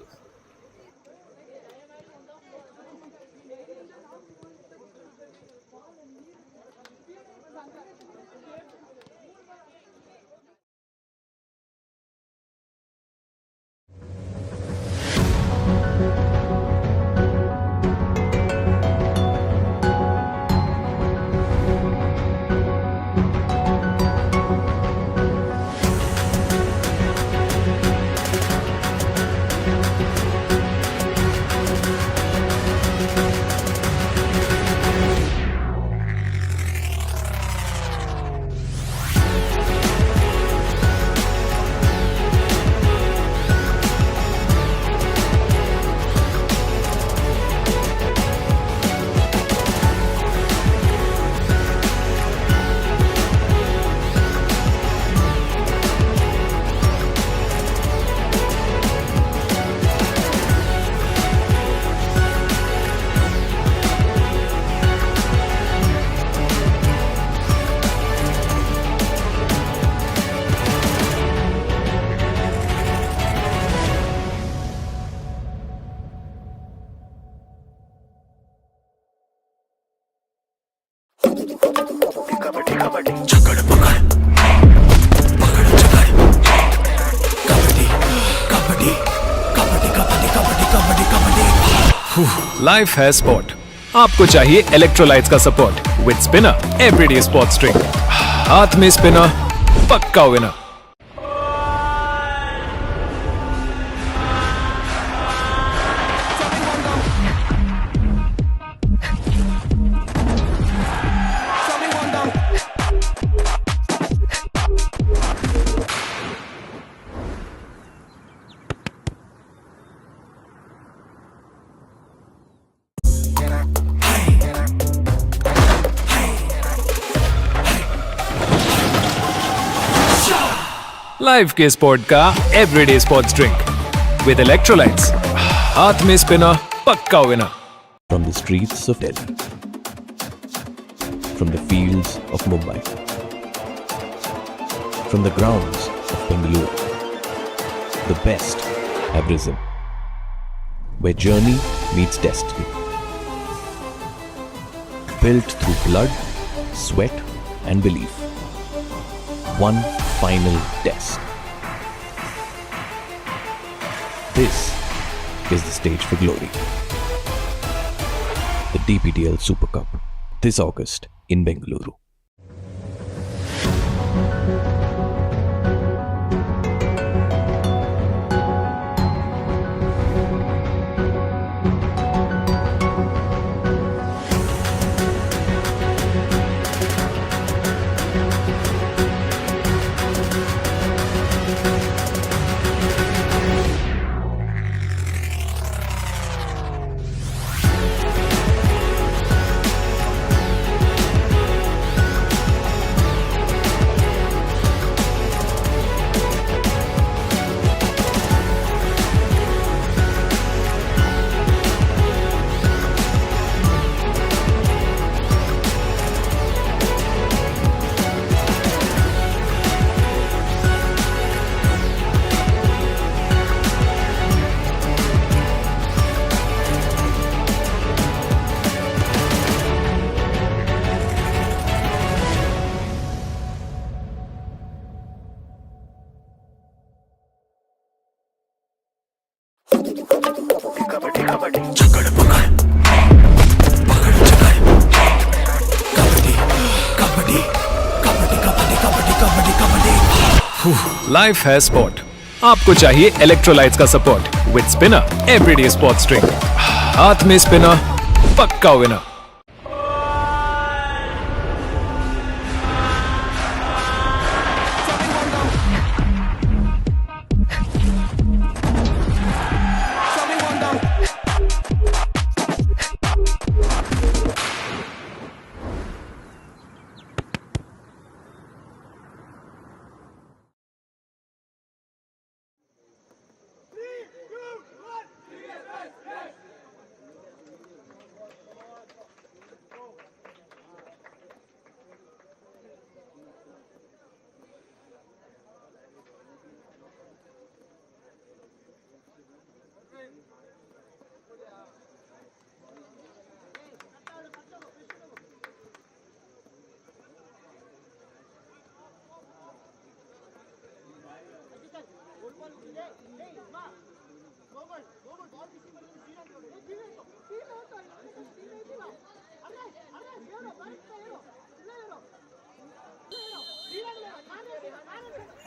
Speaker 1: Life है sport, आपको चाहिए electrolytes का support with spinner everyday sports drink. हाथ में spinner, पक्का winner. Life के sport का everyday sports drink with electrolytes. हाथ में स्पिनर, पक्का winner.
Speaker 2: From the streets of Delhi, from the fields of Mumbai, from the grounds of Bengaluru, the best have risen, where journey meets destiny. Built through blood, sweat and belief. One final test. This is the stage for glory. The DPDL Super Cup, this August in Bengaluru.
Speaker 1: Life है sport, आपको चाहिए electrolytes का support with spinner everyday sports drink. हाथ में spinner, पक्का winner.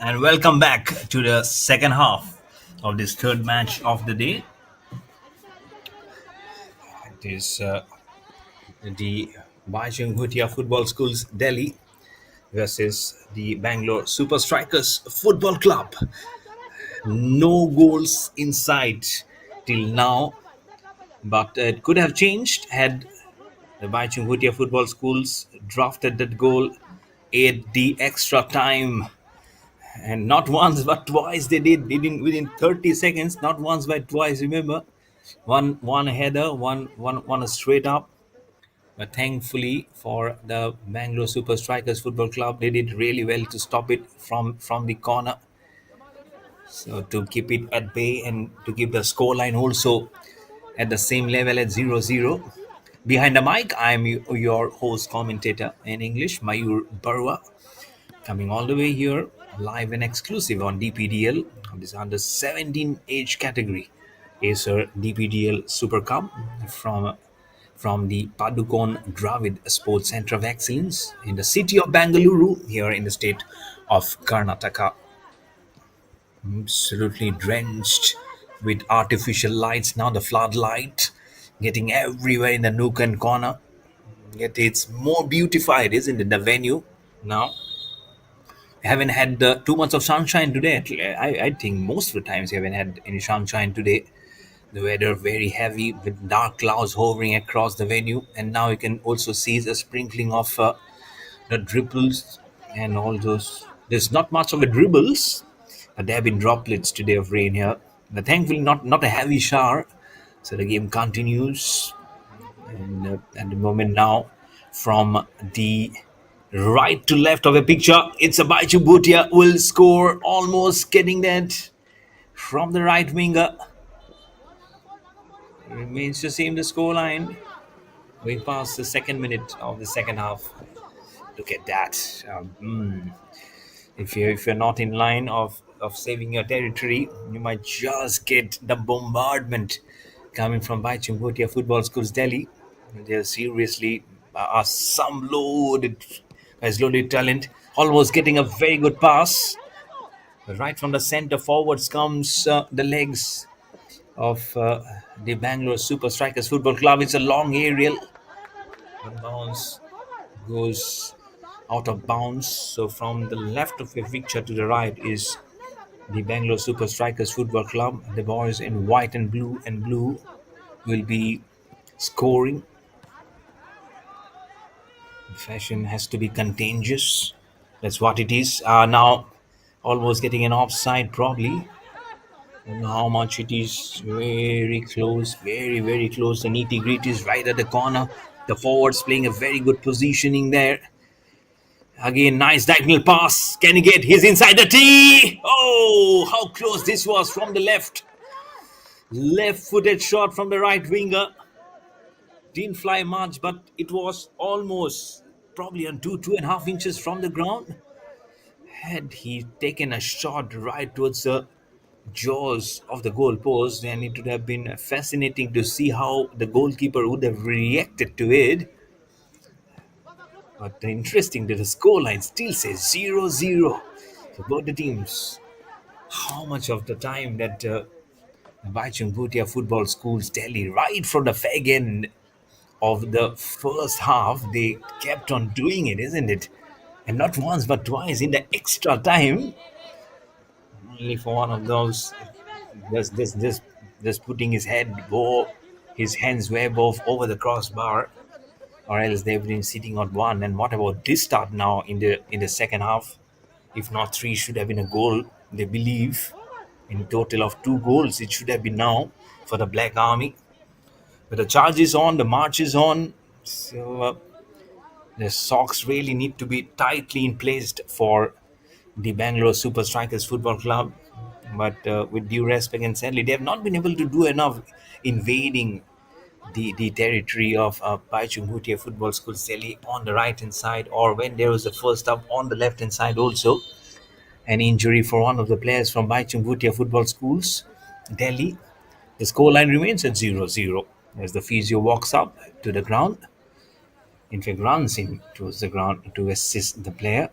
Speaker 3: And welcome back to the second half of this third match of the day. It is the Bajing Bhutia Football Schools Delhi versus the Bangalore Super Strikers Football Club. No goals in sight till now, but it could have changed had the Bajing Bhutia Football Schools drafted that goal at the extra time. And not once but twice they did. Within 30 seconds, not once but twice. Remember, one header, one straight up. But thankfully for the Bangalore Super Strikers Football Club, they did really well to stop it from the corner. So to keep it at bay and to keep the scoreline also at the same level at 0-0. Behind the mic, I'm your host commentator in English, Mayur Barwa, coming all the way here live and exclusive on DPDL of this under 17 age category. Acer DPDL Super Cup from the Padukone Dravid Sports Center of Excellence in the city of Bangalore here in the state of Karnataka. Absolutely drenched with artificial lights now, the floodlight getting everywhere in the nook and corner. Yet it's more beautified, isn't it, the venue now? Haven't had too much of sunshine today. I think most of the times we haven't had any sunshine today. The weather very heavy with dark clouds hovering across the venue, and now you can also see the sprinkling of the dribbles and all those. There's not much of a dribbles, but there have been droplets today of rain here. But thankfully, not a heavy shower. So the game continues, and at the moment now, from the right to left of a picture, it's a Baichu Bhutia will score, almost getting that from the right winger. Remains the same, the scoreline. We passed the second minute of the second half. Look at that. If you're not in line of saving your territory, you might just get the bombardment coming from Baichu Bhutia Football Schools Delhi. They're seriously are some loaded talent, almost getting a very good pass. Right from the center forwards comes the legs of the Bangalore Super Strikers Football Club. It's a long Ariël. One bounce goes out of bounds. So from the left of your picture to the right is the Bangalore Super Strikers Football Club. The boys in white and blue will be scoring. Fashion has to be contagious. That's what it is. Now, almost getting an offside probably. Don't know how much it is. Very close, very close. The nitty gritty is right at the corner. The forwards playing a very good positioning there. Again, nice diagonal pass. Can he get his inside the tee? Oh, how close this was from the left. Left-footed shot from the right winger. Didn't fly much, but it was almost probably on 2.5 inches from the ground. Had he taken a shot right towards the jaws of the goalpost, then it would have been fascinating to see how the goalkeeper would have reacted to it. But interesting that the scoreline still says 0-0. So both the teams, how much of the time that Baichung Bhutia Football Schools Delhi, right from the fag end of the first half, they kept on doing it, isn't it? And not once but twice in the extra time, only for one of those just putting his head or his hands way above over the crossbar, or else they've been sitting on one. And what about this start now in the second half? If not three, should have been a goal. They believe in total of two goals. It should have been now for the Black Army. But the charge is on, the march is on. So the socks really need to be tightly in place for the Bangalore Super Strikers Football Club. But with due respect and sadly, they have not been able to do enough invading the territory of Baichung Bhutia Football School Delhi on the right hand side, or when there was the first up on the left hand side also. An injury for one of the players from Baichung Bhutia Football Schools Delhi. The scoreline remains at 0-0 as the physio walks up to the ground. In fact, runs in towards the ground to assist the player.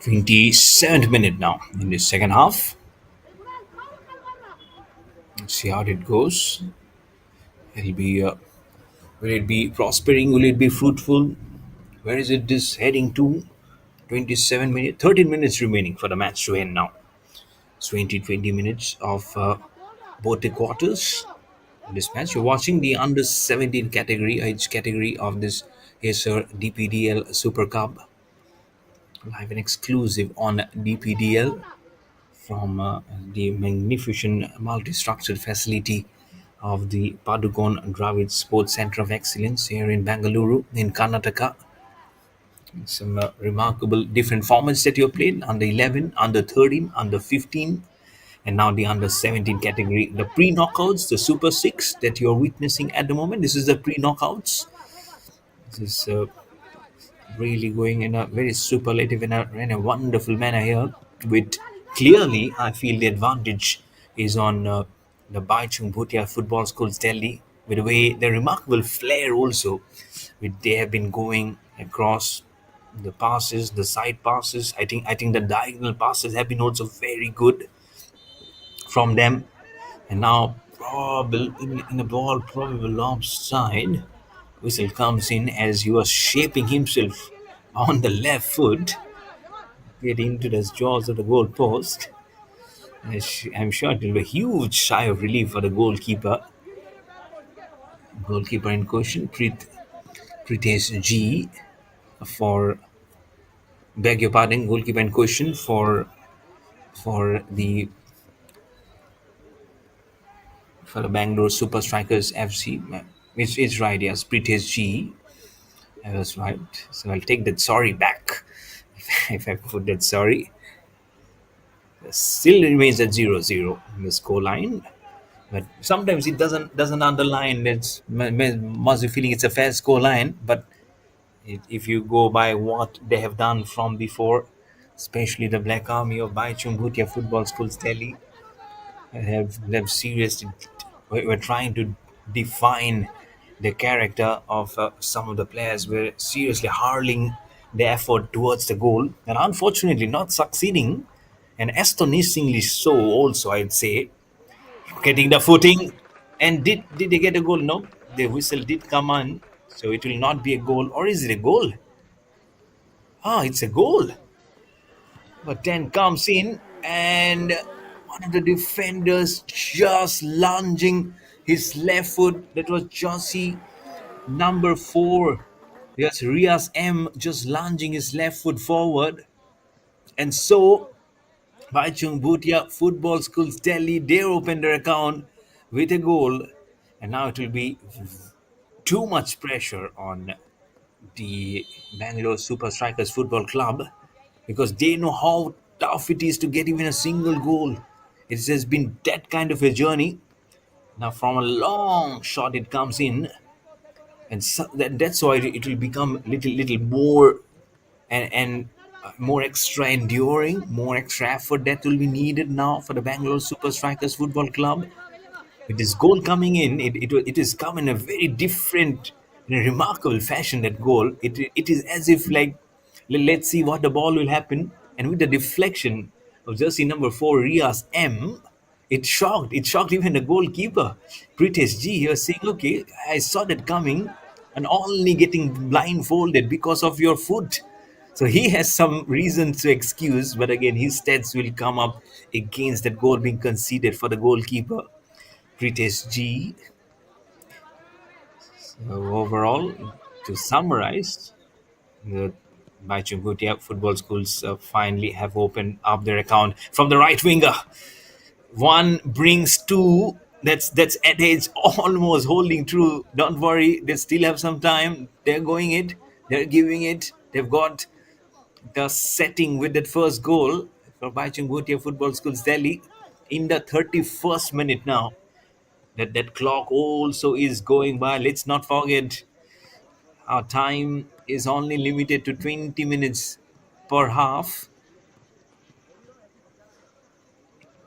Speaker 3: 27th minute now in the second half. Let's see how it goes. It'll be will it be prospering? Will it be fruitful? Where is it this heading to? 27 minutes, 13 minutes remaining for the match to end now. It's 20 minutes of both the quarters. In this match, you're watching the under 17 category, age category of this Acer DPDL Super Cup. Live and exclusive on DPDL from the magnificent multi-structured facility of the Padukone Dravid Sports Center of Excellence here in Bangalore in Karnataka. Some remarkable different formats that you've played: under 11, under 13, under 15, and now the under 17 category. The pre knockouts, the Super 6 that you're witnessing at the moment, this is the pre knockouts. This is really going in a very superlative in a wonderful manner here. With clearly, I feel the advantage is on the Baichung Bhutia Football Schools Delhi, with the way the remarkable flair also, with they have been going across the passes, the side passes. I think the diagonal passes have been also very good from them. And now, probably in the ball, probable offside. Whistle comes in as he was shaping himself on the left foot, get into the jaws of the goal post. I'm sure it will be a huge sigh of relief for the goalkeeper. Goalkeeper in question, Pritesh G, for beg your pardon, goalkeeper in question for the Bangalore Super Strikers FC. It's right, yes, Pritesh G. I was right. So I'll take that sorry back if I put that sorry. Still remains at 0-0 in the score line. But sometimes it doesn't underline. It's must be feeling it's a fair score line. But if you go by what they have done from before, especially the Black Army of Baichung Bhutia Football Schools Delhi, have seriously we're trying to define the character of some of the players. We're seriously hurling the effort towards the goal, and unfortunately not succeeding, and astonishingly so also, I'd say. Getting the footing, and did they get a goal? No, the whistle did come on, so it will not be a goal. Or is it a goal? Ah, it's a goal. But 10 comes in, and one of the defenders just lunging his left foot. That was Josie, number 4. Yes, Riaz M just lunging his left foot forward. And so, Baichung Bhutia Football Schools Delhi, they opened their account with a goal. And now it will be too much pressure on the Bangalore Super Strikers Football Club because they know how tough it is to get even a single goal. It has been that kind of a journey. Now, from a long shot, it comes in, and so that's why it will become little more and more extra enduring, more extra effort that will be needed now for the Bangalore Super Strikers Football Club. With this goal coming in, it is come in a very different, in a remarkable fashion. That goal, it is as if like, let's see what the ball will happen, and with the deflection of jersey number 4, Riaz M, it shocked even the goalkeeper, Pritesh G. He was saying, "Okay, I saw that coming, and only getting blindfolded because of your foot." So he has some reasons to excuse, but again, his stats will come up against that goal being conceded for the goalkeeper. British G. So overall, to summarize, the Baichungutia football schools finally have opened up their account from the right winger. One brings two. That's at age almost holding true. Don't worry, they still have some time. They're going it. They're giving it. They've got the setting with that first goal for Baichungutia football schools Delhi in the 31st minute now. That clock also is going by. Let's not forget our time is only limited to 20 minutes per half,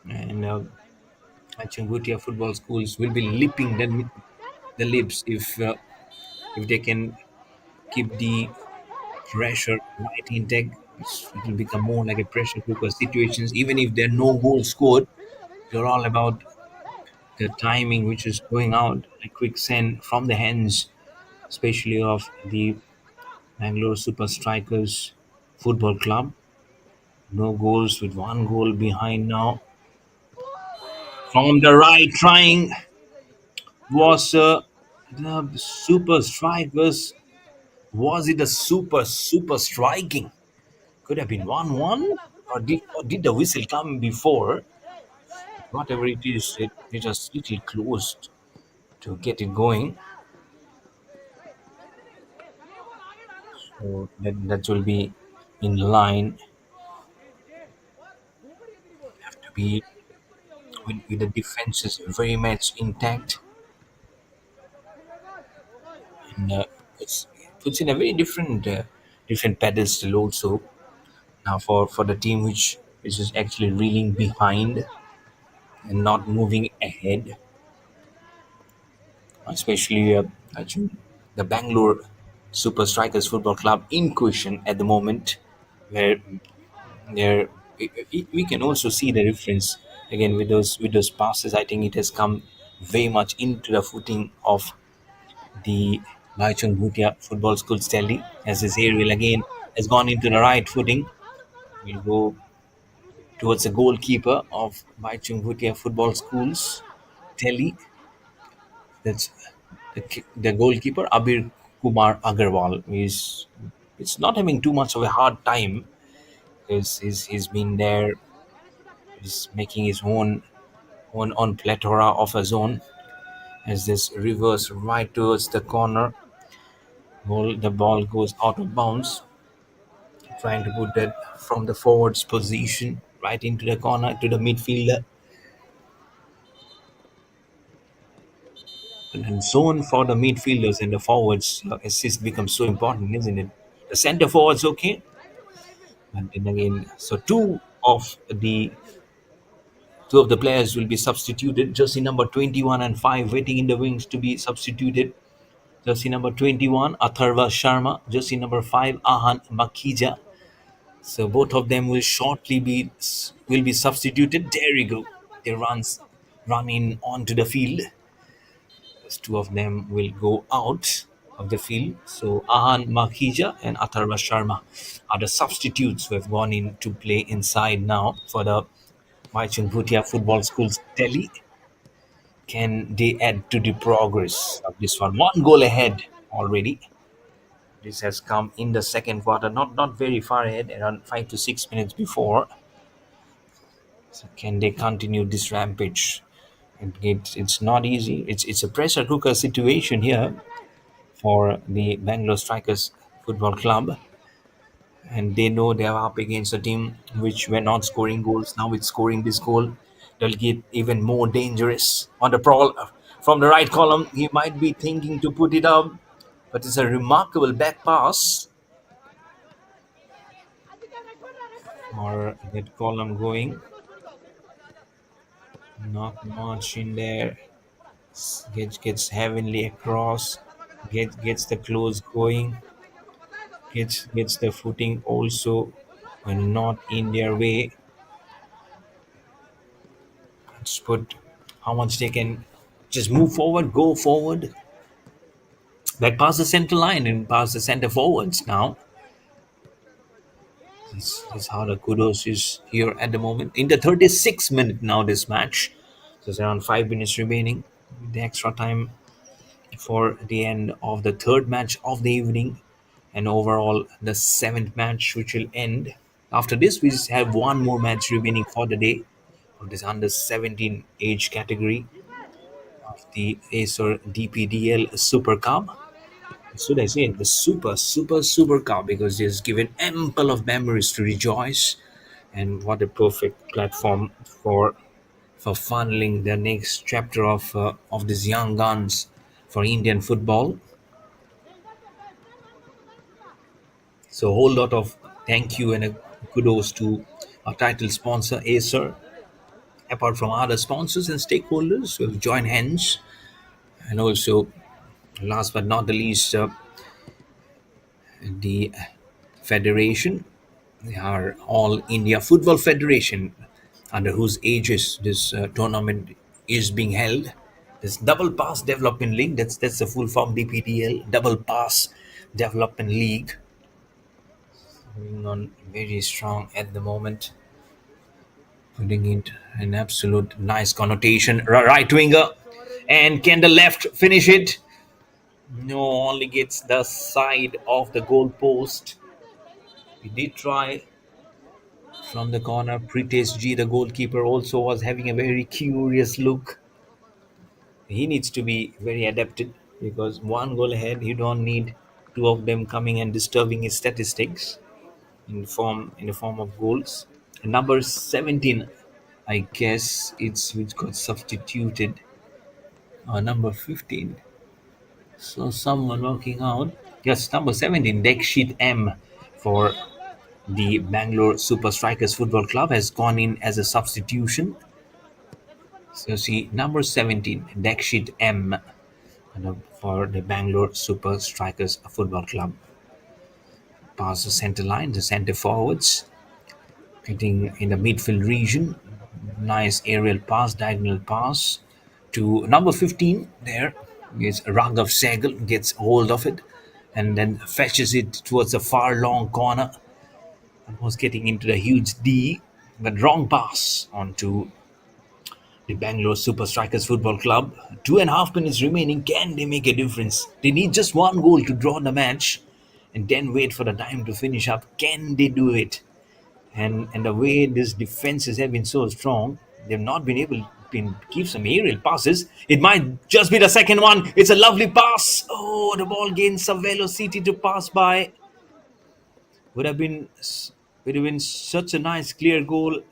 Speaker 3: and Changutia football schools will be lipping the lips if they can keep the pressure right intact. It will become more like a pressure cooker situations. Even if there are no goals scored, they're all about the timing which is going out, a quick send from the hands, especially of the Bangalore Super Strikers Football Club. No goals with one goal behind now. From the right, trying was the Super Strikers. Was it a super striking? Could have been 1-1, or did the whistle come before? Whatever it is, it was little close to get it going. So that will be in line. Have to be with the defenses very much intact, and it puts in a very different pedestal also now for the team which is actually reeling behind and not moving ahead, especially actually the Bangalore Super Strikers Football Club in question at the moment, where there we can also see the difference again with those passes. I think it has come very much into the footing of the Baichung Bhutia Football School Delhi, as this Ariel again has gone into the right footing. We'll go towards the goalkeeper of Baichung Bhutia Football Schools Delhi. That's the goalkeeper, Abir Kumar Agarwal. It's not having too much of a hard time because he's been there. He's making his own plethora of a zone as this reverse right towards the corner. The ball goes out of bounds, trying to put that from the forwards position right into the corner to the midfielder. And zone for the midfielders and the forwards assist becomes so important, isn't it? The center forwards okay, but then again, so two of the players will be substituted. Jersey number 21 and 5 waiting in the wings to be substituted. Jersey number 21, Atharva Sharma. Jersey number 5, Ahan Makhija. So both of them will be substituted. There we go. They run in onto the field. These two of them will go out of the field. So Ahan Makhija and Atharva Sharma are the substitutes who have gone in to play inside now for the Baichung Bhutia Football School's Delhi. Can they add to the progress of this one? One goal ahead already. This has come in the second quarter, not very far ahead, around 5 to 6 minutes before. So can they continue this rampage? It's not easy. It's a pressure cooker situation here for the Bangalore Strikers Football Club, and they know they are up against a team which were not scoring goals. Now with scoring this goal, they'll get even more dangerous. On the prowl from the right column, he might be thinking to put it up, but it's a remarkable back pass or that column going. Not much in there. Gets heavenly across. Gets the close going. Gets the footing also, and not in their way. Let's put how much they can just move forward, go forward, back past the center line and past the center forwards now. This is how the kudos is here at the moment. In the 36th minute now, this match. So there's around 5 minutes remaining. The extra time for the end of the third match of the evening, and overall the seventh match, which will end. After this, we just have one more match remaining for the day of this under 17 age category of the Acer DPDL Super Cup. Should I say the super cup, because it's given ample of memories to rejoice, and what a perfect platform for funneling the next chapter of these young guns for Indian football. So a whole lot of thank you and a kudos to our title sponsor Acer, apart from other sponsors and stakeholders who have joined hands, and also last but not the least, the federation, our All India Football Federation, under whose aegis this tournament is being held. This Double Pass Development League, that's the full form DPDL, Double Pass Development League, going on very strong at the moment, putting it an absolute nice connotation. Right winger, and can the left finish it? No, only gets the side of the goal post. We did try from the corner. Pritesh G, the goalkeeper, also was having a very curious look. He needs to be very adapted, because one goal ahead, you don't need two of them coming and disturbing his statistics in the form of goals. And number 17, I guess it's which got substituted. Number 15. So someone working out. Yes, number 17, Dekshit M for the Bangalore Super Strikers Football Club has gone in as a substitution. So see, number 17, Dekshit M for the Bangalore Super Strikers Football Club. Past the center line, the center forwards, hitting in the midfield region. Nice aerial pass, diagonal pass to number 15 there. Is Raghav Sehgal, gets hold of it and then fetches it towards the far long corner. Almost getting into the huge D, but wrong pass onto the Bangalore Super Strikers Football Club. 2.5 minutes remaining. Can they make a difference? They need just one goal to draw the match and then wait for the time to finish up. Can they do it? And the way these defenses have been so strong, they've not been able to give some aerial passes. It might just be the second one. It's a lovely pass. Oh, the ball gains some velocity to pass by. Would have been such a nice clear goal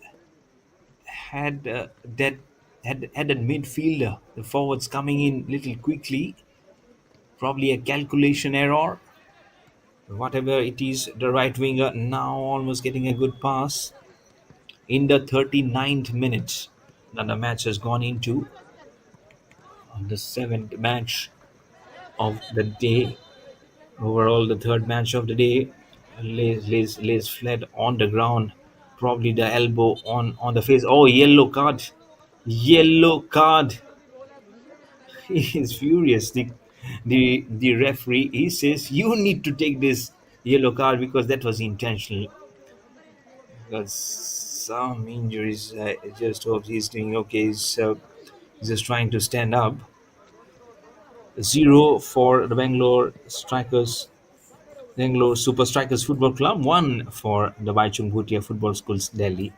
Speaker 3: had that midfielder, the forwards coming in little quickly. Probably a calculation error. Whatever it is, the right winger now almost getting a good pass. In the 39th minute, now the match has gone into the seventh match of the day. Overall, the third match of the day. Lays flat on the ground. Probably the elbow on the face. Oh, yellow card. Yellow card. he is furious. The referee, he says you need to take this yellow card because that was intentional. Got some injuries. I just hope he's doing okay. He's just trying to stand up. Zero for the Bangalore Super Strikers Football Club. One for the Baichung Bhutia Football Schools Delhi.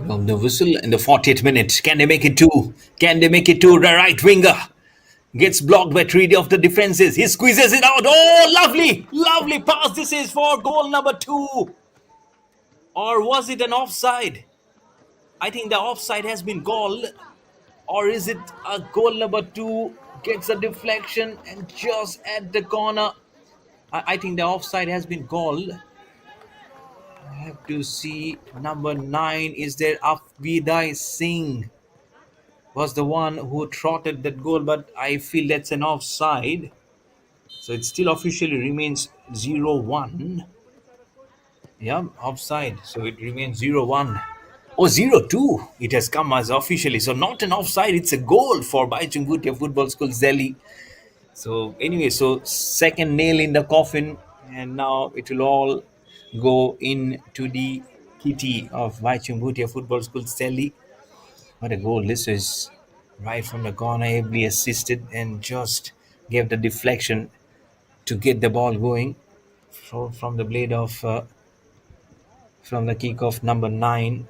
Speaker 3: Well, the whistle in the 40th minute. Can they make it two? Can they make it two? The right winger gets blocked by three of the defenses. He squeezes it out. Oh, lovely, lovely pass. This is for goal number two. Or was it an offside? I think the offside has been called. Or is it a goal number two? Gets a deflection and just at the corner. I think the offside has been called. I have to see number nine. Is there Afvidai Singh? Was the one who trotted that goal, but I feel that's an offside. So it still officially remains 0-1. Yeah, offside. So it remains 0-1. Oh, 0-2. It has come as officially. So not an offside, it's a goal for Baichung Bhutia Football School Delhi. So anyway, so second nail in the coffin, and now it will all go into the kitty of Baichung Bhutia Football School Delhi. What a goal this is. Right from the corner, ably assisted and just gave the deflection to get the ball going from the blade of from the kick of number 9,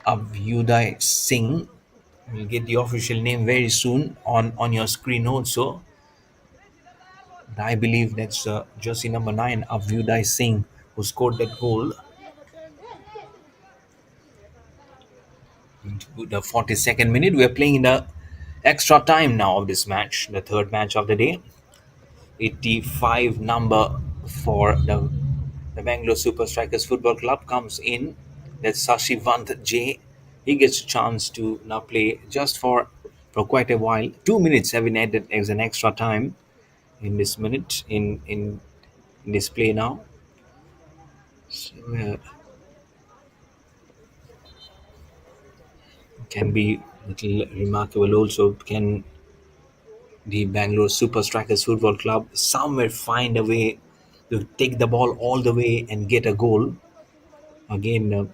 Speaker 3: Avyuday Singh. We'll get the official name very soon on your screen also. I believe that's jersey number 9, Avyuday Singh, who scored that goal. Into the 42nd minute, we are playing in the extra time now of this match, the third match of the day. 85 number for the Bangalore Super Strikers Football Club comes in. That's Sashivant J. He gets a chance to now play just for quite a while. 2 minutes have been added as an extra time in this minute in this play now. So, can be little remarkable also. Can the Bangalore Super Strikers Football Club somewhere find a way to take the ball all the way and get a goal? Again,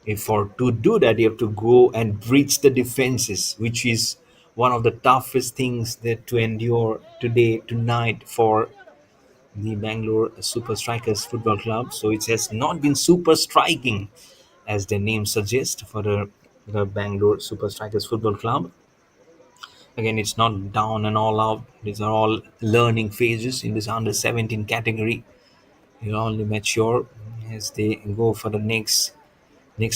Speaker 3: if for to do that, you have to go and breach the defenses, which is one of the toughest things that to endure today, tonight for the Bangalore Super Strikers Football Club. So it has not been super striking, as the name suggests, for the Bangalore Super Strikers Football Club. Again, it's not down and all out. These are all learning phases in this under 17 category. They'll only mature as they go for the next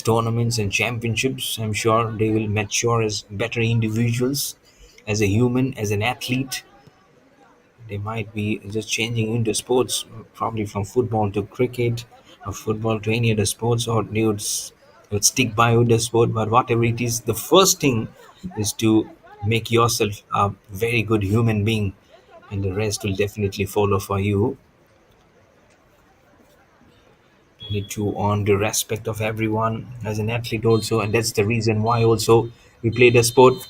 Speaker 3: tournaments and championships. I'm sure they will mature as better individuals, as a human, as an athlete. They might be just changing into sports, probably from football to cricket, or football to any other sports, or they would stick by with the sport. But whatever it is, the first thing is to make yourself a very good human being, and the rest will definitely follow for you. Need to earn the respect of everyone as an athlete also, and that's the reason why also we play the sport.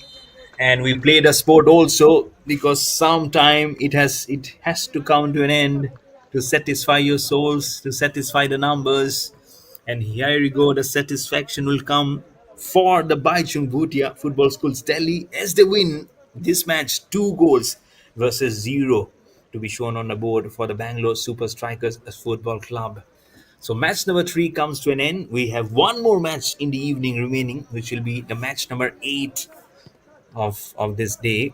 Speaker 3: And we play the sport also because sometime it has to come to an end, to satisfy your souls, to satisfy the numbers. And here you go, the satisfaction will come for the Baichung Bhutia Football Schools Delhi as they win this match 2 goals versus 0, to be shown on the board for the Bangalore Super Strikers Football Club. So match number 3 comes to an end. We have one more match in the evening remaining, which will be the match number 8 of this day.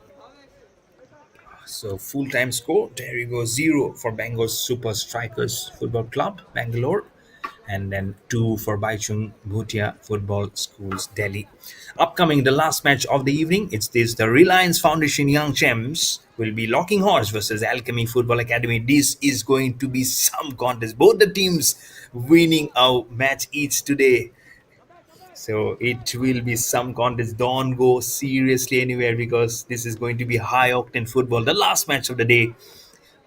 Speaker 3: So full time score, there you go, 0 for Bangalore Super Strikers Football Club, Bangalore. and then 2 for Baichung Bhutia Football Schools, Delhi. Upcoming, the last match of the evening, it's this the Reliance Foundation Young Champs will be locking horse versus Alchemy Football Academy. This is going to be some contest. Both the teams winning a match each today. So it will be some contest. Don't go seriously anywhere because this is going to be high octane football. The last match of the day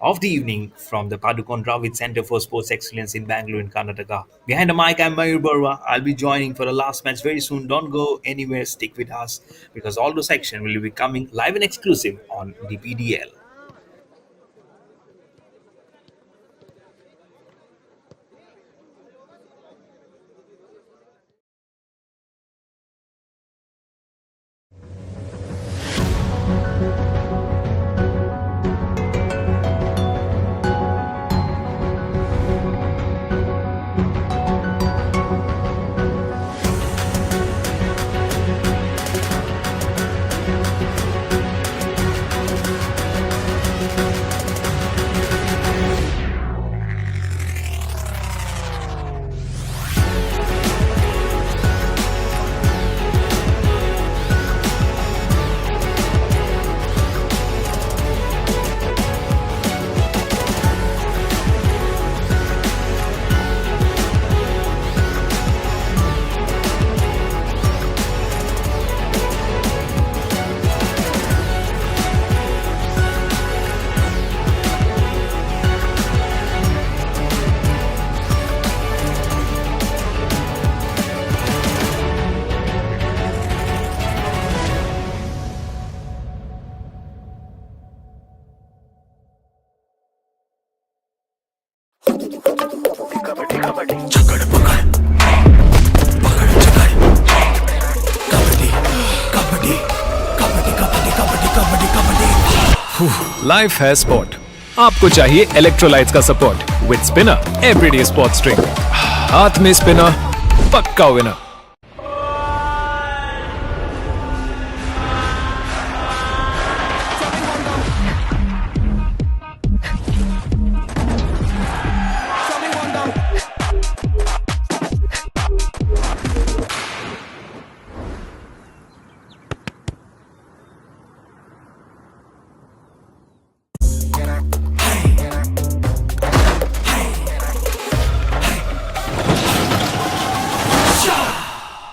Speaker 3: of the evening from the Padukon Dravid Center for Sports Excellence in Bangalore in Karnataka. Behind the mic, I'm Mayur Barwa. I'll be joining for the last match very soon. Don't go anywhere. Stick with us because all those action will be coming live and exclusive on DPDL.
Speaker 1: Life है sport. आपको चाहिए electrolytes का support with spinner everyday sports drink. हाथ में spinner, पक्का winner.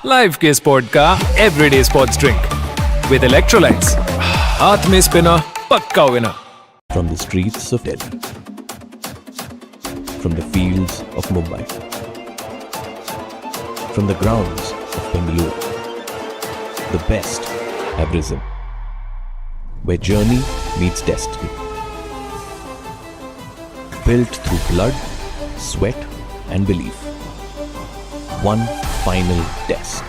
Speaker 1: Life के sport का everyday sports drink with electrolytes. हाथ में स्पिनर, पक्का winner.
Speaker 2: From the streets of Delhi, from the fields of Mumbai, from the grounds of Bengaluru, the best have risen, where journey meets destiny. Built through blood, sweat, and belief. One final test.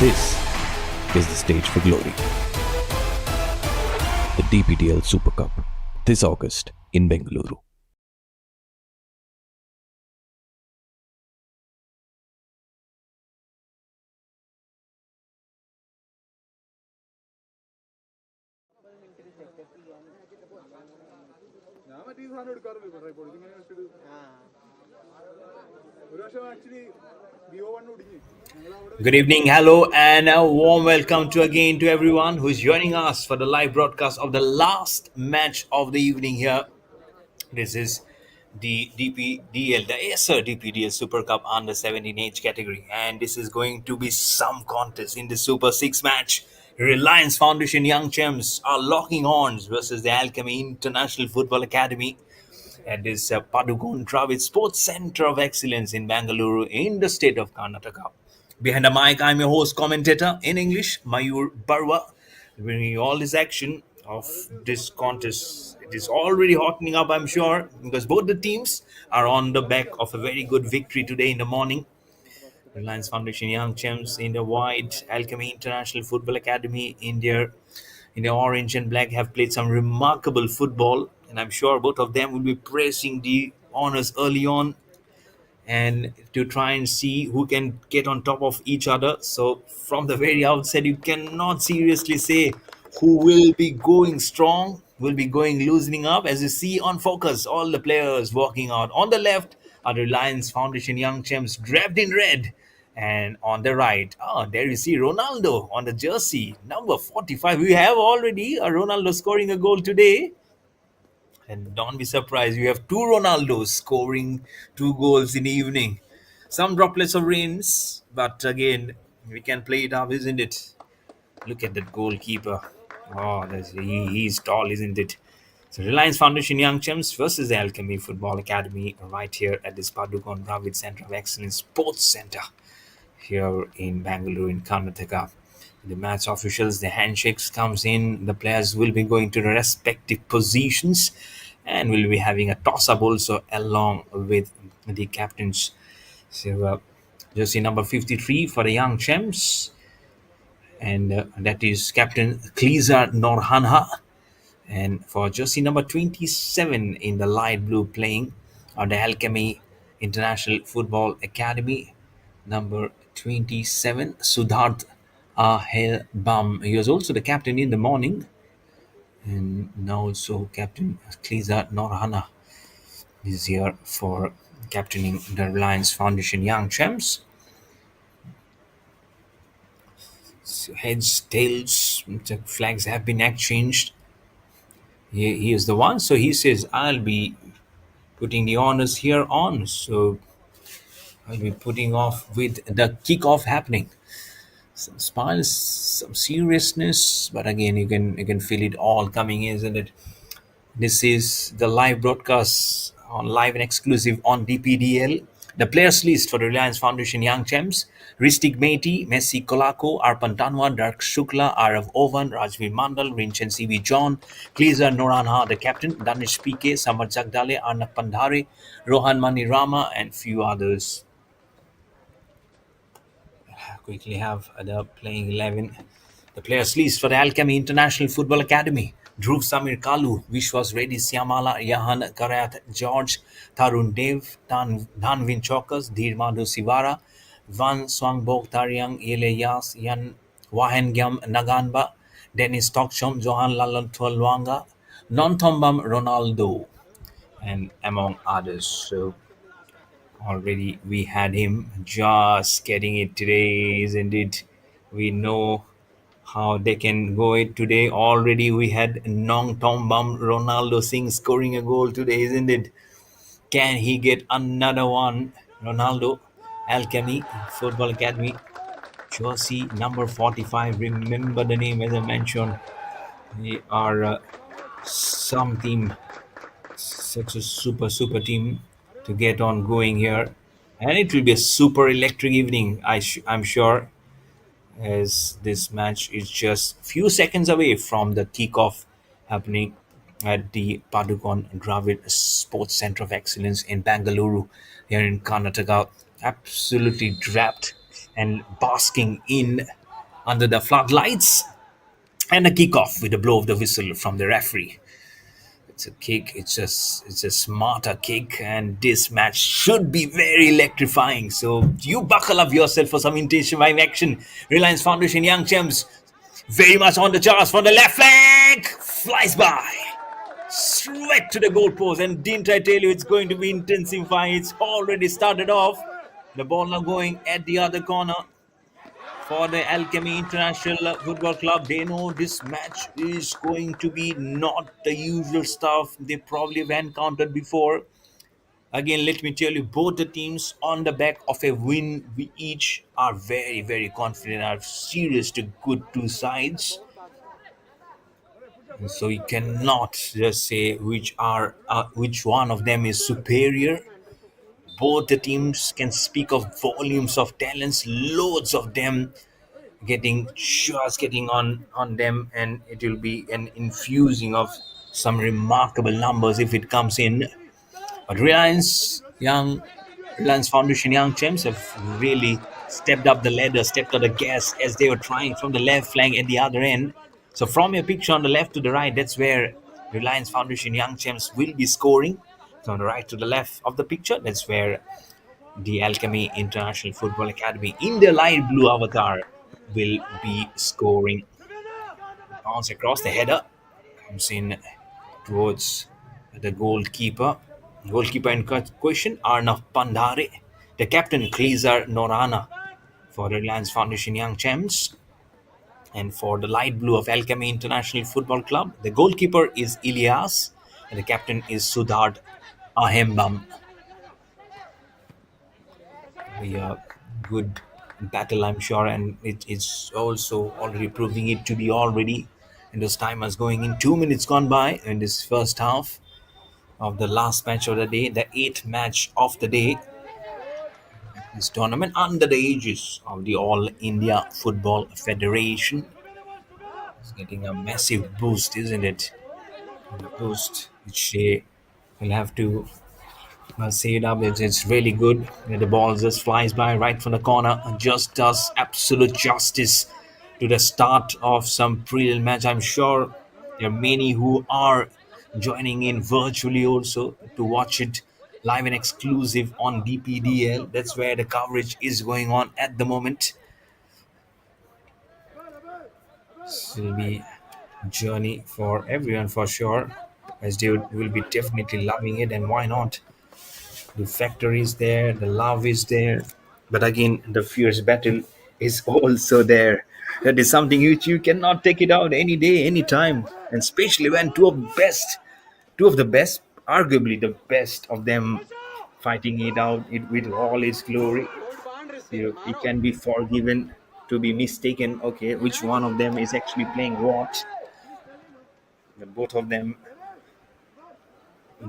Speaker 2: This is the stage for glory. The DPDL Super Cup this August in Bengaluru.
Speaker 3: Good evening, hello, and a warm welcome to everyone who is joining us for the live broadcast of the last match of the evening here. This is the DPDL, the ASR DPDL Super Cup under 17 age category, and this is going to be some contest in the Super 6 match. Reliance Foundation Young Champs are locking horns versus the Alchemy International Football Academy at this Padukon Dravid Sports Center of Excellence in Bangalore in the state of Karnataka. Behind the mic, I'm your host, commentator in English, Mayur Barwa, bringing you all this action of this contest. It is already hottening up, I'm sure, because both the teams are on the back of a very good victory today in the morning. Reliance Foundation Young Champs in the white, Alchemy International Football Academy in the orange and black have played some remarkable football, and I'm sure both of them will be pressing the honors early on and to try and see who can get on top of each other. So from the very outset, you cannot seriously say who will be going strong will be going loosening up as you see on focus. All the players walking out. On the left are the Reliance Foundation young champs draped in red. And on the right, there you see Ronaldo on the jersey, number 45. We have already a Ronaldo scoring a goal today. And don't be surprised, you have two Ronaldos scoring two goals in the evening. Some droplets of rains, but again, we can play it up, isn't it? Look at that goalkeeper. Oh, he's tall, isn't it? So Reliance Foundation Young Champs versus the Alchemy Football Academy right here at this Padukon Brahmavid Center of Excellence Sports Center here in Bangalore in Karnataka. The match officials, the handshakes comes in, the players will be going to the respective positions and will be having a toss-up also along with the captains. So jersey number 53 for the young champs, and that is Captain Kliza Norhanha. And for jersey number 27 in the light blue playing are the Alchemy International Football Academy, number 27, Sudhart Bam. He was also the captain in the morning, and now also Captain Kliza Norhana is here for captaining the Reliance Foundation Young Champs. So heads, tails, the flags have been exchanged. He is the one, so he says, I'll be putting the honors here on. So I'll be putting off with the kickoff happening. Some smiles, some seriousness, but again, you can feel it all coming, isn't it? This is the live broadcast on live and exclusive on DPDL. The players list for the Reliance Foundation Young Champs: Ristik Meti, Messi Kolako, Arpan Tanwa, Dark Shukla, Arav Ovan, Rajveer Mandal, Rinchen CB John, Kliza Noranha, the captain, Danish PK, Samar Jagdale, Arnab Pandhare, Rohan Mani Rama, and few others. Quickly have the playing 11. The players list for the Alchemy International Football Academy: Dhruv Samir Kalu, Vishwas Reddy Syamala, Yahan Karayat George, Tarun Dev, Dhanvin Chokas, Dheer Madhu Sivara, Van Swangbok Taryang, Yele Yas, Yan Wahengyam Naganba, Dennis Toksham, Johan Lalan Twalwanga, Nonthombam Ronaldo, and among others. So already we had him just getting it today, isn't it? We know how they can go it today. Already we had Nong Tombam Ronaldo Singh scoring a goal today, isn't it? Can he get another one? Ronaldo, Alchemy Football Academy, jersey number 45. Remember the name as I mentioned. They are some team, such a super team to get on going here. And it will be a super electric evening, I'm sure, as this match is just few seconds away from the kickoff happening at the Padukon Dravid Sports Center of Excellence in Bangalore here in Karnataka. Absolutely draped and basking in under the floodlights, and a kickoff with the blow of the whistle from the referee. It's a kick. It's a smarter kick, and this match should be very electrifying. So you buckle up yourself for some intensifying action. Reliance Foundation Young Champs very much on the charge from the left flank. Flies by. Straight to the goalpost. And didn't I tell you it's going to be intensifying? It's already started off. The ball now going at the other corner for the Alchemy International Football Club. They know this match is going to be not the usual stuff they probably have encountered before. Again, let me tell you, both the teams on the back of a win, we each are very confident, are serious to good two sides. So you cannot just say which one of them is superior. Both the teams can speak of volumes of talents, loads of them getting on them, and it will be an infusing of some remarkable numbers if it comes in. But Reliance Foundation Young Champs have really stepped up the ladder, stepped on the gas as they were trying from the left flank at the other end. So from your picture on the left to the right, that's where Reliance Foundation Young Champs will be scoring. So on the right to the left of the picture, that's where the Alchemy International Football Academy in the light blue avatar will be scoring. Bounce across the header. Comes in towards the goalkeeper. Goalkeeper in question, Arnav Pandare. The captain, Klizar Norana for the Reliance Foundation Young Champs. And for the light blue of Alchemy International Football Club, the goalkeeper is Ilyas and the captain is Sudhard Ahembam. A good battle, I'm sure, and it's also already proving it to be already. And this time is going in 2 minutes gone by in this first half of the last match of the day, the eighth match of the day. This tournament under the aegis of the All India Football Federation. It's getting a massive boost, isn't it? A boost which they will have to say it up. It's really good. The ball just flies by right from the corner and just does absolute justice to the start of some brilliant match. I'm sure there are many who are joining in virtually also to watch it live and exclusive on DPDL. That's where the coverage is going on at the moment. This will be a journey for everyone for sure, as they will be definitely loving it, and why not? The factory is there, the love is there, but again, the fierce battle is also there. That is something which you cannot take it out any day, any time, and especially when two of the best, arguably the best of them, fighting it out it with all its glory. It can be forgiven to be mistaken. Okay, which one of them is actually playing what? Both of them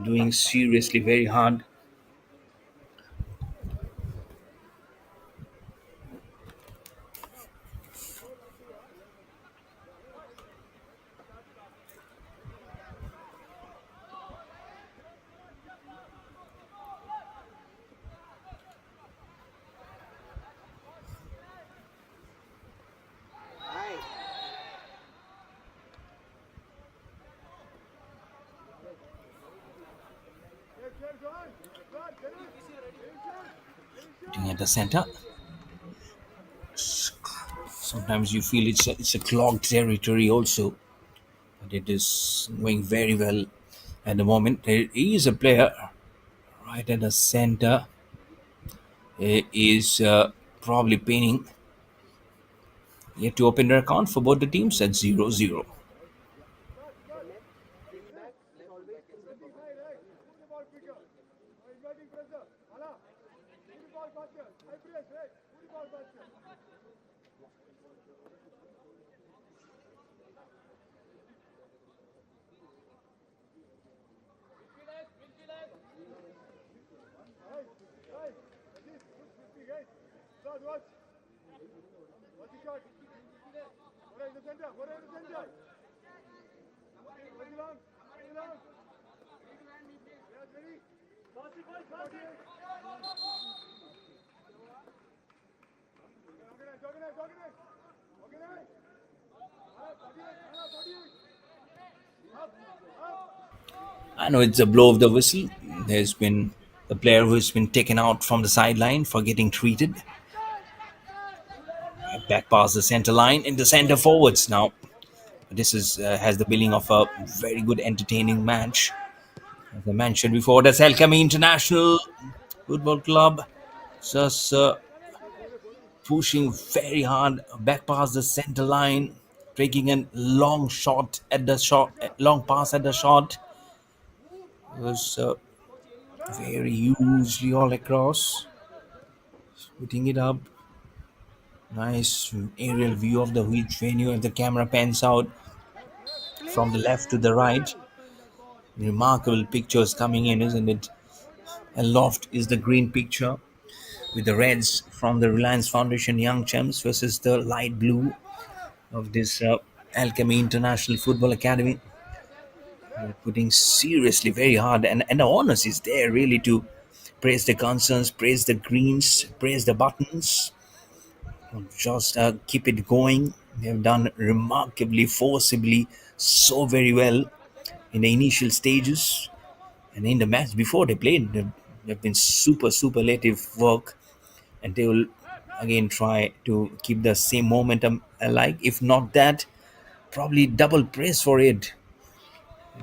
Speaker 3: doing seriously very hard. Putting at the center. Sometimes you feel it's a clogged territory also, but it is going very well at the moment. There is a player right at the center. He is probably pinning. Yet to open their account for both the teams at 0-0. I know it's a blow of the whistle. There's been the player who's been taken out from the sideline for getting treated. Back past the center line into center forwards now. This is has the billing of a very good, entertaining match. As I mentioned before, that's Alchemy International Football Club. Just pushing very hard back past the center line, taking a long pass at the shot. It was very hugely all across, putting it up. Nice aerial view of the huge venue, and the camera pans out from the left to the right. Remarkable pictures coming in, isn't it? Aloft is the green picture with the reds from the Reliance Foundation Young Champs versus the light blue of this Alchemy International Football Academy. They're putting seriously very hard, and the honors is there really to praise the concerns, praise the greens, praise the buttons. Just keep it going. They've done remarkably, forcibly, so very well in the initial stages, and in the match before they played, they've been superlative work, and they will again try to keep the same momentum alive. If not that, probably double praise for it.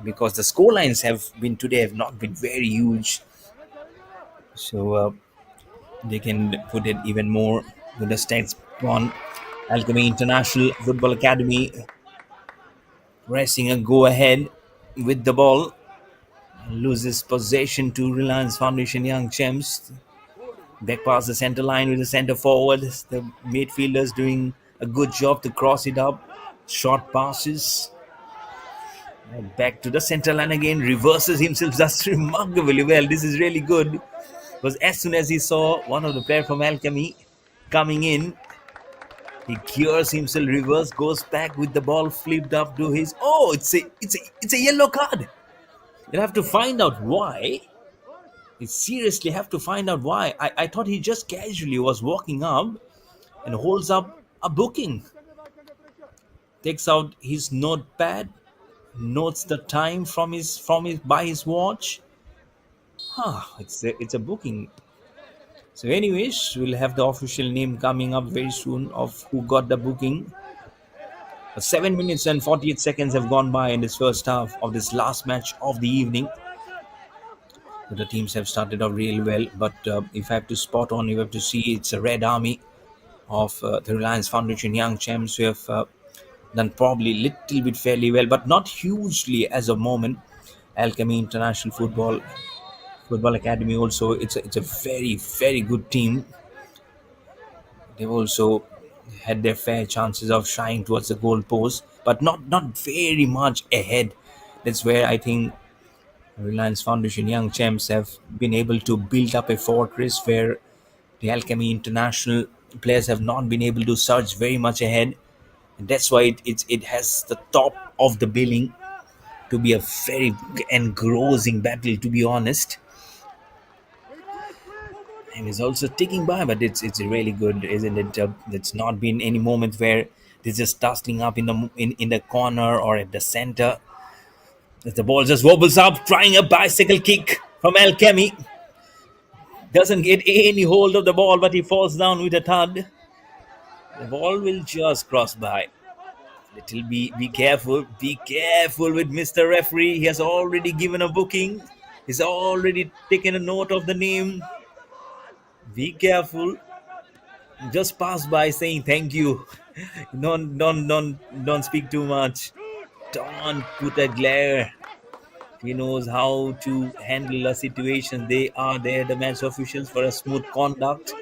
Speaker 3: because the score lines have been today have not been very huge. So they can put it even more with the stats on Alchemy International Football Academy racing a go ahead with the ball. Loses possession to Reliance Foundation Young Champs. Back past the center line with the center forward. The midfielders doing a good job to cross it up. Short passes. And back to the center line again. Reverses himself just remarkably well. This is really good. Because as soon as he saw one of the player from Alchemy coming in, he cures himself, reverse, goes back with the ball flipped up to his. Oh, it's a yellow card. You'll have to find out why. You seriously have to find out why. I thought he just casually was walking up and holds up a booking. Takes out his notepad, notes the time from his by his watch. It's a booking. So, anyways, we'll have the official name coming up very soon of who got the booking. 7 minutes and 48 seconds have gone by in this first half of this last match of the evening. The teams have started off really well, but if I have to spot on, you have to see it's a red army of the Reliance Foundation Young Champs who have done probably little bit fairly well, but not hugely as of moment. Alchemy International Football Academy also it's a very very good team. They've also had their fair chances of shying towards the goal post, but not very much ahead. That's where I think Reliance Foundation Young Champs have been able to build up a fortress where the Alchemy International players have not been able to surge very much ahead. And that's why it has the top of the billing to be a very engrossing battle, to be honest. And it's also ticking by, but it's really good, isn't it? It's not been any moment where they're just dusting up in the corner or at the center. The ball just wobbles up, trying a bicycle kick from Alchemy. Doesn't get any hold of the ball, but he falls down with a thud. The ball will just cross by. Little be careful. Be careful with Mr. Referee. He has already given a booking. He's already taken a note of the name. Be careful. Just pass by saying thank you. Don't speak too much. Don't put a glare. He knows how to handle a situation. They are there, the match officials, for a smooth conduct.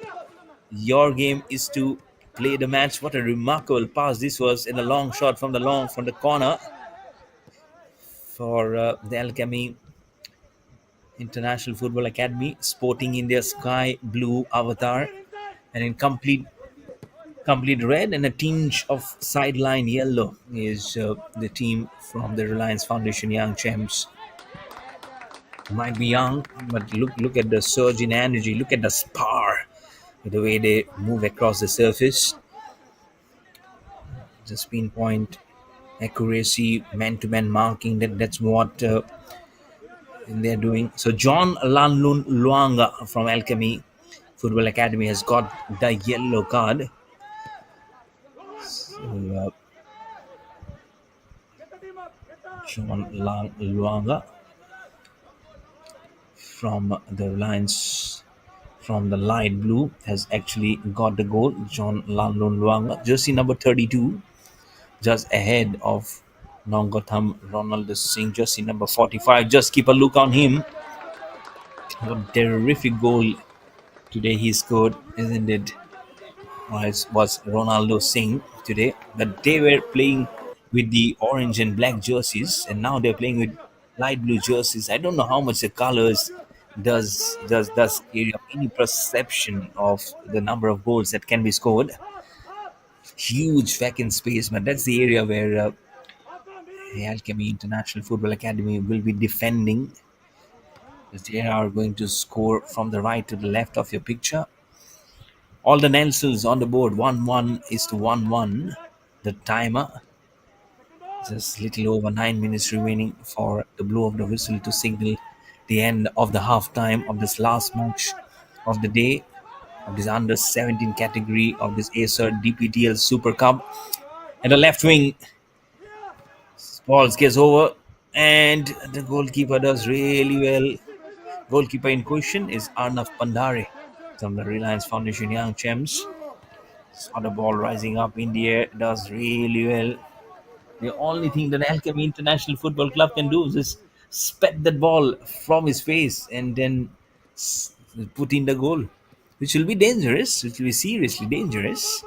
Speaker 3: Your game is to play the match. What a remarkable pass this was in a long shot from the corner for the Alchemy International Football Academy, sporting in their sky blue avatar and in complete red and a tinge of sideline yellow is the team from the Reliance Foundation Young Champs. Might be young, but look at the surge in energy. Look at the spar, the way they move across the surface. Just pinpoint accuracy, man-to-man marking. That's what they're doing. So John Lanlun Luanga from Alchemy Football Academy has got the yellow card. So, John Luanga from the Reliance from the light blue has actually got the goal. John Lanlun Luanga, jersey number 32, just ahead of Nongotham Ronald Singh, jersey number 45. Just keep a look on him. What a terrific goal today he scored, isn't it? Was Ronaldo Singh today, but they were playing with the orange and black jerseys, and now they're playing with light blue jerseys. I don't know how much the colors does give you any perception of the number of goals that can be scored. Huge vacant space, but that's the area where the Alchemy International Football Academy will be defending. They are going to score from the right to the left of your picture. All the Nelsons on the board. 1-1 is to 1-1. The timer. Just little over 9 minutes remaining for the blow of the whistle to signal the end of the halftime of this last match of the day, of this under 17 category of this Acer DPDL Super Cup. And the left wing, Pauls gets over And the goalkeeper does really well. Goalkeeper in question is Arnav Pandare from the Reliance Foundation Young Champs. Saw the ball rising up in the air, does really well. The only thing that Alchemy International Football Club can do is just spat that ball from his face and then put in the goal, which will be dangerous, which will be seriously dangerous.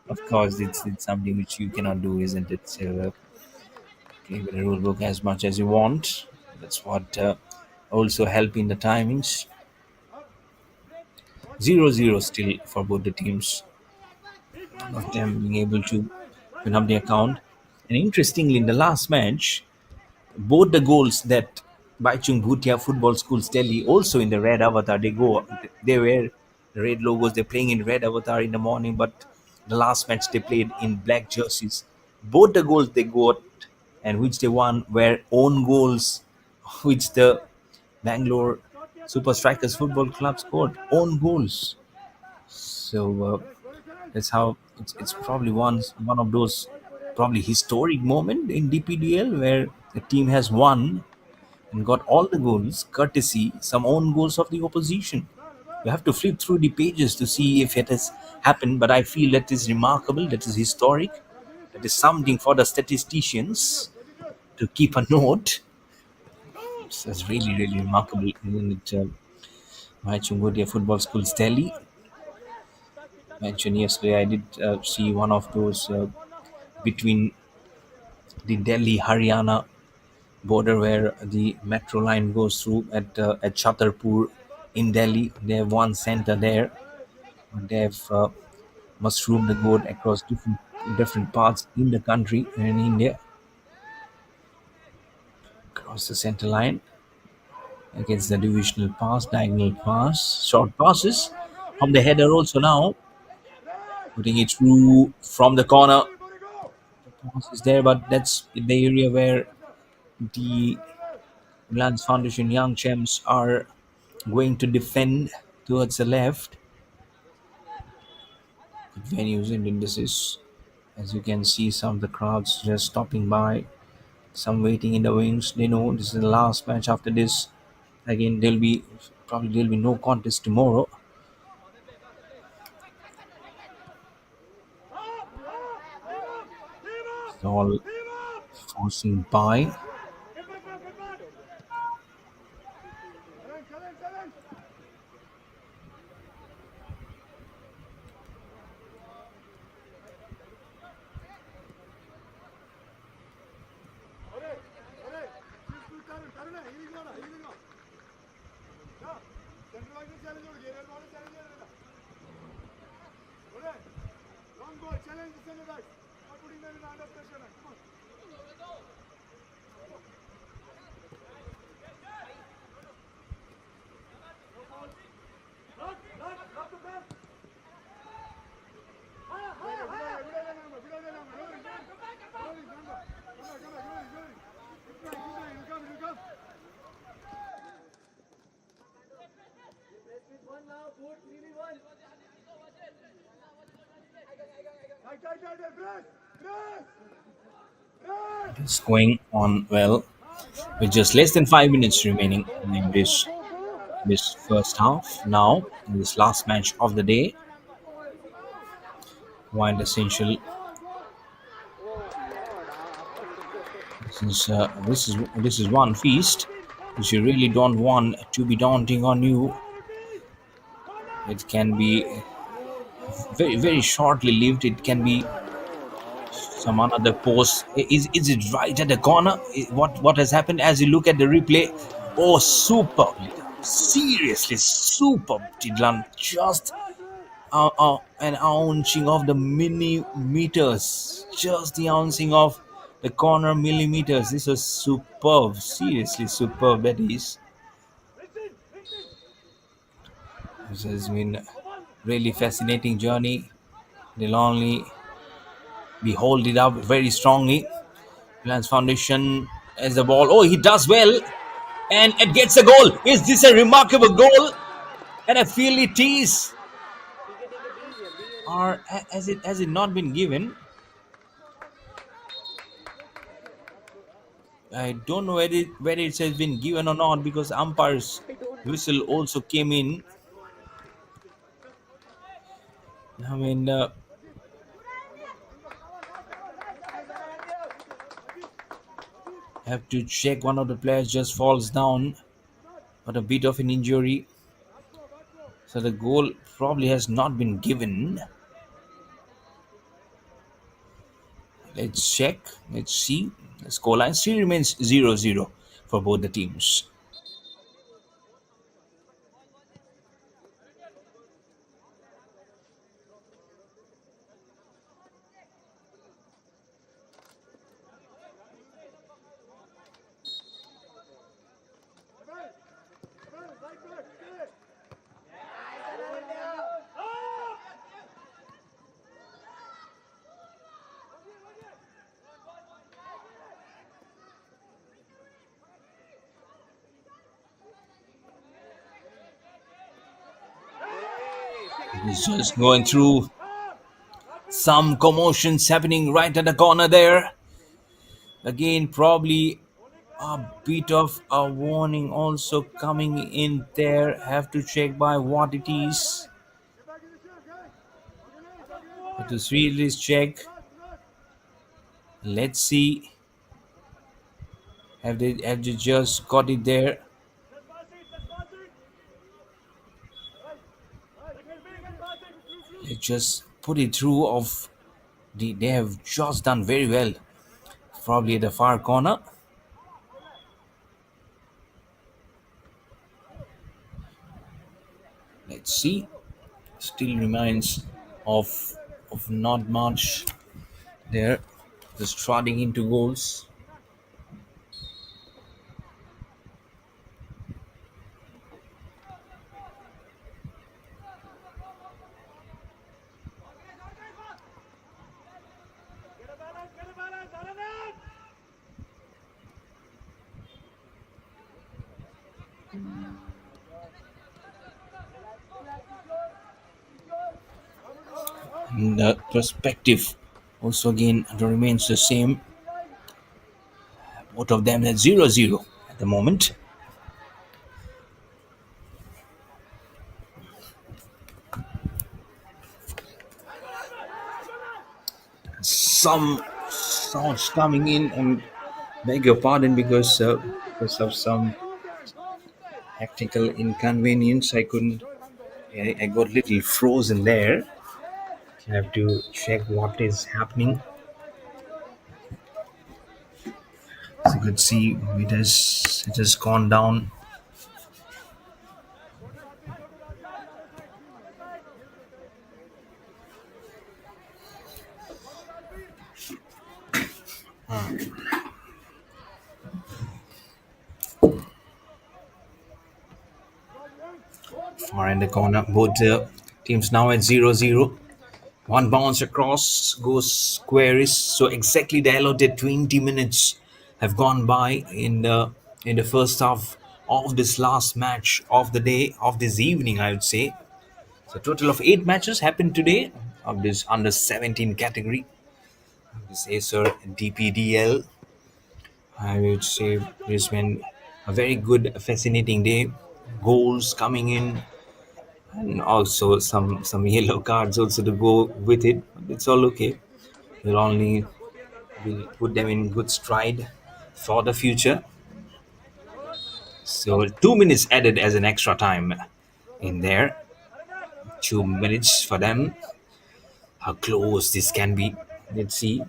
Speaker 3: Of course, it's something which you cannot do, isn't it? So, play with the rule book as much as you want. That's what also help in the timings. 0-0 still for both the teams. None of them being able to open up the account. And interestingly, in the last match, both the goals that Baichung Bhutia Football Schools Delhi also in the red avatar they wear the red logos, they're playing in red avatar in the morning, but the last match they played in black jerseys. Both the goals they got and which they won were own goals which the Bangalore Super Strikers Football Club scored. Own goals. So that's how it's probably one of those probably historic moment in DPDL where the team has won and got all the goals courtesy some own goals of the opposition. You have to flip through the pages to see if it has happened, but I feel that is remarkable, that is historic, that is something for the statisticians to keep a note. It's really, really remarkable, isn't it? My Chungodia Football Schools Delhi mentioned yesterday. I did see one of those between the Delhi Haryana border where the metro line goes through at Chhatarpur in Delhi. They have one center there. They have mushroomed the goat across different parts in the country and in India. Across the center line against the divisional pass, diagonal pass, short passes from the header also now. Putting it through from the corner. Pass is there, but that's in the area where the Reliance Foundation Young Champs are going to defend towards the left. Good venues and indices. As you can see, some of the crowds just stopping by, some waiting in the wings. They know this is the last match after this. Again, there'll be no contest tomorrow. It's all forcing by. It's going on well with just less than 5 minutes remaining in this first half. Now, in this last match of the day, while essential, this is one feast which you really don't want to be daunting on you. It can be very very shortly lived. It can be some another post. Is it right at the corner? What has happened as you look at the replay? Oh, superb! Seriously, superb, Tidlan. Just an ouncing of the millimeters. Just the ouncing of the corner millimeters. This was superb. Seriously, superb. That is. This has been really fascinating journey. They'll only be hold it up very strongly. Reliance Foundation as the ball. Oh, he does well. And it gets a goal. Is this a remarkable goal? And I feel it is. Or has it not been given? I don't know whether it has been given or not because umpire's whistle also came in. I mean, have to check. One of the players just falls down, but a bit of an injury, so the goal probably has not been given. Let's check. Let's see. The scoreline still remains 0-0 for both the teams. He's just going through some commotions happening right at the corner there. Again, probably a bit of a warning also coming in there. Have to check by what it is. Have to really check. Let's see. Have they just got it there? Let's just put it through of they have just done very well. Probably at the far corner. Let's see. Still remains of not much there. Just trotting into goals. And the perspective also again remains the same. Both of them at 0-0 at the moment. Some sounds coming in, and beg your pardon because of some technical inconvenience. I couldn't. I got little frozen there. I have to check what is happening. As you could see, it has gone down. Far in the corner. Both teams now at 0-0. One bounce across goes squarish. So exactly the allotted 20 minutes have gone by in the first half of this last match of the day, of this evening, I would say. So total of 8 matches happened today of this under 17 category. This Acer DPDL. I would say it's been a very good, fascinating day. Goals coming in, and also some yellow cards also to go with it. It's all okay. We'll only will put them in good stride for the future. So 2 minutes added as an extra time in there. 2 minutes for them. How close this can be. Let's see.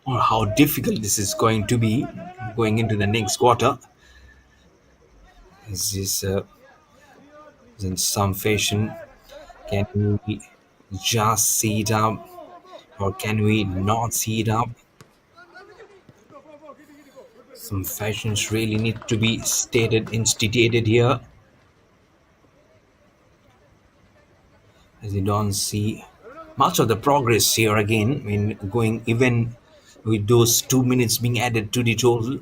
Speaker 3: Or how difficult this is going to be going into the next quarter. Is this in some fashion? Can we just see it up, or can we not see it up? Some fashions really need to be instigated here, as you don't see much of the progress here again. I mean, going even with those 2 minutes being added to the total,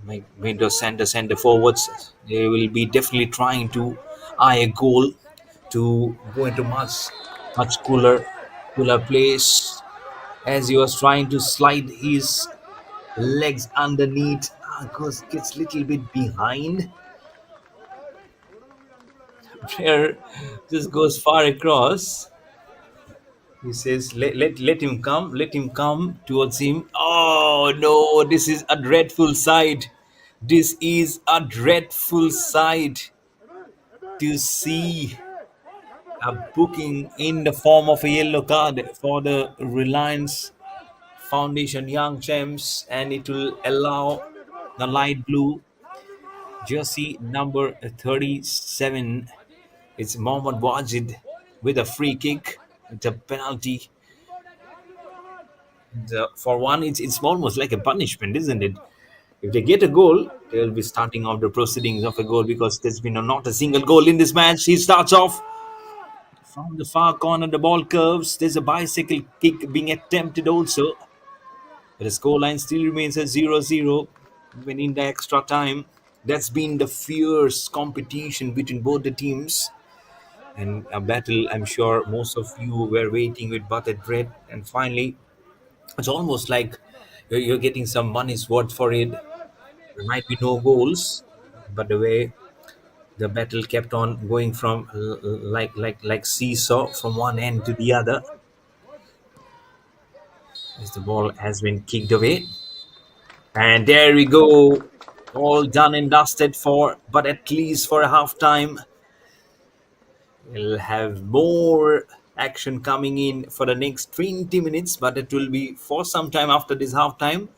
Speaker 3: like window center forwards, they will be definitely trying to eye a goal to go into much cooler place, as he was trying to slide his Legs underneath. Gets little bit behind. Player just goes far across. He says, let him come towards him. Oh no, this is a dreadful sight. This is a dreadful sight to see a booking in the form of a yellow card for the Reliance Foundation Young Champs, and it will allow the light blue jersey number 37. It's Mohammad Wajid with a free kick, with a penalty. For one, it's almost like a punishment, isn't it? If they get a goal, they will be starting off the proceedings of a goal, because there's been not a single goal in this match. He starts off from the far corner, the ball curves. There's a bicycle kick being attempted also. But the scoreline still remains at 0-0 when in the extra time. That's been the fierce competition between both the teams, and a battle I'm sure most of you were waiting with bated breath. And finally, it's almost like you're getting some money's worth for it. There might be no goals, but the way the battle kept on going from like seesaw from one end to the other, as the ball has been kicked away. And there we go, all done and dusted for, but at least for a half time. We'll have more action coming in for the next 20 minutes, but it will be for some time after this half time.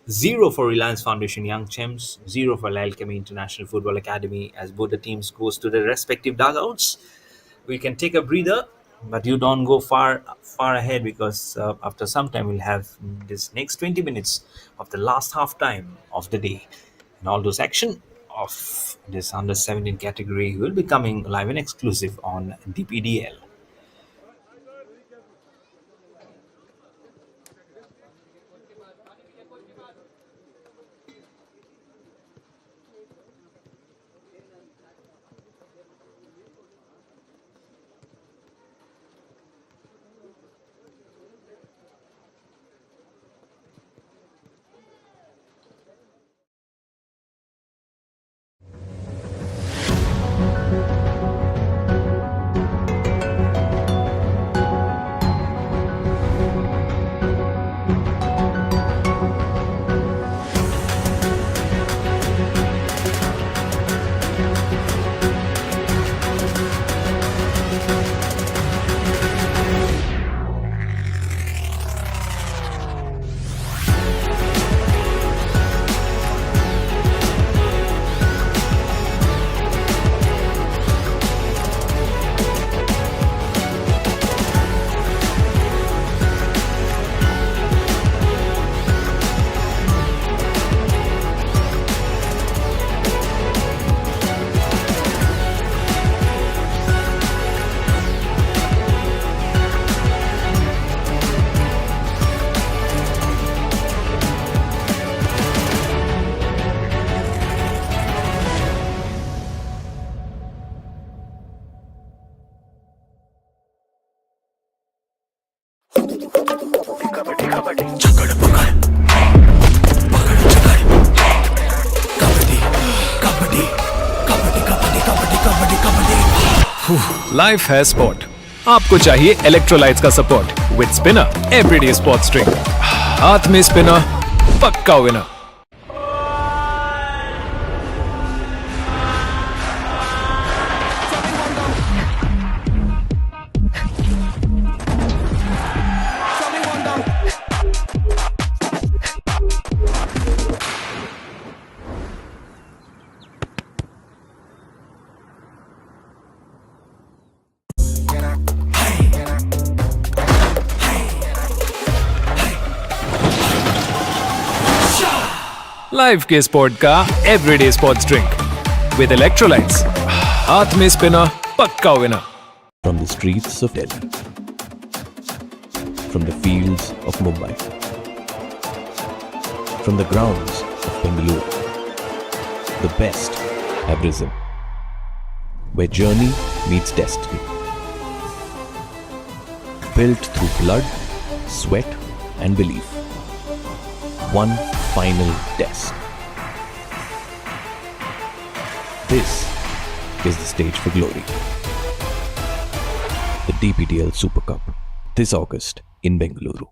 Speaker 3: 0 for Reliance Foundation Young Champs, 0 for Alchemy International Football Academy, as both the teams goes to their respective dugouts. We can take a breather, but you don't go far ahead, because after some time we'll have this next 20 minutes of the last half time of the day, and all those action of this under 17 category will be coming live and exclusive on DPDL.
Speaker 1: Life है sport, आपको चाहिए electrolytes का support with spinner everyday sports drink. हाथ में spinner, पक्का winner. Life के sport का everyday sports drink with electrolytes. हाथ में स्पिनर, पक्का winner.
Speaker 2: From the streets of Delhi, from the fields of Mumbai, from the grounds of Bengaluru, the best have risen, where journey meets destiny. Built through blood, sweat and belief. One final test. This is the stage for glory. The DPDL Super Cup this August in Bengaluru.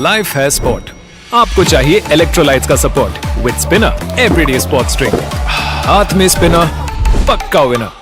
Speaker 1: Life है sport. आपको चाहिए electrolytes का support with spinner everyday sports drink. हाथ में spinner, पक्का winner.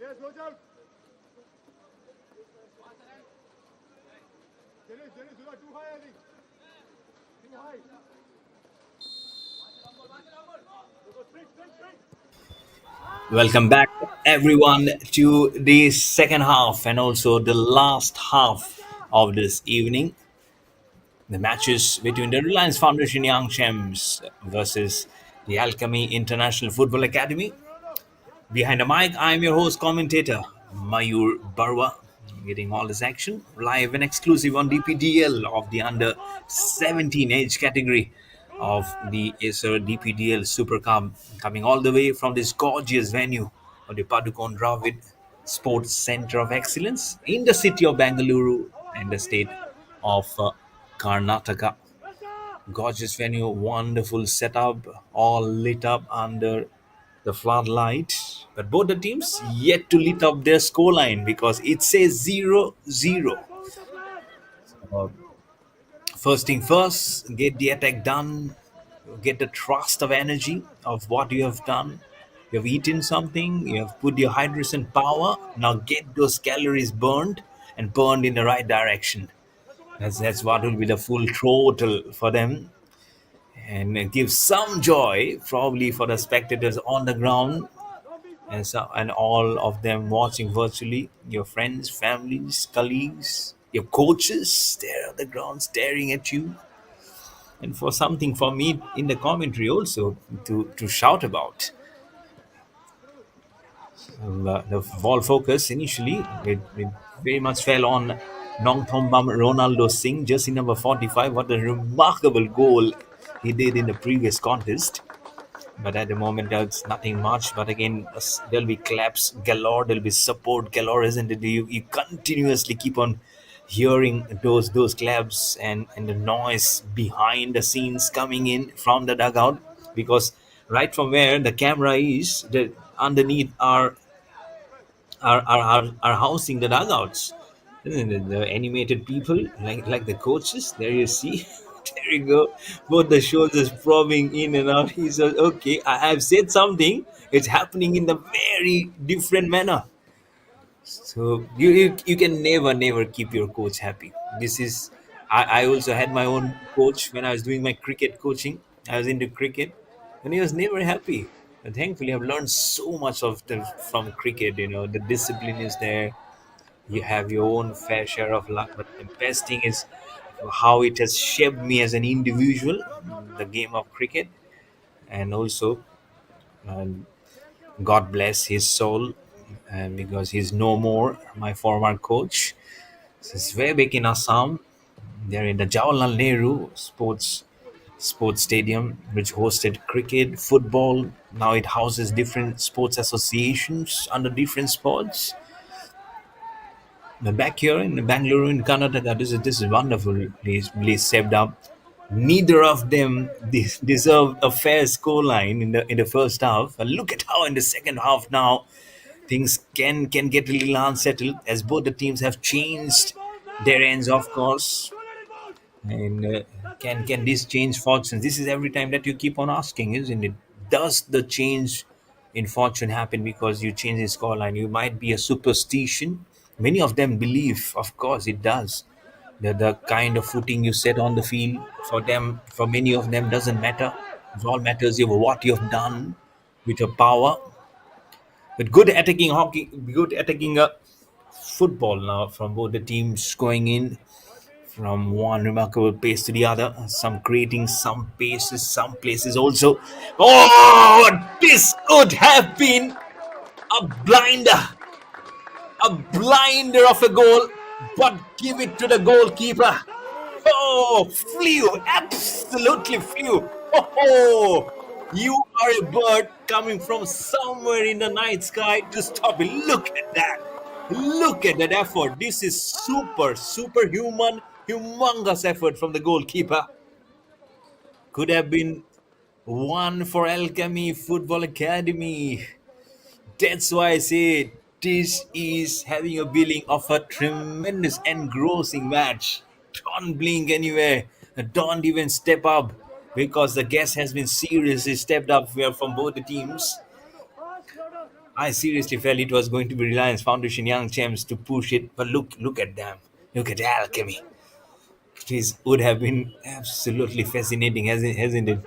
Speaker 4: Yes, watch out. Dennis, you are too high, I think. Too high.
Speaker 3: Welcome back, everyone, to the second half and also the last half of this evening. The matches between the Reliance Foundation Young Champs versus the Alchemy International Football Academy. Behind the mic, I'm your host, commentator Mayur Barwa, getting all this action live and exclusive on DPDL of the under 17 age category of the Acer DPDL Super Cup, coming all the way from this gorgeous venue of the Padukone Dravid Sports Center of Excellence in the city of Bengaluru and the state of Karnataka. Gorgeous venue, wonderful setup, all lit up under the floodlight. But both the teams yet to lit up their scoreline because it says 0-0. First thing first, get the attack done, get the trust of energy of what you have done. You have eaten something, you have put your hydration power. Now get those calories burned and burned in the right direction. That's what will be the full throttle for them and give some joy probably for the spectators on the ground and all of them watching virtually, your friends, families, colleagues, your coaches there on the ground staring at you, and for something for me in the commentary also to shout about. The ball focus initially it very much fell on Nongthombam Ronaldo Singh, jersey number 45. What a remarkable goal he did in the previous contest. But at the moment, there's nothing much. But again, there'll be claps galore, there'll be support galore, isn't it? You continuously keep on hearing those claps and the noise behind the scenes coming in from the dugout, because right from where the camera is, the underneath are housing the dugouts. The animated people like the coaches there you see There you go. Both the shoulders probing in and out. He says, okay, I have said something. It's happening in a very different manner. So you can never keep your coach happy. This is I also had my own coach when I was doing my cricket coaching. I was into cricket, and he was never happy. And thankfully, I've learned so much from cricket. The discipline is there. You have your own fair share of luck, but the best thing is how it has shaped me as an individual. The game of cricket, and also um, God bless his soul, and because he's no more, my former coach. Since way back in Assam, they're in the Jawaharlal Nehru Sports Stadium, which hosted cricket, football. Now it houses different sports associations under different sports. But back here in Bangalore, in Karnataka, this is wonderful place saved up. Neither of them deserved a fair scoreline in the first half. And look at how in the second half now things can get a little unsettled as both the teams have changed their ends, of course. And can this change fortunes? This is every time that you keep on asking, isn't it? Does the change in fortune happen because you change the scoreline? You might be a superstition. Many of them believe, of course, it does. The kind of footing you set on the field for them, for many of them, doesn't matter. It all matters is what you've done with your power. But good attacking hockey, good attacking football now from both the teams going in from one remarkable pace to the other. Some creating some paces, some places also. Oh, this could have been a blinder, a blinder of a goal, but give it to the goalkeeper. Oh, flew, absolutely flew. Oh, you are a bird coming from somewhere in the night sky to stop it. Look at that. Look at that effort. This is superhuman, humongous effort from the goalkeeper. Could have been one for Alchemy Football Academy. That's why I say this is having a billing of a tremendous engrossing match. Don't blink anywhere. Don't even step up because the guest has been seriously stepped up from both the teams. I seriously felt it was going to be Reliance Foundation Young Champs to push it, but look at them. Look at Alchemy. This would have been absolutely fascinating, hasn't it?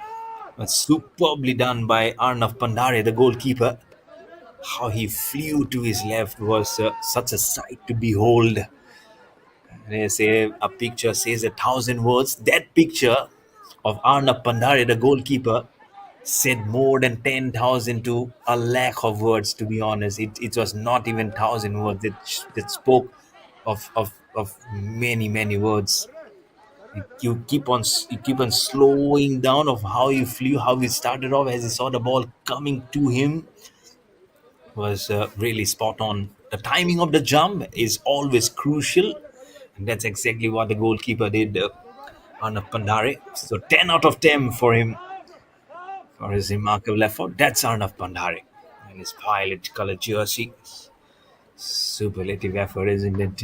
Speaker 3: But superbly done by Arnav Pandare, the goalkeeper. How he flew to his left was such a sight to behold. They say a picture says 1,000 words. That picture of Arnab Pandare, the goalkeeper, said more than 10,000 to a lakh of words, to be honest. It was not even 1,000 words. It spoke of many words. You keep on slowing down of how he flew, how he started off as he saw the ball coming to him was really spot on. The timing of the jump is always crucial, and that's exactly what the goalkeeper did on Pandare. So 10 out of 10 for him for his remarkable effort. That's Arnav Pandare and his violet color jersey. Superlative effort, isn't it?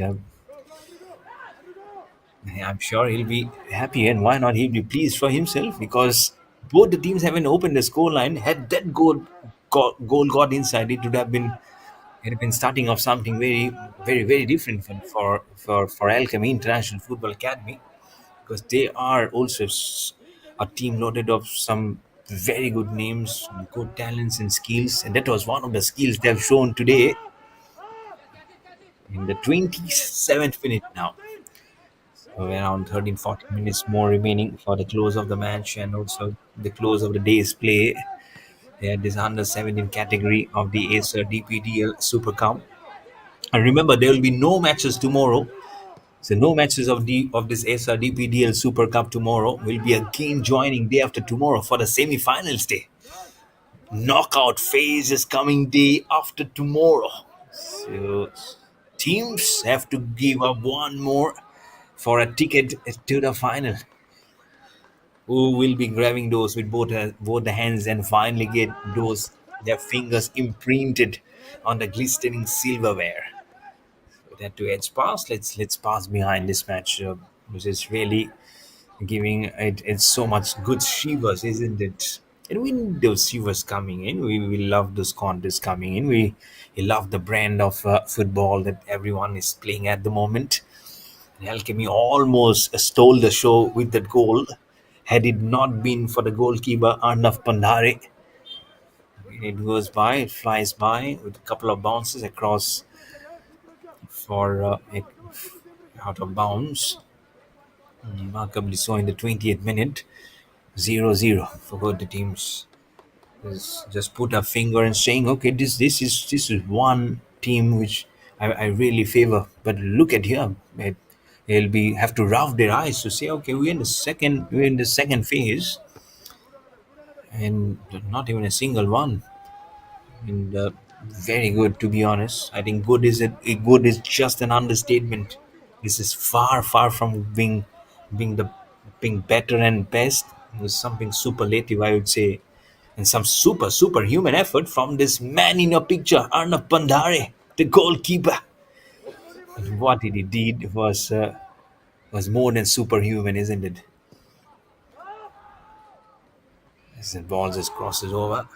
Speaker 3: I'm sure he'll be happy, and why not? He'll be pleased for himself because both the teams haven't opened the scoreline. Had that goal got inside, it would have been starting off something very different for Alchemy International Football Academy because they are also a team loaded of some very good names, good talents and skills, and that was one of the skills they've shown today in the 27th minute now. So around 13 14 minutes more remaining for the close of the match and also the close of the day's play. They had this under 17 category of the Acer DPDL Super Cup. And remember, there will be no matches tomorrow. So no matches of this Acer DPDL Super Cup tomorrow. Will be again joining day after tomorrow for the semi-finals day. Knockout phase is coming day after tomorrow. So teams have to give up one more for a ticket to the final. Who will be grabbing those with both the hands and finally get those their fingers imprinted on the glistening silverware? That to edge pass. Let's pass behind this match, which is really giving it so much good shivers, isn't it? And we need those shivers coming in. We love those contests coming in. We love the brand of football that everyone is playing at the moment. And Alchemy almost stole the show with that goal. Had it not been for the goalkeeper Arnav Pandare, it goes by, it flies by with a couple of bounces across for out of bounds. Remarkably so in the 20th minute, 0-0 for both the teams. Just put a finger and saying, okay, this is one team which I really favor. But look at here, they'll be have to rub their eyes to say, okay, we're in the second phase, and not even a single one. And very good, to be honest. I think good is just an understatement. This is far from being the being better and best. It's something superlative, I would say, and some superhuman effort from this man in your picture, Arnav Pandare, the goalkeeper. And what he did was more than superhuman, isn't it? As the ball just crosses over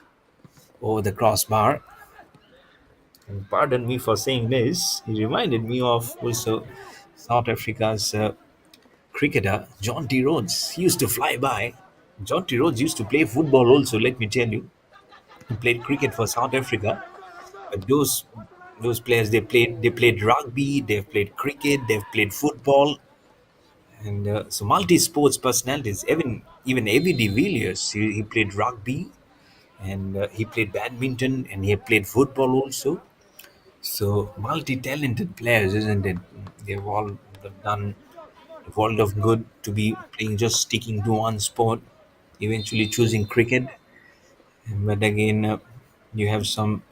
Speaker 3: the crossbar. And pardon me for saying this. He reminded me of also South Africa's cricketer John T. Rhodes. He used to fly by. John T. Rhodes used to play football also. Let me tell you, he played cricket for South Africa. But those players, they played rugby, they've played cricket, they've played football, and so multi-sports personalities. Even Avi de Villiers, he played rugby, and he played badminton, and he played football also. So multi-talented players, isn't it? They've all done the world of good to be playing, just sticking to one sport, eventually choosing cricket. But again, you have some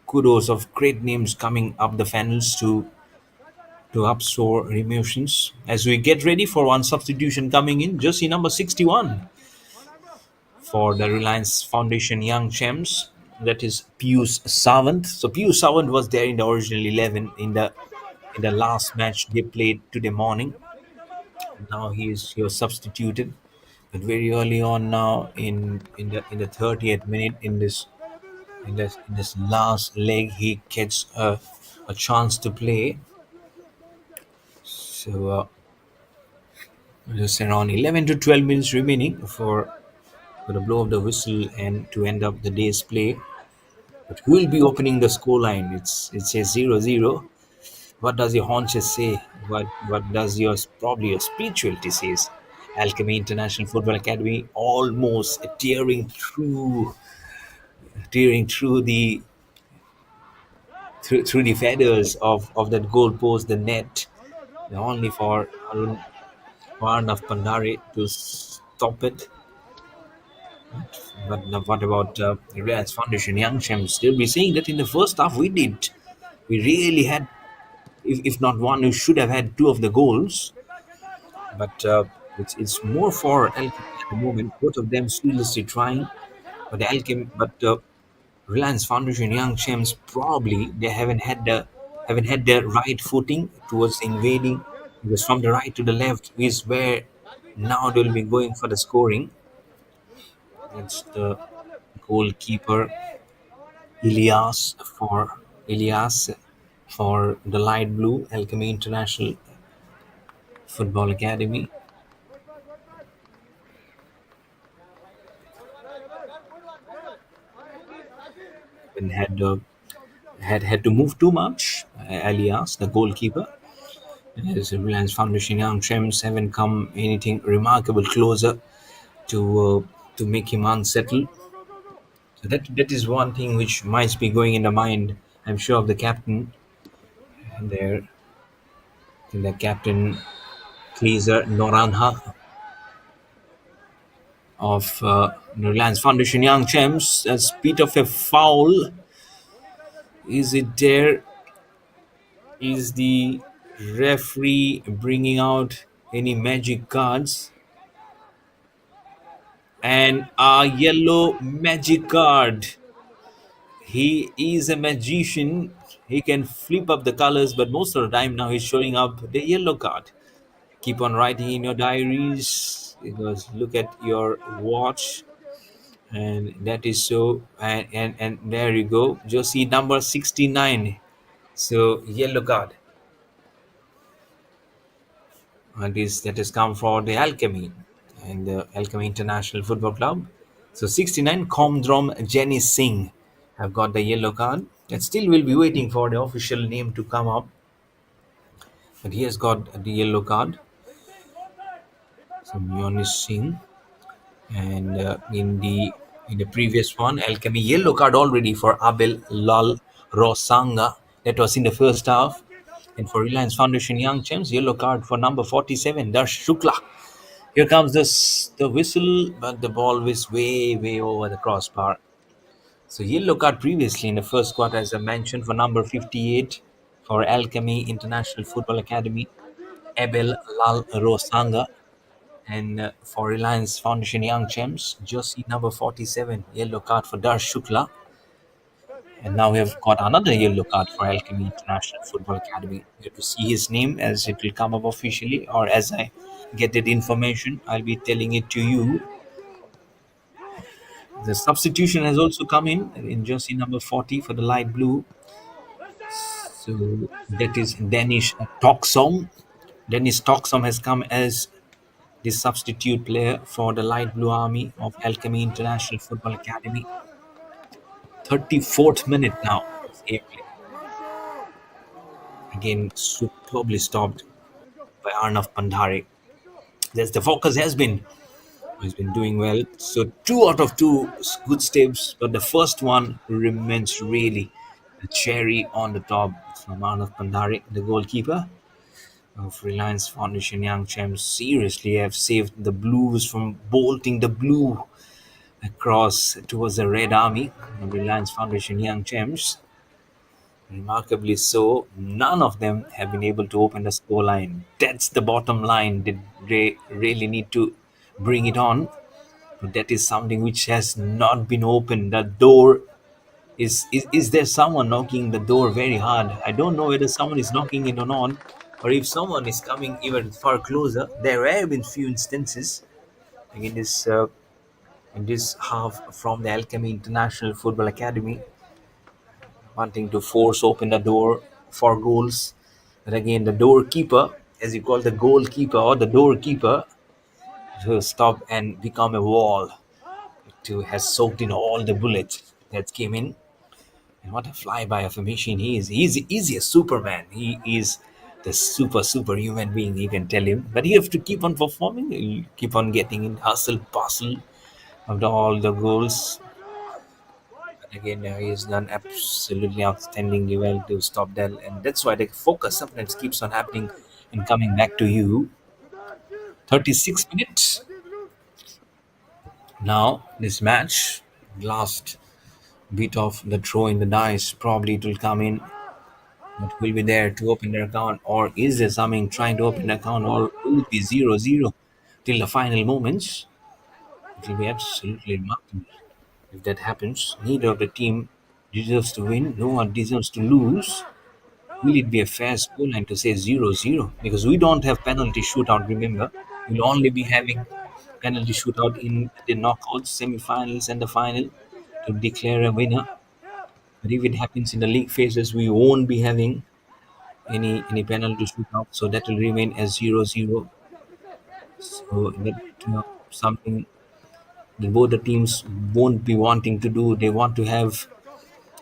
Speaker 3: kudos of great names coming up the funnels to upsoar emotions as we get ready for one substitution coming in. Jersey number 61 for the Reliance Foundation Young Champs. That is Pius Savant. So Pius Savant was there in the original 11 in the last match they played today morning. Now he was substituted, but very early on now in the 30th minute in this last leg he gets a chance to play. So just around 11 to 12 minutes remaining for the blow of the whistle and to end up the day's play. But who will be opening the score line? It says 0-0. What does your haunches say? What does your probably your spirituality says? Alchemy International Football Academy almost tearing through through the feathers of that goal post, the net, only for Arnav Pandare to stop it. But what about Reliance Foundation Young Champs? They'll be saying that in the first half we really had, if not one, we should have had two of the goals. But it's more for Alchemy at the moment. Both of them seriously trying, but Reliance Foundation Young Champs probably they haven't had their right footing towards invading, because from the right to the left is where now they'll be going for the scoring. It's the goalkeeper Elias Elias for the light blue Alchemy International Football Academy. And had to move too much. Elias, the goalkeeper, as Reliance Foundation Young Champs haven't come anything remarkable closer to make him unsettled. So that is one thing which might be going in the mind, I'm sure, of the captain. And there, the captain Kaiser Noranha of Reliance Foundation Young Champs. As bit of a foul. Is it there? Is the referee bringing out any magic cards? And a yellow magic card. He is a magician. He can flip up the colors, but most of the time now he's showing up the yellow card. Keep on writing in your diaries because look at your watch, and that is so. And there you go. Josie number 69. So yellow card. That has come for the Alchemy and the Alchemy International Football Club. So 69, Komdrom Jenny Singh have got the yellow card. And still we'll be waiting for the official name to come up. But he has got the yellow card. So Yoni Singh. And in the previous one, Alchemy yellow card already for Abel Lal Rosanga. That was in the first half. And for Reliance Foundation Young Champs, yellow card for number 47, Darsh Shukla. Here comes the whistle, but the ball was way over the crossbar. So yellow card previously in the first quarter, as I mentioned, for number 58 for Alchemy International Football Academy, Abel Lal Rosanga. And for Reliance Foundation Young Champs, jersey number 47, yellow card for Darsh Shukla. And now we have got another yellow card for Alchemy International Football Academy. You have to see his name as it will come up officially, or as I get that information, I'll be telling it to you. The substitution has also come in jersey number 40 for the light blue. So that is Danish Toxom. Dennis Toxom has come as the substitute player for the light blue army of Alchemy International Football Academy. 34th minute now of gameplay. Again, superbly stopped by Arnav Pandhare. That's the focus has been. He's been doing well. So 2 out of 2 good steps, but the first one remains really the cherry on the top from Arnav Pandhare, the goalkeeper of Reliance Foundation Young Champs. Seriously have saved the Blues from bolting the blue across towards the Red Army of Reliance Foundation Young Champs. Remarkably so, none of them have been able to open the scoreline. That's the bottom line. They really need to bring it on. But that is something which has not been opened. The door is there someone knocking the door very hard? I don't know whether someone is knocking it or not, or if someone is coming even far closer. There have been few instances in this half from the Alchemy International Football Academy wanting to force open the door for goals. But again, the doorkeeper, as you call the goalkeeper or the doorkeeper, to stop and become a wall, to has soaked in all the bullets that came in. And what a flyby of a machine he is. He's a Superman. He is the super human being, you can tell him. But you have to keep on performing. You keep on getting in hustle, bustle of all the goals. But again, he's done absolutely outstandingly well to stop that. And that's why the focus sometimes keeps on happening and coming back to you. 36 minutes. Now, this match, last bit of the throw in the dice, probably it will come in. But will be there to open their account, or is there something trying to open the account, or will it be 0-0 till the final moments? It will be absolutely remarkable if that happens. Neither of the team deserves to win, no one deserves to lose. Will it be a fair scoreline to say 0-0? Because we don't have penalty shootout, remember. We'll only be having penalty shootout in the knockouts, semi-finals, and the final to declare a winner. But if it happens in the league phases, we won't be having any penalty shootout, so that will remain as 0-0. So that something that both the teams won't be wanting to do. They want to have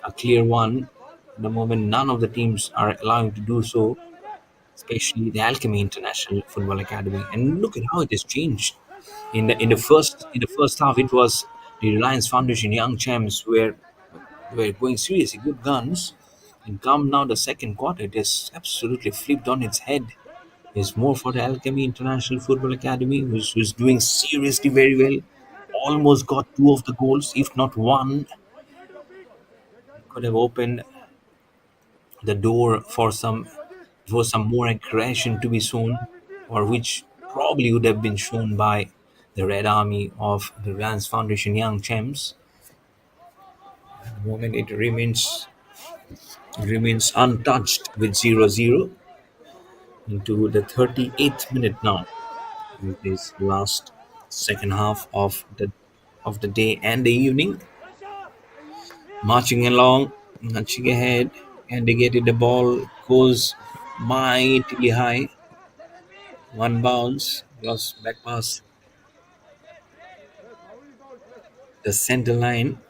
Speaker 3: a clear one. At the moment, none of the teams are allowing to do so, especially the Alchemy International Football Academy. And look at how it has changed. In the first half, it was the Reliance Foundation Young Champs were going seriously good guns. And come now the second quarter, it has absolutely flipped on its head. It's more for the Alchemy International Football Academy, who's doing seriously very well. Almost got 2 of the goals, if not one. Could have opened the door for some more aggression to be shown, or which probably would have been shown by the Red Army of the Reliance Foundation Young Champs. At the moment, it remains untouched with 0-0. into the 38th minute now. It is last second half of the day and the evening. Marching along, marching ahead, and they get it. The ball goes mightily high. One bounce, lost back pass the center line.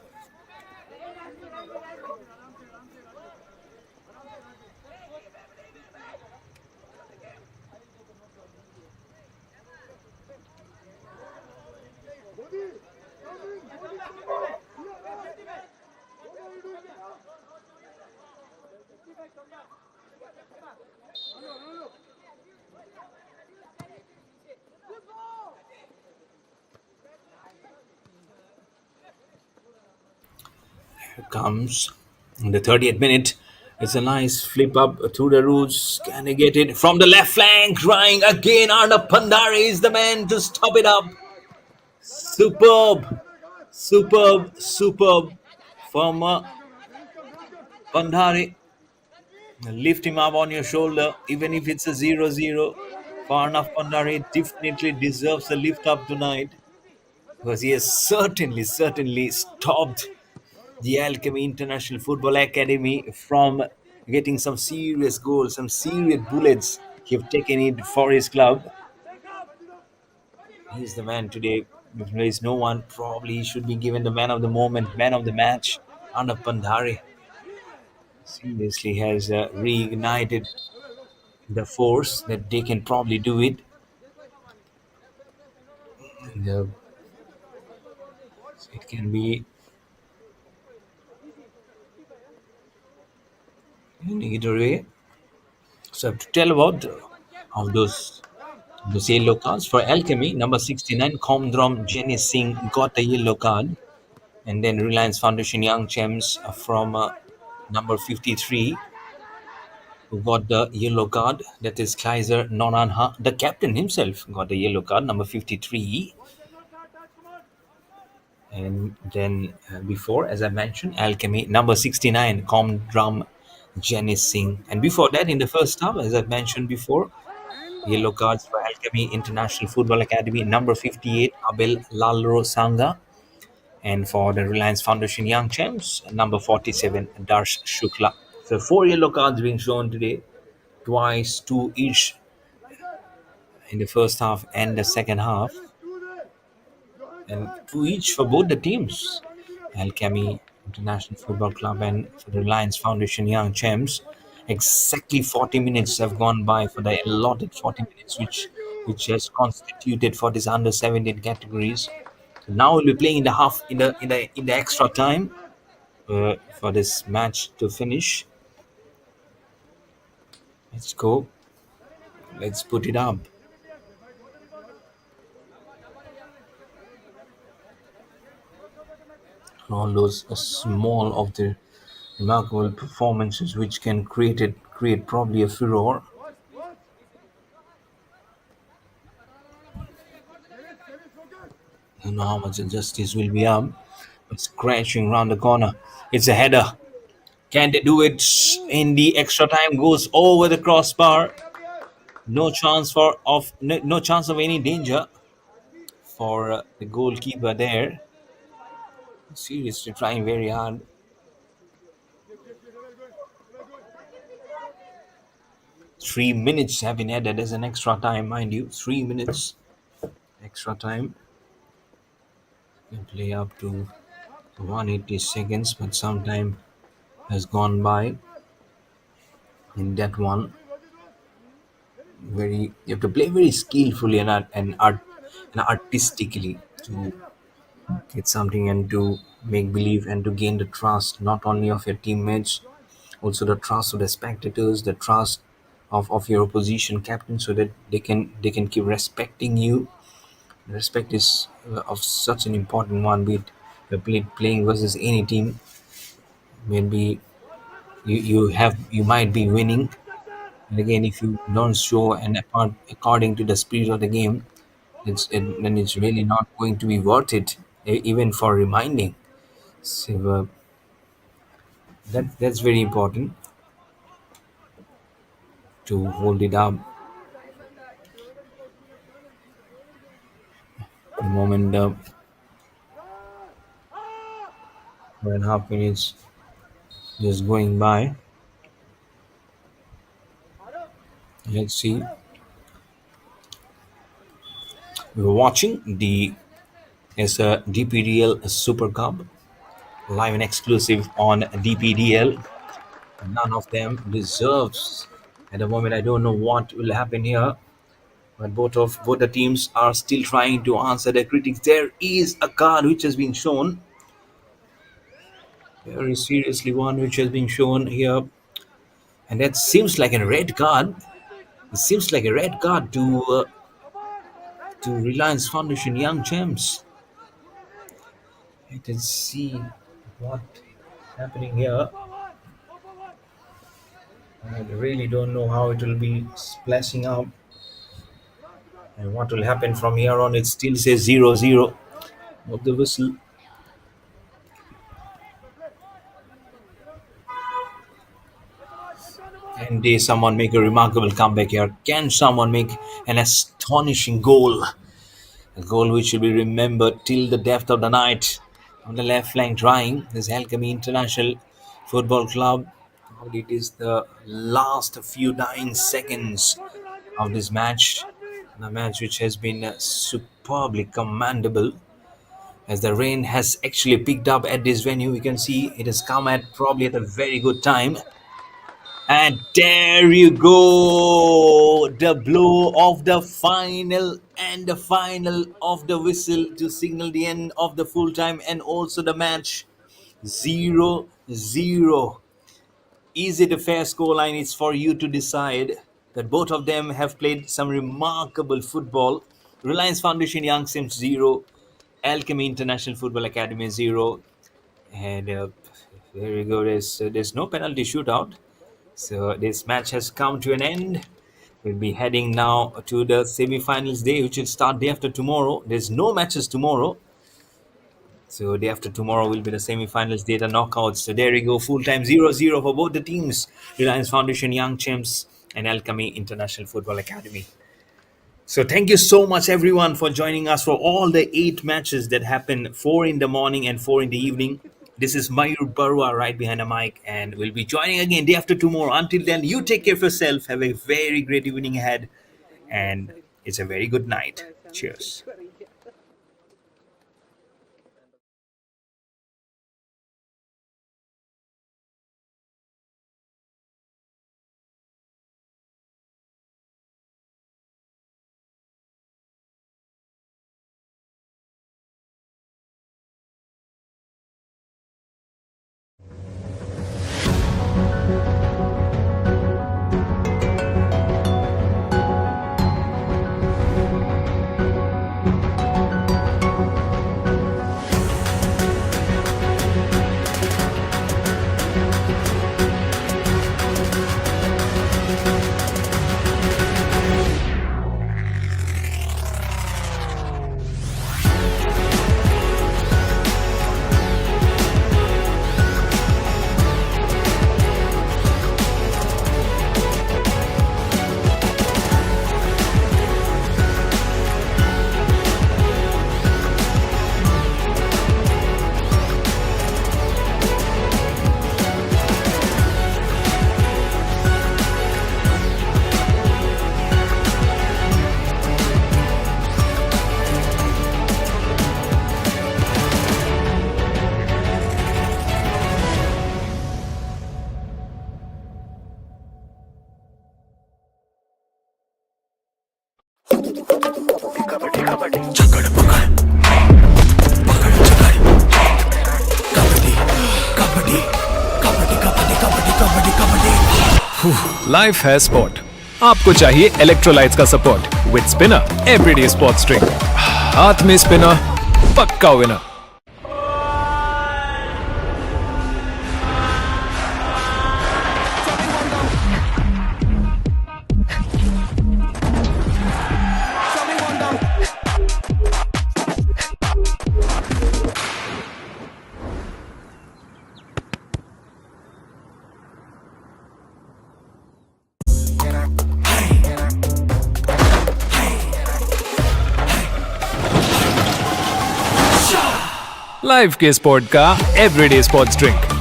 Speaker 3: Here comes in the 30th minute. It's a nice flip up through the roots. Can he get it from the left flank? Trying again. Arnav Pandare is the man to stop it up. Superb, superb from Pandare. Lift him up on your shoulder, even if it's a 0-0. Arnav Pandare definitely deserves a lift up tonight because he has certainly stopped the Alchemy International Football Academy from getting some serious goals, some serious bullets. He've taken it for his club. He's the man today. If there is no one, probably he should be given the man of the moment, man of the match. Arnav Pandare seriously has reignited the force that they can probably do it. And, it can be in either way. So I have to tell about of those yellow cards for Alchemy. Number 69, Komdrom Jenny Singh got a yellow card, and then Reliance Foundation Young Champs from number 53 who got the yellow card. That is Kaiser Nonanha. The captain himself got the yellow card, number 53. And then before, as I mentioned, Alchemy, number 69, Komdram Jenny Singh. And before that, in the first half, as I mentioned before, yellow cards for Alchemy International Football Academy, number 58, Abel Lalro Sangha. And for the Reliance Foundation Young Champs, number 47, Darsh Shukla. So four yellow cards being shown today, twice, two each in the first half and the second half, and two each for both the teams. Alchemy International Football Club and for the Reliance Foundation Young Champs. Exactly 40 minutes have gone by for the allotted 40 minutes, which has constituted for this under 17 categories. So now we'll be playing in the half in the extra time for this match to finish. Let's go. Let's put it up. All those small of the remarkable performances which can create probably a furor. I don't know how much justice will be up. But scratching around the corner. It's a header. Can they do it in the extra time? Goes over the crossbar. No chance no chance of any danger for the goalkeeper there. Seriously trying very hard. 3 minutes have been added as an extra time, mind you. 3 minutes extra time. You can play up to 180 seconds, but some time has gone by in that one. Very, you have to play very skillfully and artistically to get something and to make believe and to gain the trust not only of your teammates, also the trust of the spectators, the trust of your opposition captain, so that they can keep respecting you. Respect is of such an important one. Be it playing versus any team, maybe you might be winning, and again if you don't show and according to the spirit of the game, then it's really not going to be worth it, even for reminding. So that's very important to hold it up. moment, 1.5 minutes just going by. Let's see. We're watching the is a DPDL Super Cup live and exclusive on DPDL. None of them deserves. At the moment, I don't know what will happen here, but both the teams are still trying to answer their critics. There is a card which has been shown. Very seriously, one which has been shown here, and that seems like a red card. It seems like a red card to Reliance Foundation Young Champs. Let us see what happening here. I really don't know how it will be splashing up and what will happen from here on. It still says 0-0 of the whistle. Can they someone make a remarkable comeback here? Can someone make an astonishing goal? A goal which will be remembered till the depth of the night. On the left flank, trying this Alchemy International Football Club. It is the last few dying seconds of this match. The match which has been superbly commendable. As the rain has actually picked up at this venue, we can see it has come at probably at a very good time. And there you go, the blow of the final and the final of the whistle to signal the end of the full time and also the match. 0-0. Is it a fair scoreline? It's for you to decide. That both of them have played some remarkable football. Reliance Foundation Young Sims 0, Alchemy International Football Academy 0. And there you go, there's no penalty shootout. So this match has come to an end. We'll be heading now to the semi-finals day, which will start day after tomorrow. There's no matches tomorrow. So day after tomorrow will be the semi-finals day, the knockouts. So there you go, full-time 0-0 for both the teams. Reliance Foundation Young Champs and Alchemy International Football Academy. So thank you so much everyone for joining us for all the 8 matches that happen, 4 in the morning and 4 in the evening. This is Mayur Barua right behind the mic, and we'll be joining again day after tomorrow. Until then, you take care of yourself. Have a very great evening ahead, and it's a very good night. Cheers.
Speaker 1: Life है sport. आपको चाहिए electrolytes का support with spinner everyday sports drink. हाथ में spinner, पक्का winner. Life के sport का everyday sports drink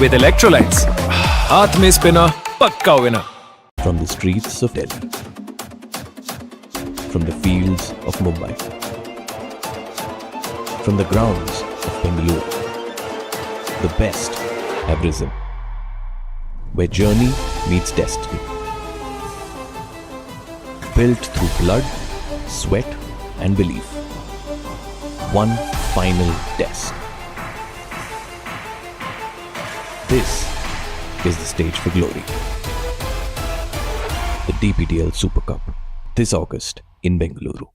Speaker 1: with electrolytes, हाथ में स्पिनर, पक्का winner.
Speaker 2: From the streets of Delhi, from the fields of Mumbai, from the grounds of Bengaluru, the best have risen, where journey meets destiny. Built through blood, sweat and belief. One final test. This is the stage for glory. The DPDL Super Cup this August in Bengaluru.